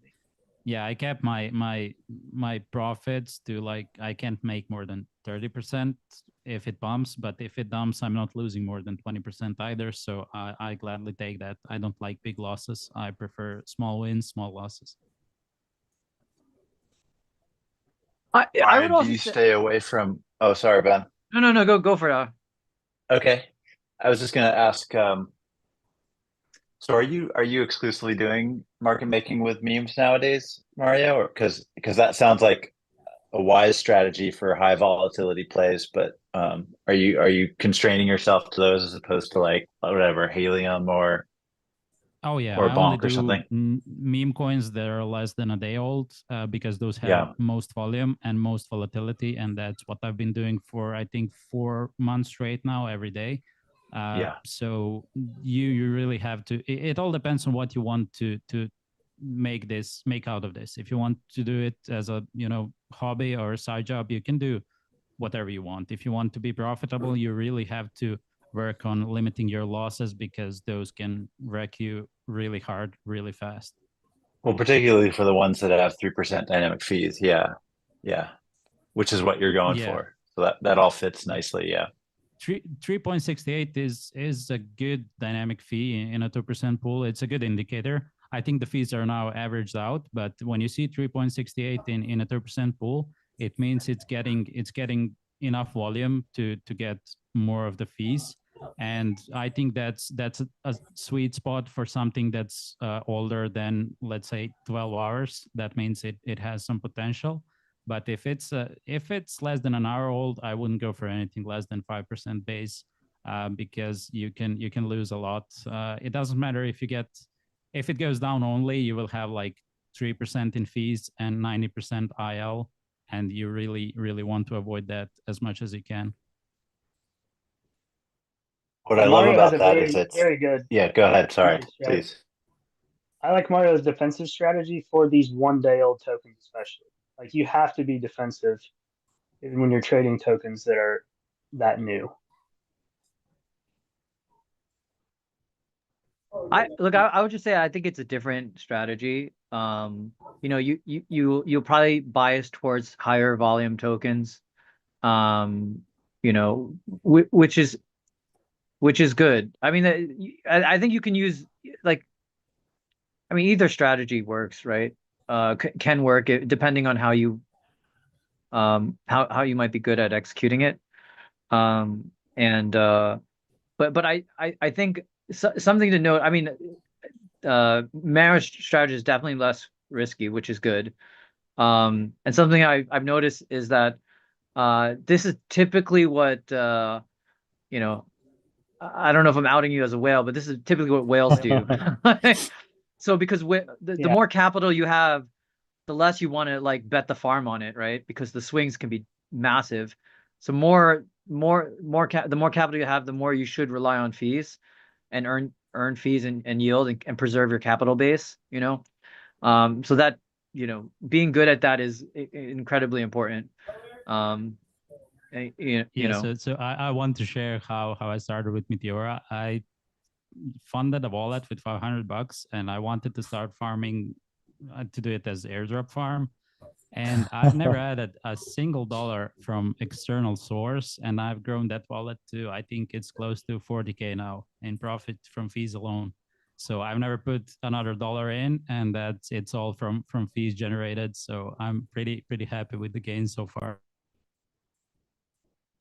yeah, I kept my profits to like I can't make more than 30% if it bumps, but if it dumps, I'm not losing more than 20% either. So I gladly take that. I don't like big losses. I prefer small wins, small losses. I would Ryan, do also you say stay away from? Oh, sorry, Ben. no, go for it. Okay, I was just gonna ask. So are you exclusively doing market making with memes nowadays, Mario? Or because that sounds like a wise strategy for high volatility plays, but are you constraining yourself to those as opposed to like whatever helium Oh yeah, or I only bonk or do something? meme coins that are less than a day old because those have Yeah, most volume and most volatility, and that's what I've been doing for I think 4 months straight now, every day. yeah. So you really have to. It all depends on what you want to make out of this. If you want to do it as a hobby or a side job, you can do whatever you want. If you want to be profitable, you really have to work on limiting your losses because those can wreck you really hard, really fast. Well, particularly for the ones that have 3% dynamic fees. Yeah, yeah. Which is what you're going Yeah. for. So that all fits nicely. Yeah. 3.68 is a good dynamic fee in a 2% pool. It's a good indicator. I think the fees are now averaged out, but when you see 3.68 in a 2% pool, it means it's getting enough volume to get more of the fees. And I think that's a sweet spot for something that's older than, let's say, 12 hours. That means it has some potential. But if it's less than an hour old, I wouldn't go for anything less than 5% base because you can lose a lot. It doesn't matter if it goes down only, you will have like 3% in fees and 90% IL, and you really want to avoid that as much as you can. What I love Mario has a about that is very it's, very good yeah, go ahead. Sorry, defensive strategy. please. I like Mario's defensive strategy for these 1 day old tokens, especially. Like you have to be defensive when you're trading tokens that are that new. I would just say I think it's a different strategy. You'll probably bias towards higher volume tokens. Um, which is good. I mean, I think you can use like I mean either strategy works, right? Can work depending on how you might be good at executing it. And but I think something to note. I mean, marriage strategy is definitely less risky, which is good. And something I've noticed is that this is typically what you know. I don't know if I'm outing you as a whale, but this is typically what whales do. So because the Yeah, more capital you have, the less you want to like bet the farm on it, right? Because the swings can be massive. So the more capital you have, the more you should rely on fees and earn fees and yield and preserve your capital base, So that, being good at that is incredibly important. Um, you Yeah, know. so I want to share how I started with Meteora. funded a wallet with $500, and I wanted to start farming to do it as airdrop farm. And I've never added a single dollar from external source, and I've grown that wallet to, I think it's close to 40K now in profit from fees alone. So I've never put another dollar in, and it's all from fees generated. So I'm pretty happy with the gain so far.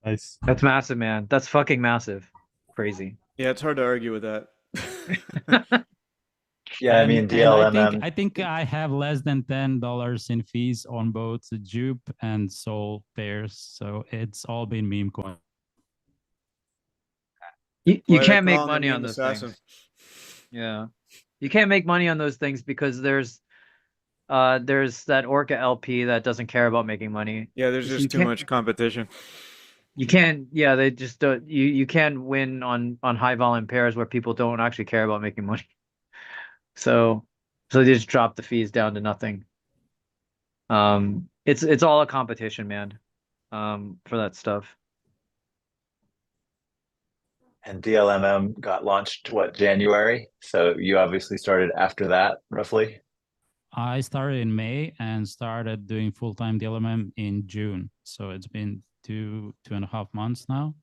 Nice. That's massive, man. That's fucking massive. Crazy. Yeah, it's hard to argue with that. Yeah, I mean, And DLMM. I think I have less than $10 in fees on both the Jupe and Sol pairs. So it's all been meme coin. You Why they can't make call him the money on meme those assassin? things. Yeah. You can't make money on those things because there's that Orca LP that doesn't care about making money. Yeah, there's So just too much competition. you can't, yeah, they just don't, you can't win on high volume pairs where people don't actually care about making money. So they just drop the fees down to nothing. It's all a competition, man. For that stuff. And DLMM got launched, what, January? So you obviously started after that, roughly. I started in May and started doing full-time DLMM in June. So it's been 2.5 months now.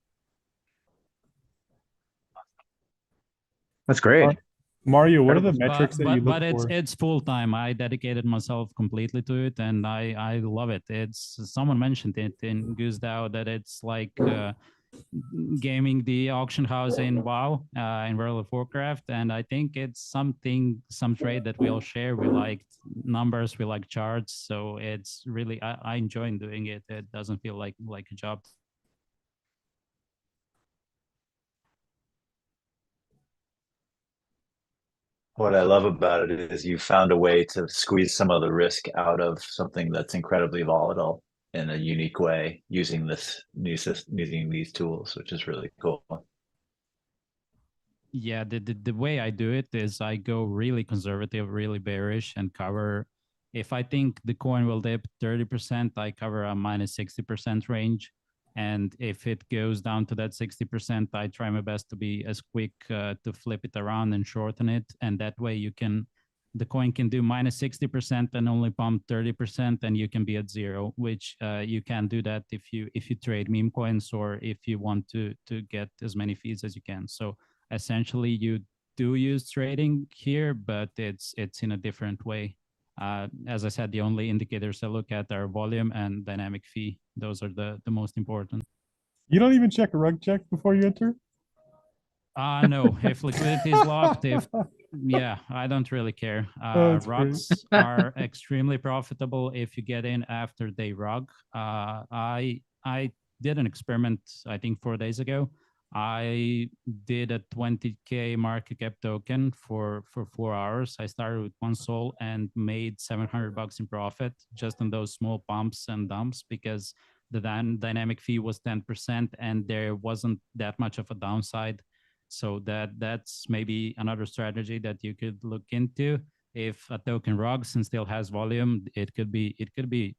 That's great. Mario, what are the metrics that you look But for? it's full-time. I dedicated myself completely to it, and I love it. It's someone mentioned it in Goose DAO that it's like gaming the auction house in WoW, in World of Warcraft, and I think it's some trade that we all share. We like numbers, we like charts, so it's really I enjoy doing it. It doesn't feel like a job. What I love about it is you found a way to squeeze some of the risk out of something that's incredibly volatile in a unique way using this new system, using these tools, which is really cool. Yeah, the way I do it is I go really conservative, really bearish, and cover. If I think the coin will dip 30%, I cover a minus 60% range. And if it goes down to that 60%, I try my best to be as quick to flip it around and shorten it. And that way the coin can do minus 60% and only pump 30%, and you can be at zero, which you can do that if you trade meme coins or if you want to get as many fees as you can. So essentially you do use trading here, but it's in a different way. As I said, the only indicators I look at are volume and dynamic fee. Those are the most important. You don't even check a rug check before you enter? No, if liquidity is locked, yeah, I don't really care. Rugs are extremely profitable if you get in after they rug. I did an experiment, I think 4 days ago. I did a 20K market cap token for 4 hours. I started with 1 SOL and made $700 in profit just on those small pumps and dumps because the dynamic fee was 10% and there wasn't that much of a downside. So that's maybe another strategy that you could look into. If a token rugs and still has volume, it could be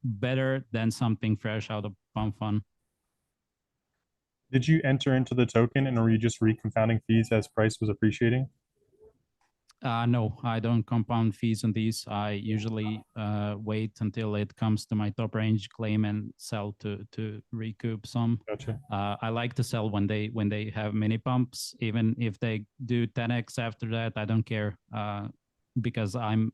better than something fresh out of pump fun. Did you enter into the token and were you just reconfounding fees as price was appreciating? No, I don't compound fees on these. I usually wait until it comes to my top range, claim and sell to recoup some. Gotcha. I like to sell when they have mini pumps, even if they do 10x after that. I don't care because I'm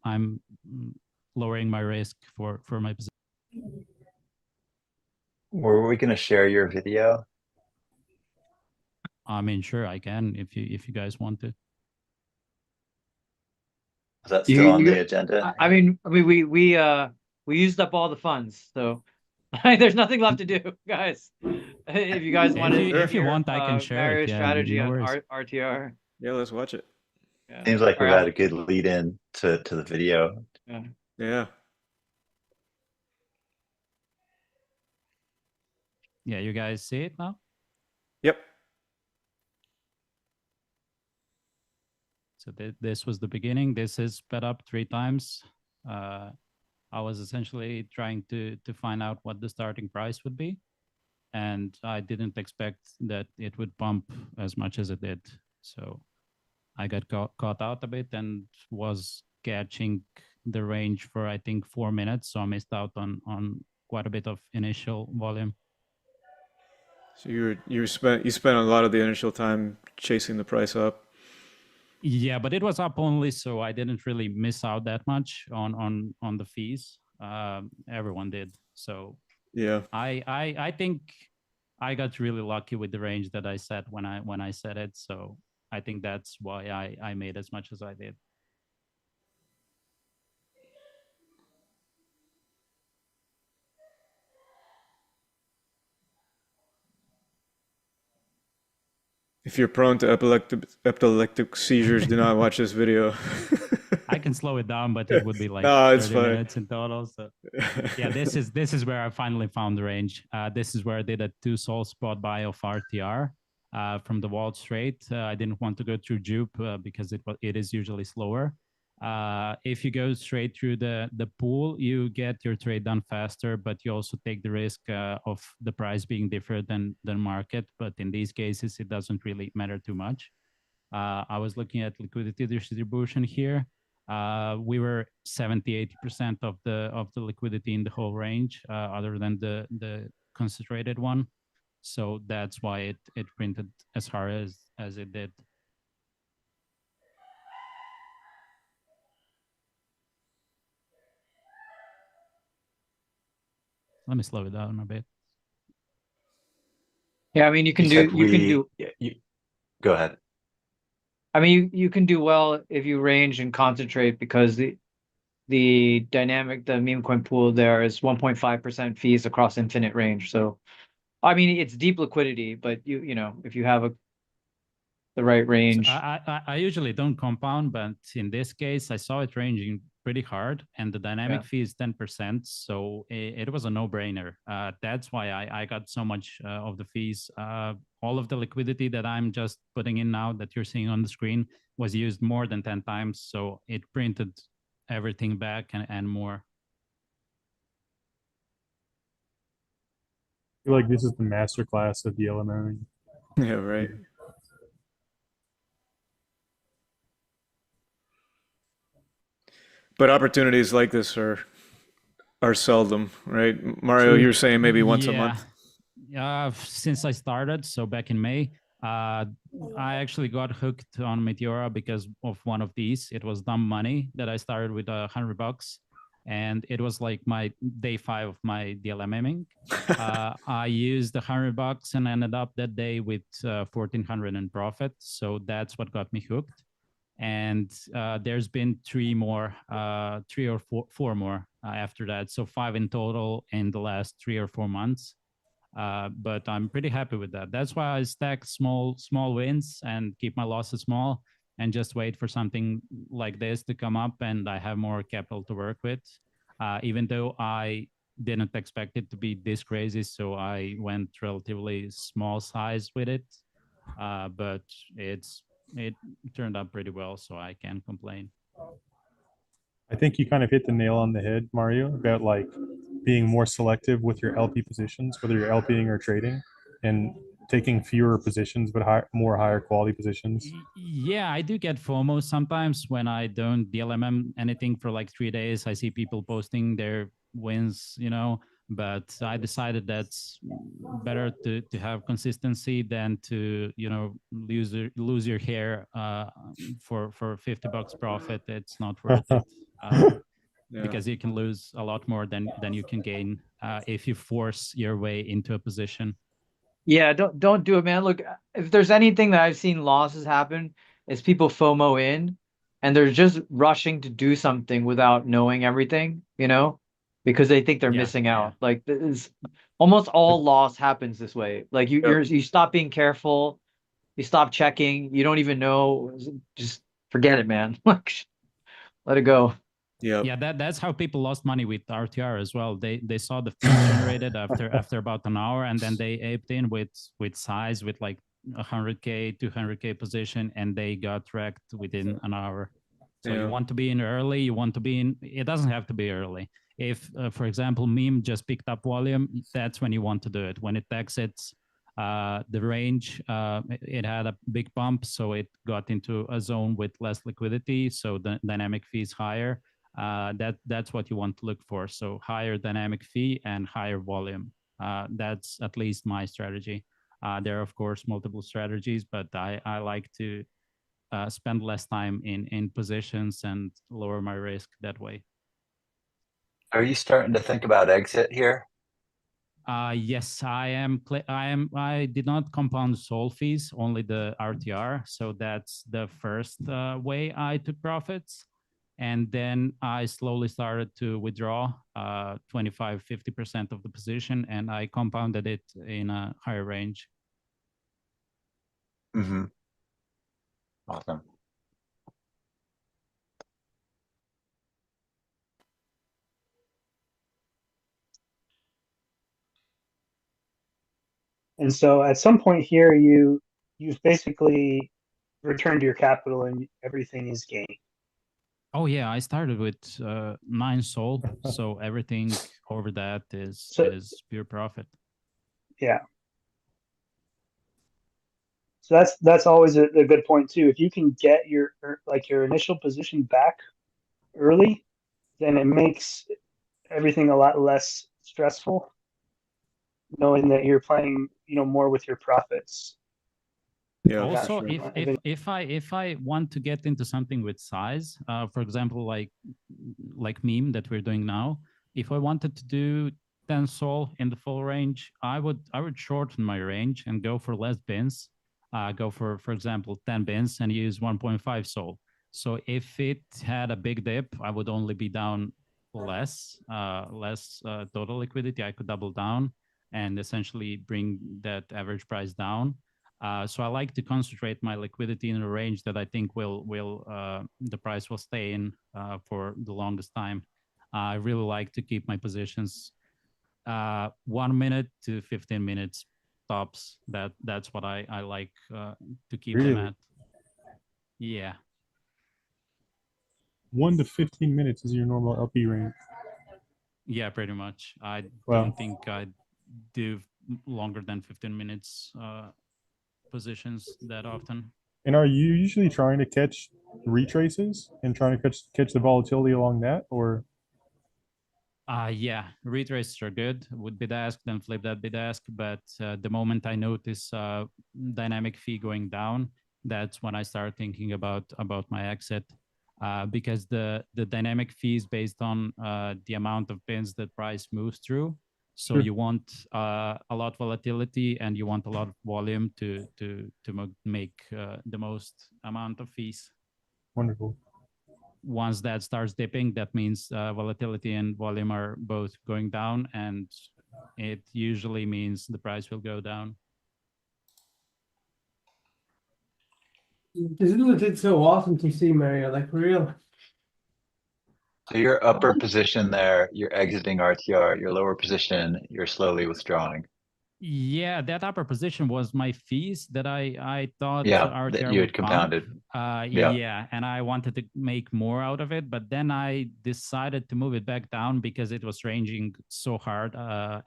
lowering my risk for my position. Were we going to share your video? I mean, sure, I can if you guys want to. Is that still on the agenda? I mean, we used up all the funds, so there's nothing left to do, guys. If you guys want to, if you want, I can share Mario's it. Yeah, strategy no on worries. RTR. Yeah, let's watch it. Yeah. Seems like we've had a good lead in to the video. Yeah. Yeah. Yeah, you guys see it now? Yep. So this was the beginning. This is sped up 3 times. I was essentially trying to find out what the starting price would be. And I didn't expect that it would pump as much as it did. So I got caught out a bit and was catching the range for I think 4 minutes, so I missed out on quite a bit of initial volume. So you spent a lot of the initial time chasing the price up. Yeah, but it was up only, so I didn't really miss out that much on the fees. Everyone did. So Yeah. I think I got really lucky with the range that I set when I set it. So I think that's why I made as much as I did. If you're prone to epileptic seizures, do not watch this video. I can slow it down, but it would be like No, it's 30 fine. minutes in total. So yeah, this is where I finally found the range. This is where I did a 2 sol spot buy of RTR from the wall straight. I didn't want to go through Jupe because it is usually slower. If you go straight through the pool, you get your trade done faster, but you also take the risk of the price being different than market. But in these cases, it doesn't really matter too much. I was looking at liquidity distribution here. We were 70-80% of the liquidity in the whole range, other than the concentrated one. So that's why it printed as hard as it did. Let me slow it down a bit. Yeah, I mean, you can go ahead. I mean, you can do well if you range and concentrate because the dynamic, the meme coin pool there is 1.5% fees across infinite range. So, I mean, it's deep liquidity, but you know, if you have the right So range, I usually don't compound, but in this case, I saw it ranging pretty hard, and the dynamic Yeah. fee is 10%. So it was a no-brainer. That's why I got so much of the fees. All of the liquidity that I'm just putting in now that you're seeing on the screen was used more than 10 times. So it printed everything back and more. I feel like this is the master class of DLMing. Yeah, right. But opportunities like this are seldom, right? Mario, True. you're saying maybe once a month. Since I started, so back in May, I actually got hooked on Meteora because of one of these. It was dumb money that I started with $100, and it was like my day 5 of my DLMing. I used $100 and ended up that day with 1,400 in profit. So that's what got me hooked. And there's been 3 or 4 more after that. So 5 in total in the last 3 or 4 months. But I'm pretty happy with that. That's why I stack small wins and keep my losses small and just wait for something like this to come up and I have more capital to work with. Even though I didn't expect it to be this crazy, so I went relatively small size with it. But it turned out pretty well, so I can't complain. I think you kind of hit the nail on the head, Mario, about like being more selective with your LP positions, whether you're LPing or trading, and taking fewer positions but more higher quality positions. Yeah, I do get FOMO sometimes when I don't DLMM anything for like 3 days. I see people posting their wins, but I decided that's better to have consistency than to lose your hair for $50 profit. It's not worth it. Yeah. Because you can lose a lot more than you can gain if you force your way into a position. yeah, don't do it, man. Look, if there's anything that I've seen losses happen, is people FOMO in and they're just rushing to do something without knowing everything, because they think they're Yeah, missing yeah. out. Like this is almost all loss happens this way. Like you stop being careful, you stop checking, you don't even know, just forget it, man. Like let it go. Yeah, that's how people lost money with RTR as well. They saw the fees generated after about an hour, and then they aped in with size with like 100K, 200K position, and they got wrecked within an hour. So you want to be in early. You want to be in. It doesn't have to be early. If, for example, meme just picked up volume, that's when you want to do it. When it exits, The range, it had a big bump, so it got into a zone with less liquidity, so the dynamic fee is higher. That's what you want to look for. So higher dynamic fee and higher volume. That's at least my strategy. There are, of course, multiple strategies, but I like to spend less time in positions and lower my risk that way. Are you starting to think about exit here? Yes, I am. I did not compound SOL fees, only the RTR. So that's the first way I took profits. And then I slowly started to withdraw 25, 50% of the position, and I compounded it in a higher range. Mm-hmm. Awesome. And so at some point here, you've basically returned your capital and everything is gained. Oh yeah, I started with 9 SOL, so everything over that So is pure profit. yeah, so that's always a good point too. If you can get your initial position back early, then it makes everything a lot less stressful, knowing that you're playing, more with your profits. Yeah, for Also, sure. if I want to get into something with size, for example, like meme that we're doing now, if I wanted to do 10 SOL in the full range, I would shorten my range and go for less bins. Go for example, 10 bins and use 1.5 SOL. So if it had a big dip, I would only be down less total liquidity. I could double down and essentially bring that average price down. So I like to concentrate my liquidity in a range that I think will the price will stay in for the longest time. I really like to keep my positions 1 minute to 15 minutes tops. That's what I like to keep them Really? at. Yeah. 1 to 15 minutes is your normal LP range. Yeah, pretty much. I Wow. don't think I'd do longer than 15 minutes positions that often. And are you usually trying to catch retraces and trying to catch the volatility along that, or? Yeah, retraces are good with bid ask, then flip that bid ask. But the moment I notice dynamic fee going down, that's when I start thinking about my exit, because the dynamic fee is based on the amount of bins that price moves through. So Sure. you want a lot of volatility and you want a lot of volume to make the most amount of fees. Wonderful. Once that starts dipping, that means volatility and volume are both going down, and it usually means the price will go down. This is legit so awesome to see, Mario. Like for real. So your upper position there, you're exiting RTR. Your lower position, you're slowly withdrawing. Yeah, that upper position was my fees that I thought Yeah, that RTR you had would pump. compounded. Yeah. Yeah, and I wanted to make more out of it, but then I decided to move it back down because it was ranging so hard,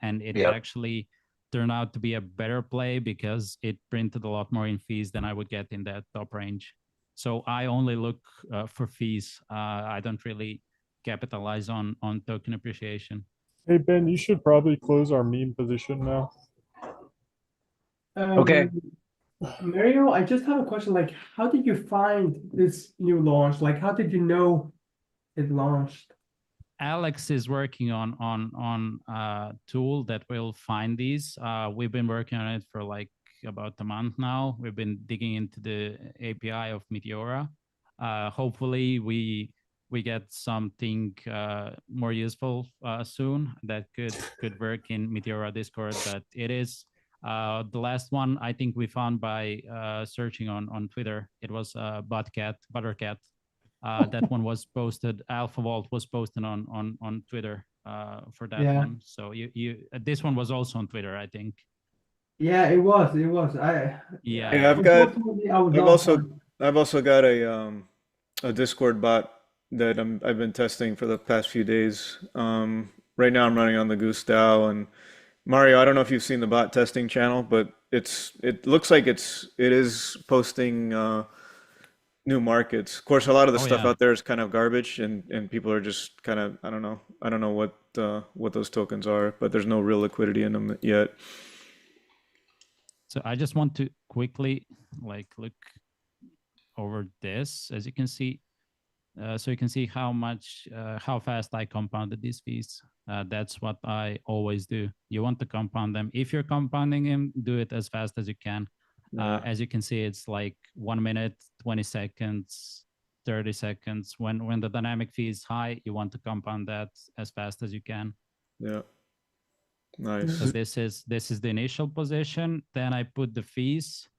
and it Yep. actually turned out to be a better play because it printed a lot more in fees than I would get in that top range. So I only look for fees. I don't really capitalize on token appreciation. Hey Ben, you should probably close our meme position now. Okay. Mario, I just have a question. Like, how did you find this new launch? Like, how did you know it launched? Alex is working on a tool that will find these. We've been working on it for like about a month now. We've been digging into the API of Meteora. Hopefully, we get something more useful soon that could work in Meteora Discord. But it is the last one I think we found by searching on Twitter. It was Buttercat. That one was posted. Alpha Vault was posted on Twitter for that Yeah. one. So you this one was also on Twitter, I think. Yeah, it was. It was. Yeah. Yeah, I've got Unfortunately, I was I've also offline. I've also got a Discord bot that I've been testing for the past few days. Right now I'm running on the Goose DAO, and Mario, I don't know if you've seen the bot testing channel, but it looks like it is posting new markets. Of course, a lot of the Oh stuff yeah. out there is kind of garbage, and people are just kind of I don't know what those tokens are, but there's no real liquidity in them yet. So I just want to quickly like look over this, as you can see. So you can see how fast I compounded these fees. That's what I always do. You want to compound them. If you're compounding them, do it as fast as you can. Yeah, As you can see, it's like 1 minute, 20 seconds, 30 seconds. When the dynamic fee is high, you want to compound that as fast as you can. yeah, So nice. this is the initial position. Then I put the fees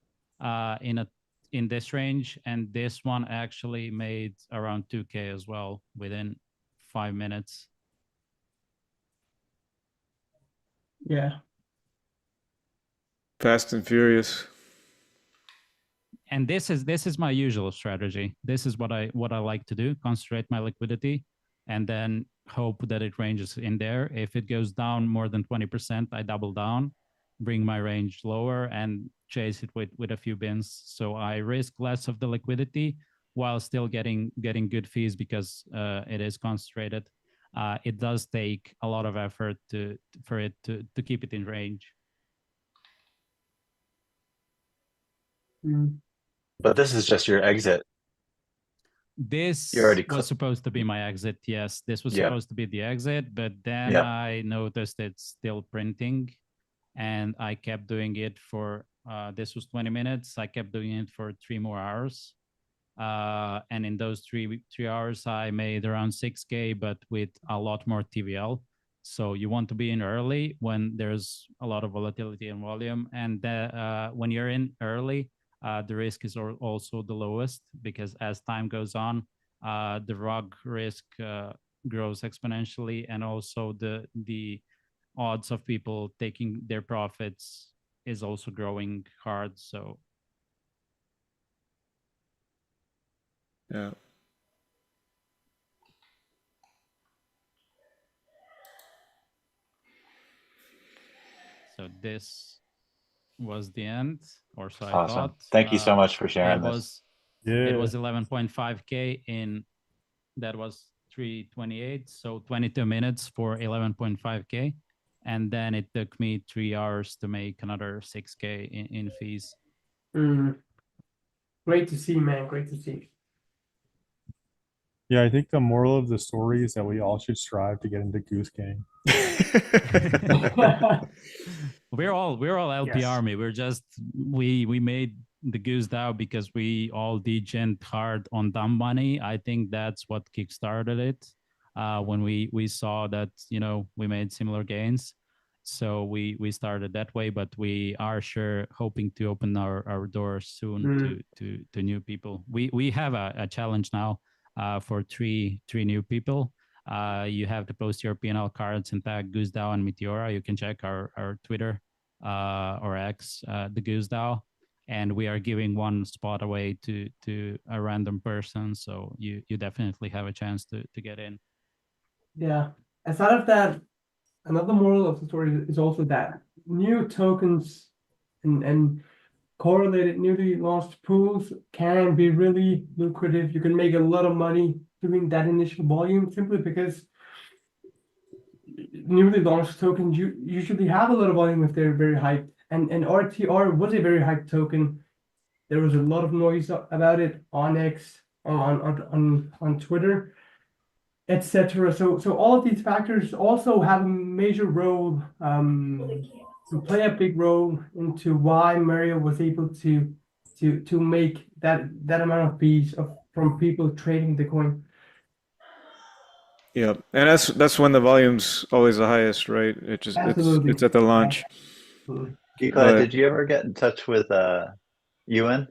in this range, and this one actually made around 2K as well within 5 minutes. Yeah. Fast and Furious. And this is my usual strategy. This is what I like to do: concentrate my liquidity, and then hope that it ranges in there. If it goes down more than 20%, I double down, bring my range lower, and chase it with a few bins. So I risk less of the liquidity while still getting good fees because it is concentrated. It does take a lot of effort for it to keep it in range. Mm. But this is just your exit. You This already, was supposed to be my exit. Yes, this was yep, supposed to be the exit, but then yep. I noticed it's still printing, and I kept doing it for this was 20 minutes. I kept doing it for 3 more hours. And in those 3 hours, I made around 6K, but with a lot more TVL. So you want to be in early when there's a lot of volatility and volume, and when you're in early, the risk is also the lowest because as time goes on, the rug risk grows exponentially, and also the odds of people taking their profits is also growing hard. So Yeah. this was the end, or so I Awesome. thought. Thank you so much for That sharing this. was it Yeah. was 11.5K in that was 328, so 22 minutes for 11.5K, and then it took me 3 hours to make another 6K in fees. Mm. Great to see, man. Great to see. Yeah, I think the moral of the story is that we all should strive to get into Goose Gang. we're all LP Yes. Army. We're just we made the Goose DAO because we all degent hard on dumb money. I think that's what kickstarted it. When we saw that we made similar gains, so we started that way. But we are sure hoping to open our doors soon Mm. to new people. We have a challenge now for three new people. You have to post your P&L cards and tag Goose DAO and Meteora. You can check our Twitter or X, the Goose DAO, and we are giving one spot away to a random person. So you definitely have a chance to get in. Yeah. Aside of that, another moral of the story is also that new tokens and correlated newly launched pools can be really lucrative. You can make a lot of money doing that initial volume simply because newly launched tokens usually have a lot of volume if they're very hyped. And RTR was a very hyped token. There was a lot of noise about it on X, on Twitter, etc. So all of these factors also have a major role, to play a big role into why Mario was able to make that amount of fees from people trading the coin. Yeah, and that's when the volume's always the highest, right? It's Absolutely. at the launch. Absolutely. Nikolai, But did you ever get in touch with Ewan?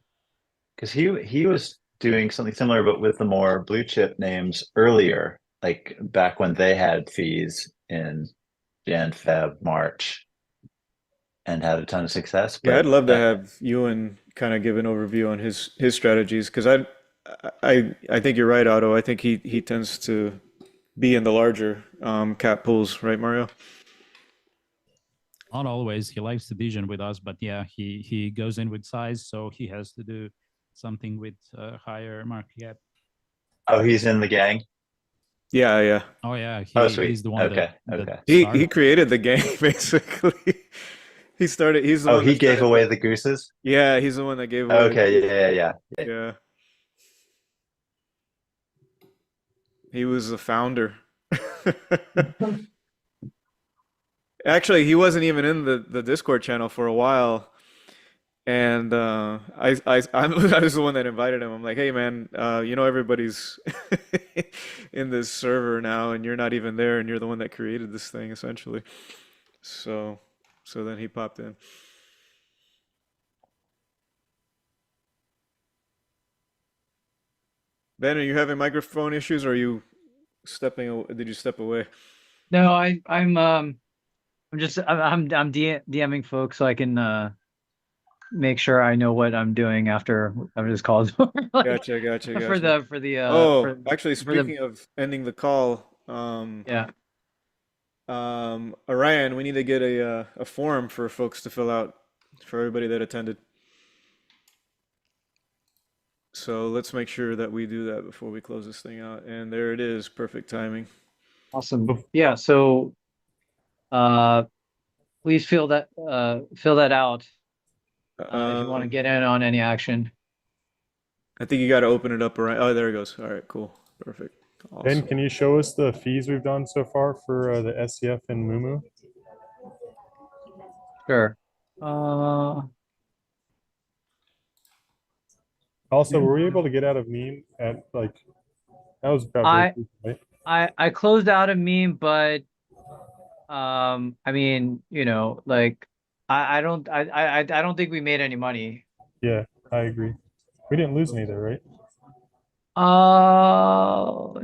Because he was doing something similar, but with the more blue chip names earlier, like back when they had fees in Jan, Feb, March, and had a ton of success. yeah, I'd But love to have Ewan kind of give an overview on his strategies because I think you're right, Otto. I think he tends to be in the larger cap pools, right, Mario? not always. He likes to degen with us, but yeah, he goes in with size, so he has to do something with higher market cap. Oh, he's in the gang. Yeah, yeah. Oh yeah, Oh, sweet. he's the one Okay, that okay. He started. created the game basically. He's the Oh, one that he gave started away the gooses. Yeah, he's the one that gave away the Okay, goose. yeah. Yeah. He was the founder. Actually, he wasn't even in the Discord channel for a while. And I was the one that invited him. I'm like, hey man, everybody's in this server now, and you're not even there, and you're the one that created this thing essentially. So, so then he popped in. Ben, are you having microphone issues, or are you did you step away? No, I'm just I'm DMing folks so I can make sure I know what I'm doing after I'm just called like Gotcha. for the Oh, actually, for the speaking of ending the call, yeah. Orion, we need to get a form for folks to fill out for everybody that attended. So let's make sure that we do that before we close this thing out. And there it is, perfect timing. Awesome. Yeah, so uh please fill that out if you want to Um, get in on any action. I think you got to open it up around. Oh, there it goes. All right, cool, perfect, Ben, awesome. can you show us the fees we've done so far for the SCF and Mumu? Sure. Uh Also, were we able to get out of meme at like that was about break I even, right? I closed out a meme, but I mean, like I don't think we made any money. Yeah, I agree. We didn't lose any there, right?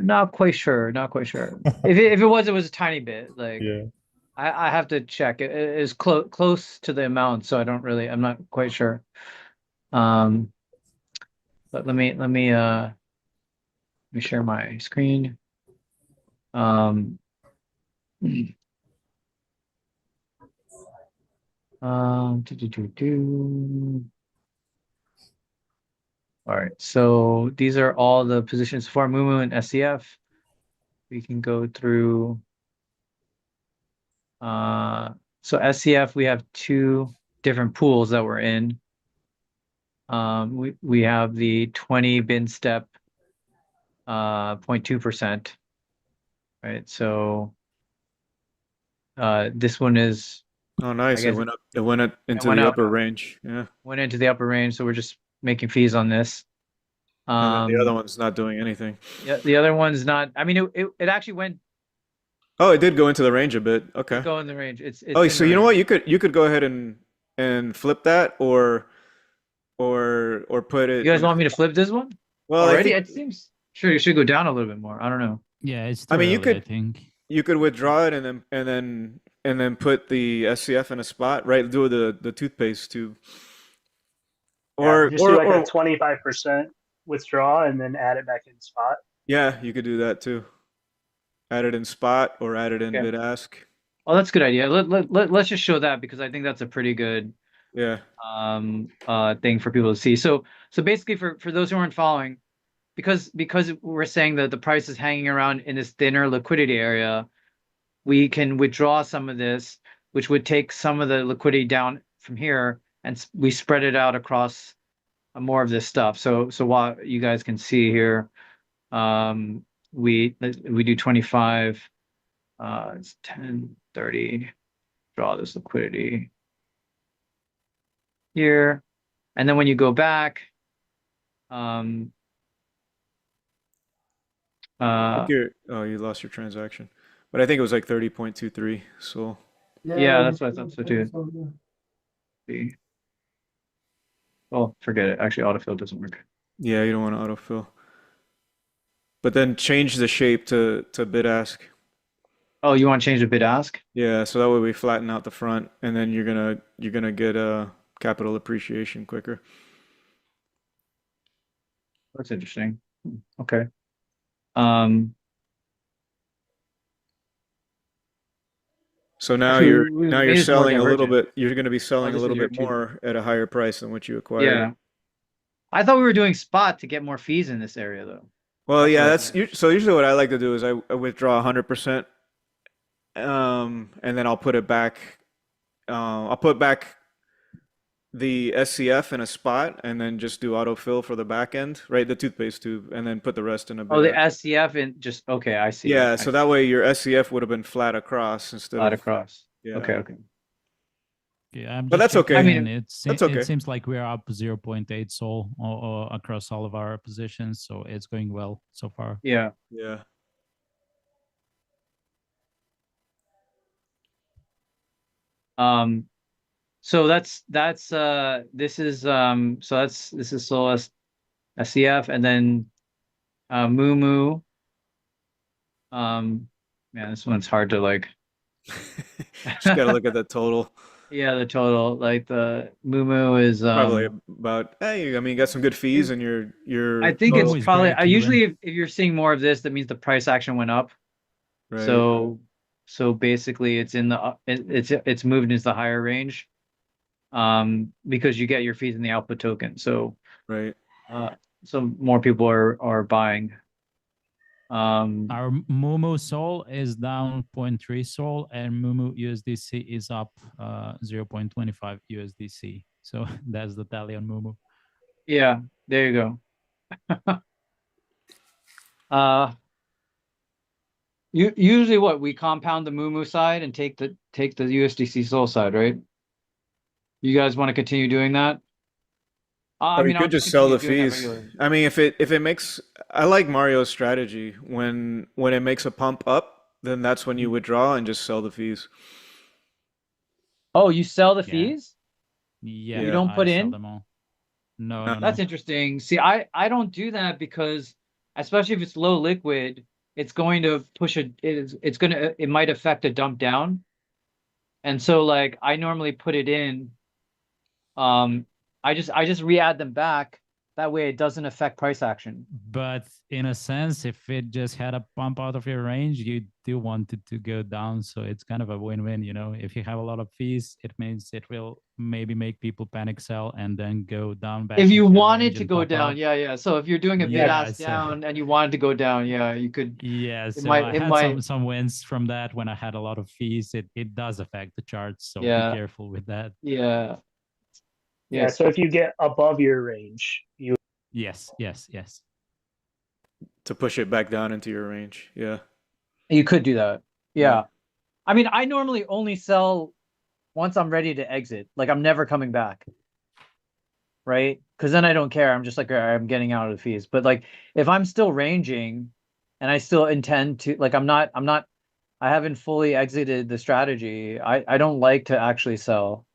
Not quite sure, not quite sure. If it was a tiny bit. Like Yeah. I have to check. It is close to the amount, so I'm not quite sure. Um, but let me share my screen. Um, do. All right, so these are all the positions for Mumu and SCF. We can go through. So SCF, we have two different pools that we're in. We have the 20 bin step 0.2%, right? So this one is, Oh, I nice. It guess, went up. It went up it into went the up, upper range. Yeah. went into the upper range, so we're just making fees on this. And then the other Um, one's not doing anything. yeah, the other one's not. I mean, it actually Oh, it did go into the range a bit. did Okay. go in the range. Oh, It's in so the you know what? range. You could go ahead and flip that, or put You it guys in. want me to flip this one Well, I already? think It seems sure you should go down a little bit more. I don't know. Yeah, it's I too mean early, I think. you could withdraw it and then put the SCF in a spot, right? Do the toothpaste tube, Yeah, or just do or like a or 25% withdraw and then add it back in spot. yeah, you could do that too. Add it in spot or add it in Okay. bid ask. Oh, that's a good idea. Let's just show that because I think that's a pretty good Yeah. thing for people to see. So basically for those who aren't following, because we're saying that the price is hanging around in this thinner liquidity area, we can withdraw some of this, which would take some of the liquidity down from here, and we spread it out across more of this stuff. So what you guys can see here, we do 25, it's 10, 30, draw this liquidity here, and then when you go back, um, I think uh, you lost your transaction. But I think it was like 30.23. So yeah, that's what I thought so too. See. Oh, forget it. Actually, autofill doesn't work. yeah, you don't want to autofill. But then change the shape to bid ask. Oh, you want to change the bid ask? Yeah, so that way we flatten out the front, and then you're gonna get capital appreciation quicker. That's interesting. Okay. Um, So now Actually, you're maybe it's more selling a little divergent. bit. You're going to be Oh, selling a this is little year bit two. more at a higher price than what you acquired. Yeah. I thought we were doing spot to get more fees in this area, though. Well, That's yeah, what I that's thought. so usually what I like to do is I withdraw 100%, and then I'll put it back. I'll put back the SCF in a spot, and then just do autofill for the back end, right? The toothpaste tube, and then put the rest in a Oh, bid the ask. SCF and just okay. I see. Yeah, I so see. that way your SCF would have been flat across instead Flat of across. yeah. Okay, okay. Yeah, I'm But just that's checking okay. I mean, in. That's It okay. seems like we're up 0.8 Sol across all of our positions, so it's going well so far. yeah. Yeah. Um. So this is this is Sol SCF, and then Moo Moo. Man, this one's hard to like. Just gotta look at the total. Yeah, the total, like the Moo is Probably about, hey, I mean, you got some good fees and I your think it's Mumu total, is probably break I even. usually if you're seeing more of this, that means the price action went up. right? So basically it's in the it's moved into the higher range because you get your fees in the output token. Right. Uh so more people are buying. Um Our Mumu Sol is down 0.3 Sol, and Mumu USDC is up 0.25 USDC. So that's the tally on Mumu. yeah, there you go. Uh usually what we compound the Moo side and take the USDC Sol side, right? You guys want to continue doing that? I I mean, you mean, I'll could just just sell continue the doing that fees. regularly. I mean, if it makes, I like Mario's strategy. When it makes a pump up, then that's when you withdraw and just sell the fees. Oh, you sell the Yeah, fees? yeah, You Yeah. don't I put sell in? them all. No, Uh, no, That's no. interesting. See, I don't do that because especially if it's low liquid, it's going to push it's gonna it might affect a dump down. And so like I normally put it in. Um I just re-add them back. That way it doesn't affect price action. But in a sense, if it just had a pump out of your range, you do want it to go down. So it's kind of a win-win, you know. If you have a lot of fees, it means it will maybe make people panic sell and then go down back If you into your wanted range to and go pop down, out. yeah, yeah. So if you're doing a bid Yeah, ask so down and you wanted to go down, yeah, you could yeah, it so might I it had might some wins from that when I had a lot of fees. It does affect the charts, so be yeah, careful with that. yeah, Yeah, yeah. so if you get above your range, you Yes, yes, yes. to push it back down into your range. Yeah. You could do that. Yeah. Yeah. I mean, I normally only sell once I'm ready to exit. Like I'm never coming back, right? Because then I don't care. I'm just like, all right, I'm getting out of the fees. But like if I'm still ranging and I still intend to like I haven't fully exited the strategy. I don't like to actually sell.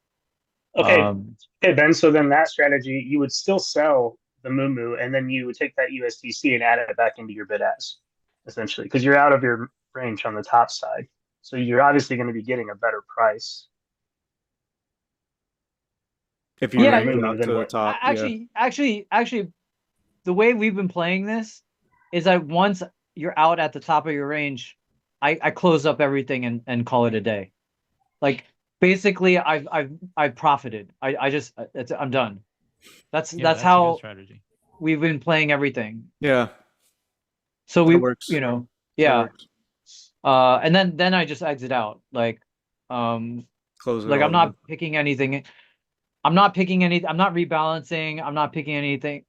okay, Um okay, Ben. So then that strategy, you would still sell the Mumu, and then you would take that USDC and add it back into your bid ask, essentially, because you're out of your range on the top side. So you're obviously going to be getting a better price If you on the yeah, range Mumu out to than the what. top, yeah. actually the way we've been playing this is that once you're out at the top of your range, I close up everything and call it a day. Like basically I've profited. I just I'm done. Yeah, That's that's a good how strategy. we've been playing everything. Yeah, So that we, works. you know, That yeah. works. And then I just exit out. Um Close it like all I'm down. not picking anything. I'm not rebalancing. I'm not picking anything.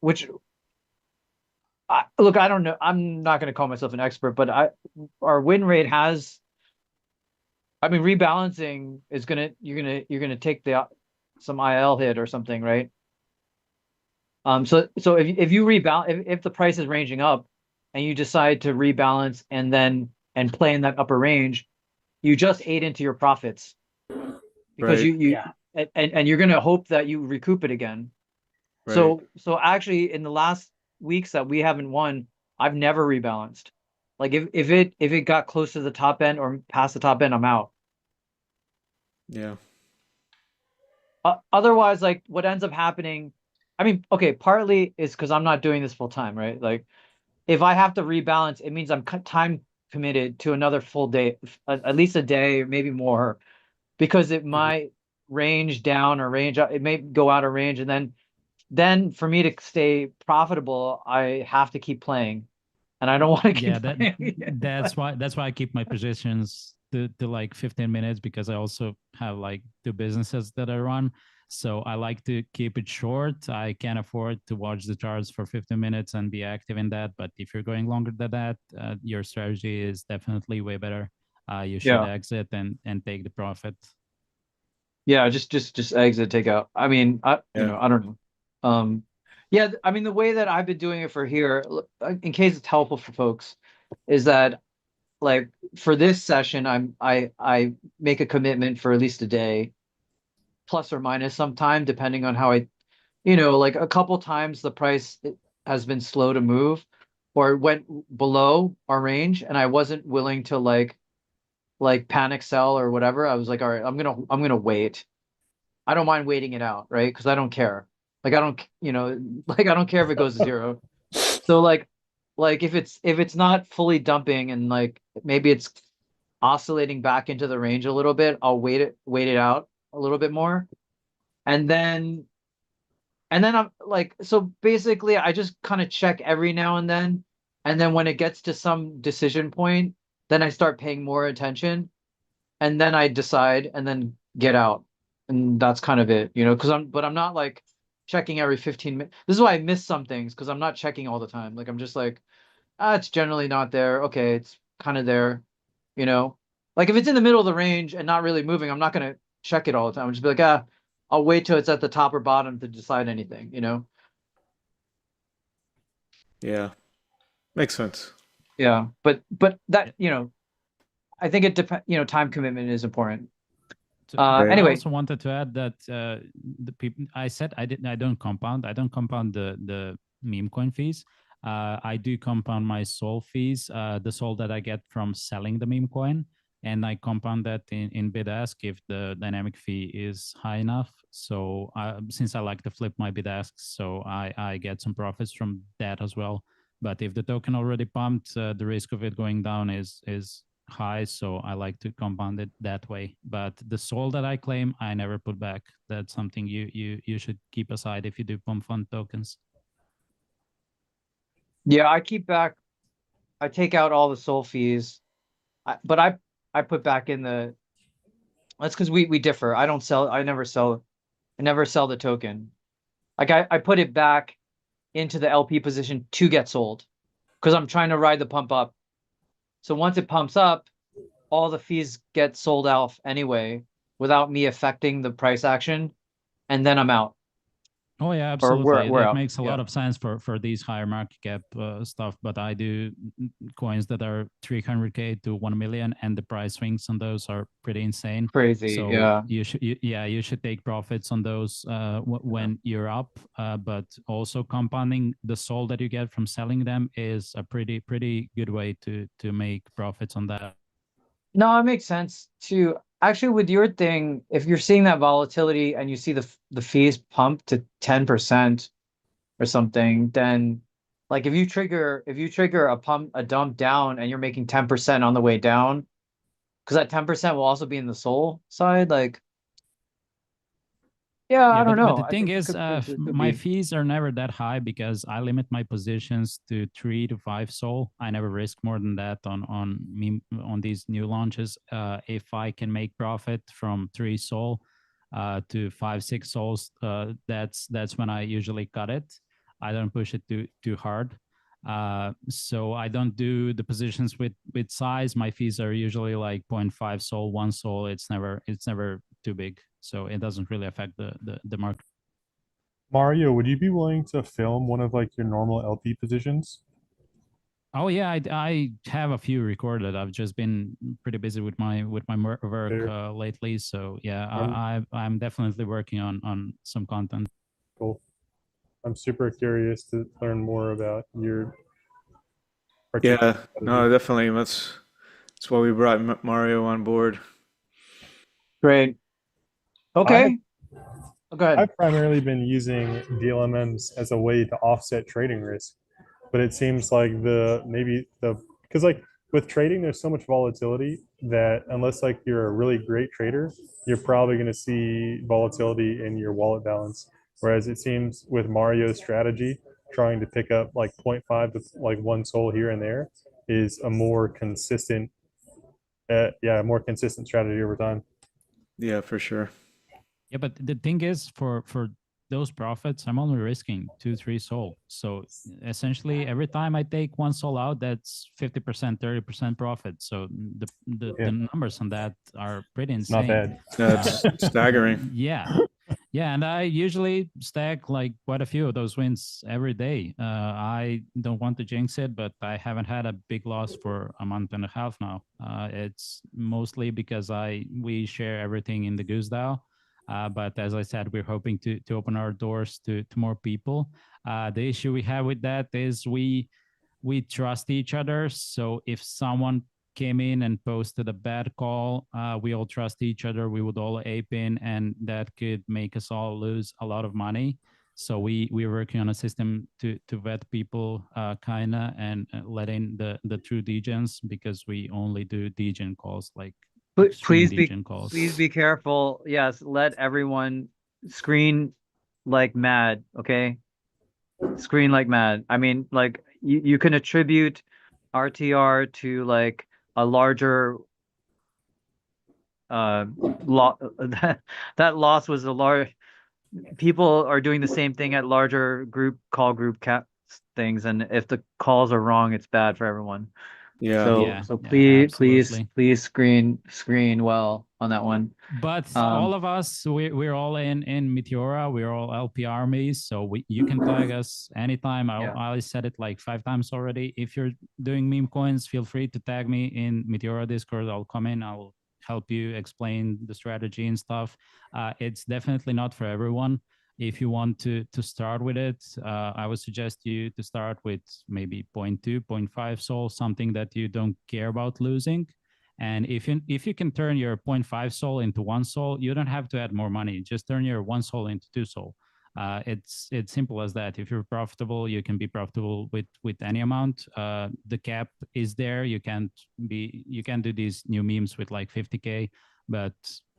Which look, I don't know. I'm not going to call myself an expert, but our win rate has. I mean, rebalancing is you're gonna take the some IL hit or something, right? So if you rebalance if the price is ranging up, and you decide to rebalance and play in that upper range, you just ate into your profits because Right. Yeah. and you're gonna hope that you recoup it again. Right. So actually, in the last weeks that we haven't won, I've never rebalanced. Like if it got close to the top end or past the top end, I'm out. Yeah. Otherwise, like what ends up happening, I mean, okay, partly is because I'm not doing this full time, right? Like if I have to rebalance, it means I'm time committed to another full day, at least a day, maybe more, because it might range down or range up. It may go out of range, and then for me to stay profitable, I have to keep playing, and I don't want to keep playing. That's why I keep my positions to like 15 minutes, because I also have like 2 businesses that I run. So I like to keep it short. I can't afford to watch the charts for 15 minutes and be active in that. But if you're going longer than that, your strategy is definitely way better. You should Yeah. exit and take the profit. Yeah, just exit, take out. I mean, I Yeah. I don't know. Yeah, I mean, the way that I've been doing it for here, in case it's helpful for folks, is that like for this session, I make a commitment for at least a day, plus or minus some time, depending on how like a couple times the price has been slow to move, or it went below our range, and I wasn't willing to like panic sell or whatever. I was like, all right, I'm gonna wait. I don't mind waiting it out, right? Because I don't care. Like I don't, like I don't care if it goes to zero. So like if it's not fully dumping and like maybe it's oscillating back into the range a little bit, I'll wait it out a little bit more. And then I'm like, so basically I just kind of check every now and then. And then when it gets to some decision point, then I start paying more attention, and then I decide and then get out. And that's kind of it, because I'm not like checking every 15 minutes. This is why I miss some things, because I'm not checking all the time. Like I'm just like, it's generally not there. Okay, it's kind of there, you know. Like if it's in the middle of the range and not really moving, I'm not gonna check it all the time. I'm just be like, I'll wait till it's at the top or bottom to decide anything. Yeah. Makes sense. Yeah, but that, I think it depends. Time commitment is important. Right. I Anyway, also wanted to add that the people I said I don't compound. I don't compound the meme coin fees. I do compound my Sol fees, the Sol that I get from selling the meme coin, and I compound that in bid ask if the dynamic fee is high enough. So since I like to flip my bid asks, so I get some profits from that as well. But if the token already pumped, the risk of it going down is high, so I like to compound it that way. But the Sol that I claim, I never put back. That's something you should keep aside if you do pump fund tokens. yeah, I take out all the Sol fees, but I put back in the. That's because we differ. I don't sell. I never sell. I never sell the token. Like I put it back into the LP position to get sold, because I'm trying to ride the pump up. So once it pumps up, all the fees get sold off anyway, without me affecting the price action, and then I'm out. Oh yeah, Or absolutely. we're It out. makes a Yeah. lot of sense for these higher market cap stuff. But I do coins that are 300K to 1 million, and the price swings on those are pretty insane. Crazy. So Yeah. you should take profits on those when you're up. But also compounding the Sol that you get from selling them is a pretty good way to make profits on that. No, it makes sense too. Actually, with your thing, if you're seeing that volatility and you see the fees pump to 10% or something, then like if you trigger a dump down and you're making 10% on the way down, because that 10% will also be in the Sol side, like yeah, I don't But know. the I thing think is, it could my be. fees are never that high because I limit my positions to 3 to 5 Sol. I never risk more than that on these new launches. If I can make profit from 3 Sol to 5, 6 Sols, that's when I usually cut it. I don't push it too hard. So I don't do the positions with size. My fees are usually like 0.5 Sol, 1 Sol. It's never too big, so it doesn't really affect the market. Mario, would you be willing to film one of like your normal LP positions? Oh yeah, I have a few recorded. I've just been pretty busy with my work Fair. lately. So yeah, I'm I'm definitely working on some content. cool. I'm super curious to learn more about your particular Yeah. strategy. No, definitely. That's why we brought Mario on board. Great. I have Okay. Go ahead. I've primarily been using DLMMs as a way to offset trading risk, but it seems like the maybe the because like with trading, there's so much volatility that unless like you're a really great trader, you're probably going to see volatility in your wallet balance. Whereas it seems with Mario's strategy, trying to pick up like zero point 0.5 to like 1 SOL here and there is a more consistent, more consistent strategy over time. Yeah, for sure. Yeah, but the thing is, for those profits, I'm only risking 2-3 SOL. So essentially, every time I take 1 SOL out, that's 50%, 30% profit. So the numbers on that are pretty It's not insane. bad. That's staggering. Yeah. Yeah, and I usually stack like quite a few of those wins every day. I don't want to jinx it, but I haven't had a big loss for a month and a half now. It's mostly because we share everything in the Goose DAO. But as I said, we're hoping to open our doors to more people. The issue we have with that is we trust each other. So if someone came in and posted a bad call, we all trust each other. We would all ape in, and that could make us all lose a lot of money. So we're working on a system to vet people, kinda, and let in the true degens, because we only do degen calls, like extreme degen calls. Please be careful. Yes, let everyone screen like mad, okay? Screen like mad. I mean, like you can attribute RTR to like a larger that loss was a large people are doing the same thing at larger group cap things, and if the calls are wrong, it's bad for everyone. Yeah. So Yeah, so yeah, please absolutely. screen well on that one. But all of us, we're all in Meteora. We're all LP armies, so you can tag us anytime. Yeah. I said it like 5 times already. If you're doing meme coins, feel free to tag me in Meteora Discord. I'll come in. I'll help you explain the strategy and stuff. It's definitely not for everyone. If you want to start with it, I would suggest you to start with maybe 0.2, 0.5 SOL, something that you don't care about losing. And if you can turn your 0.5 SOL into 1 SOL, you don't have to add more money. Just turn your 1 SOL into 2 SOL. It's simple as that. If you're profitable, you can be profitable with any amount. The cap is there. You can do these new memes with like 50K, but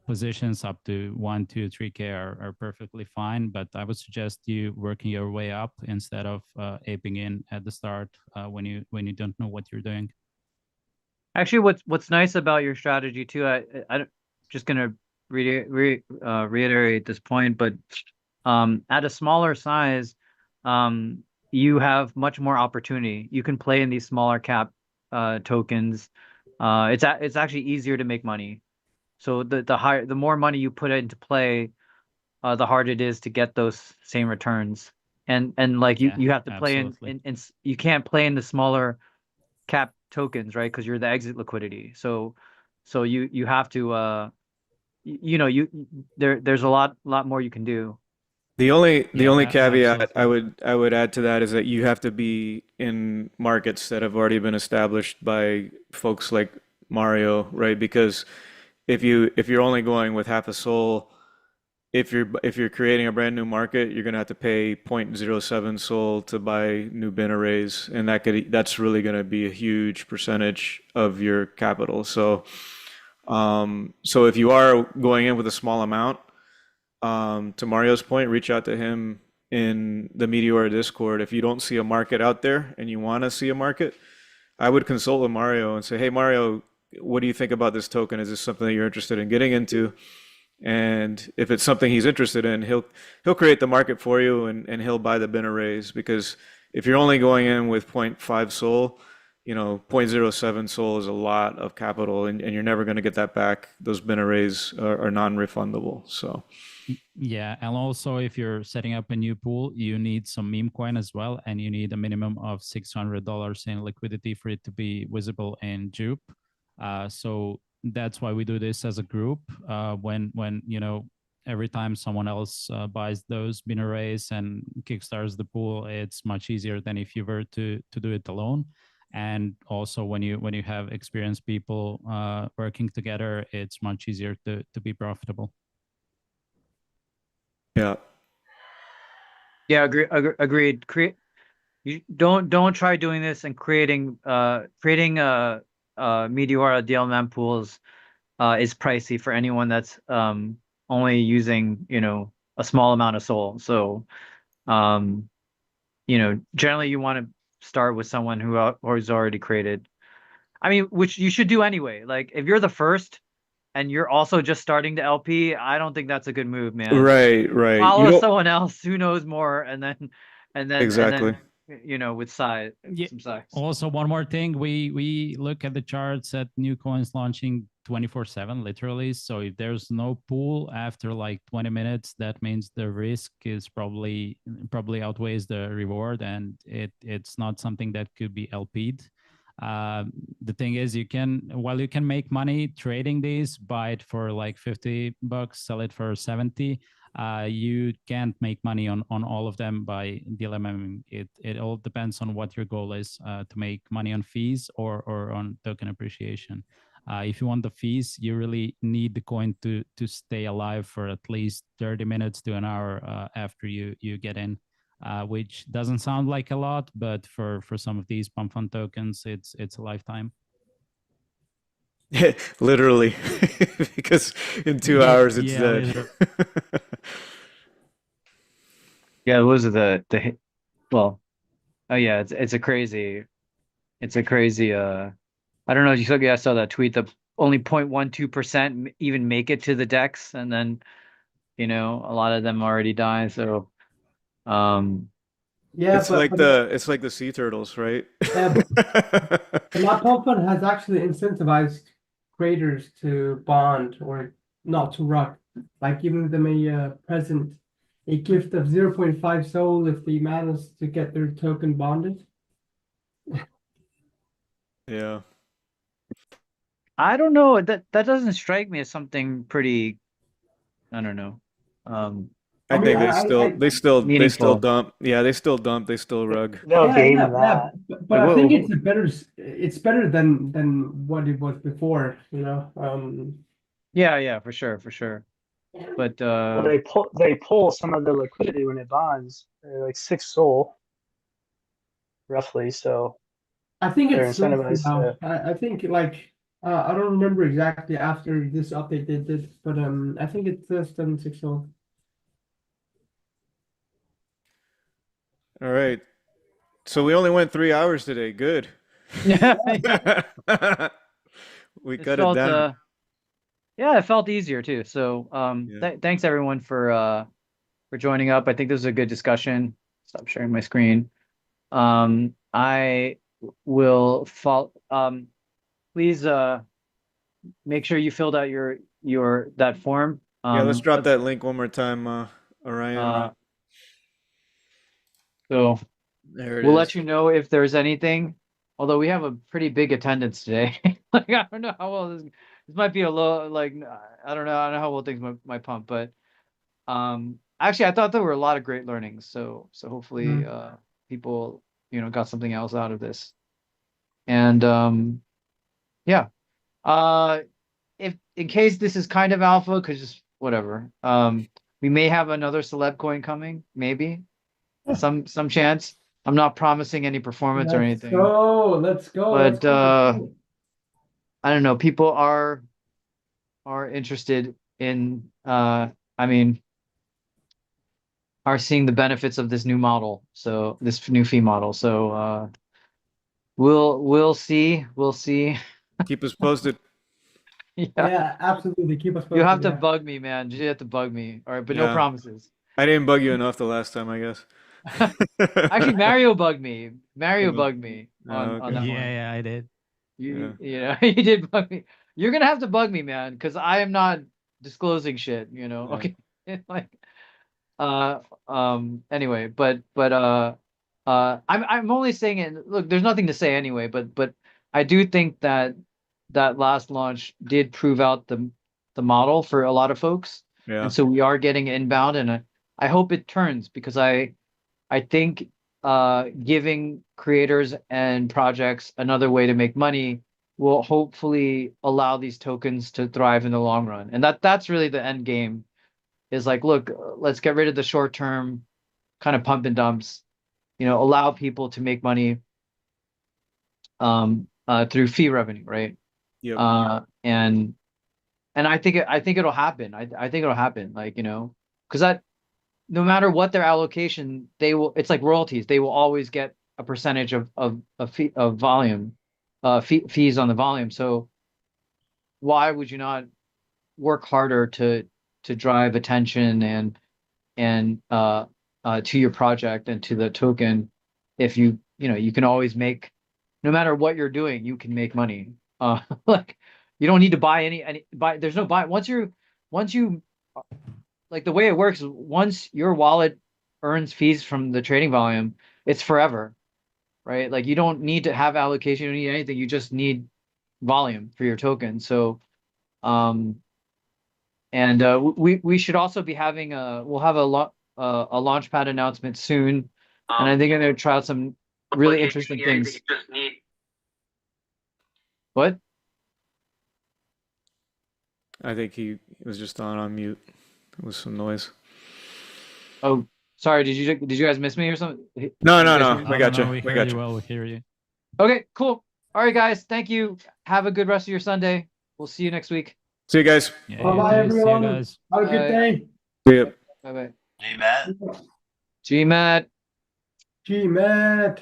positions up to 1, 2, 3K are perfectly fine. But I would suggest you working your way up instead of aping in at the start when you don't know what you're doing. Actually, what's nice about your strategy too, just gonna reiterate this point, but at a smaller size, you have much more opportunity. You can play in these smaller cap tokens. It's actually easier to make money. So the more money you put into play, the harder it is to get those same returns. And like Yeah, you have to play absolutely. in you can't play in the smaller cap tokens, right? Because you're the exit liquidity. So you have to you know there's a lot more you can do. The only Yeah, caveat I absolutely. would add to that is that you have to be in markets that have already been established by folks like Mario, right? Because if you're only going with half a soul, if you're creating a brand new market, you're gonna have to pay 0.07 soul to buy new bin arrays, and that's really gonna be a huge percentage of your capital. So if you are going in with a small amount, to Mario's point, reach out to him in the Meteor Discord. If you don't see a market out there and you want to see a market, I would consult with Mario and say, "Hey, Mario, what do you think about this token? Is this something that you're interested in getting into?" And if it's something he's interested in, he'll create the market for you, and he'll buy the bin arrays. Because if you're only going in with zero point 0.5 soul, 0.07 soul is a lot of capital, and you're never going to get that back. Those bin arrays are non-refundable. So. Yeah, and also if you're setting up a new pool, you need some meme coin as well, and you need a minimum of $600 in liquidity for it to be visible in Jupe. So that's why we do this as a group. When every time someone else buys those bin arrays and kickstarts the pool, it's much easier than if you were to do it alone. And also when you have experienced people working together, it's much easier to be profitable. Yeah. Yeah, agreed. You don't try doing this and creating Meteora DL mempools is pricey for anyone that's only using, a small amount of Sol. So, um, generally you want to start with someone who's already created. I mean, which you should do anyway. Like if you're the first and you're also just starting to LP, I don't think that's a good move, man. Right, right. You Follow don't someone else who knows more, and then exactly. with size, Yeah. some size. Also, one more thing, we look at the charts at new coins launching 24/7, literally. So if there's no pool after like 20 minutes, that means the risk is probably outweighs the reward, and it's not something that could be LP'd. The thing is, while you can make money trading these, buy it for like $50, sell it for 70. You can't make money on all of them by DLMM. It all depends on what your goal is, to make money on fees or on token appreciation. If you want the fees, you really need the coin to stay alive for at least 30 minutes to an hour after you get in. Which doesn't sound like a lot, but for some of these pump fund tokens, it's a lifetime. Literally, because in 2 hours it's Yeah, dead. literally. Yeah, those are well, oh yeah, it's a crazy I don't know if you saw, yeah, I saw that tweet that only 0.12% even make it to the decks, and then a lot of them already die. So um Yeah, It's like the sea turtles, right? yeah, but that pump fund has actually incentivized creators to bond or not to rock, like giving them a present, a gift of 0.5 soul if they manage to get their token bonded. Yeah. I don't know, that doesn't strike me as something pretty, I don't know, um I I mean, think they still meaningful. dump. Yeah, they still rug. They'll yeah, game yeah, yeah, that. but Like I think what, it's better than what it was before, you know. yeah, for sure, for sure. But Well, they pull some of the liquidity when it bonds, like 6 soul roughly. So I think they're it's less incentivized now. to. I think like I don't remember exactly after this update they did, but I think it's less than 6 soul. All right. So we only went 3 hours today. Good. yeah, We it cut it felt down. yeah, it felt easier too. So Yeah. thanks everyone for joining up. I think this was a good discussion. Stop sharing my screen. I will follow. Please make sure you filled out your that form. Yeah, let's drop that link one more time, Orion. Uh, so There it we'll is. let you know if there's anything. Although we have a pretty big attendance today. Like I don't know how well this might be a low, like I don't know how well things might pump, but actually I thought there were a lot of great learnings. So hopefully Mhm. people got something else out of this. And yeah. Uh if in case this is kind of alpha, because just whatever. We may have another celeb coin coming, maybe. Some chance. I'm not promising any performance or Let's anything, go. Let's go. Let's but go. Let's go. I don't know. People are interested in I mean, are seeing the benefits of this new model. So this new fee model. So we'll see. We'll see. Keep us posted. Yeah. Yeah, absolutely. Keep us You have posted. to Yeah. bug me, man. You have to bug me. All right, but no Yeah. promises. I didn't bug you enough the last time, I guess. Actually, Mario bugged me. Mario Oh, bugged me on okay. that Yeah, one. yeah, I did. Yeah. You did bug me. You're gonna have to bug me, man, because I am not disclosing shit. Yeah. Okay, like uh anyway, but I'm only saying it. Look, there's nothing to say anyway, but I do think that last launch did prove out the model for a lot of folks, and Yeah. so we are getting inbound, and I hope it turns because I think giving creators and projects another way to make money will hopefully allow these tokens to thrive in the long run. And that's really the end game is like, look, let's get rid of the short term kind of pump and dumps, allow people to make money through fee revenue, right? Yep. And I think it'll happen. I think it'll happen. Like, because that no matter what their allocation, it's like royalties. They will always get a percentage of fee of volume, fees on the volume. So why would you not work harder to drive attention and to your project and to the token if you can always make, no matter what you're doing, you can make money. Like you don't need to buy buy, there's no buy once you like the way it works is once your wallet earns fees from the trading volume, it's forever, right? Like you don't need to have allocation, you don't need anything, you just need volume for your token. So um and we should also be having we'll have a launchpad announcement soon, and I think I'm gonna try out some really interesting things. What? I think he was just on mute. It was some noise. Oh, sorry. Did you guys miss me or something? No, Did you no, guys no. hear me? I got you. We I hear got you you. well. We hear you. Okay, cool. All right, guys. Thank you. Have a good rest of your Sunday. We'll see you next week. See you guys. Yeah, Bye bye, you too. See you everyone. guys. Have a good Bye. day. See ya. Bye bye. Hey, Matt. GMAT. Gee, Matt.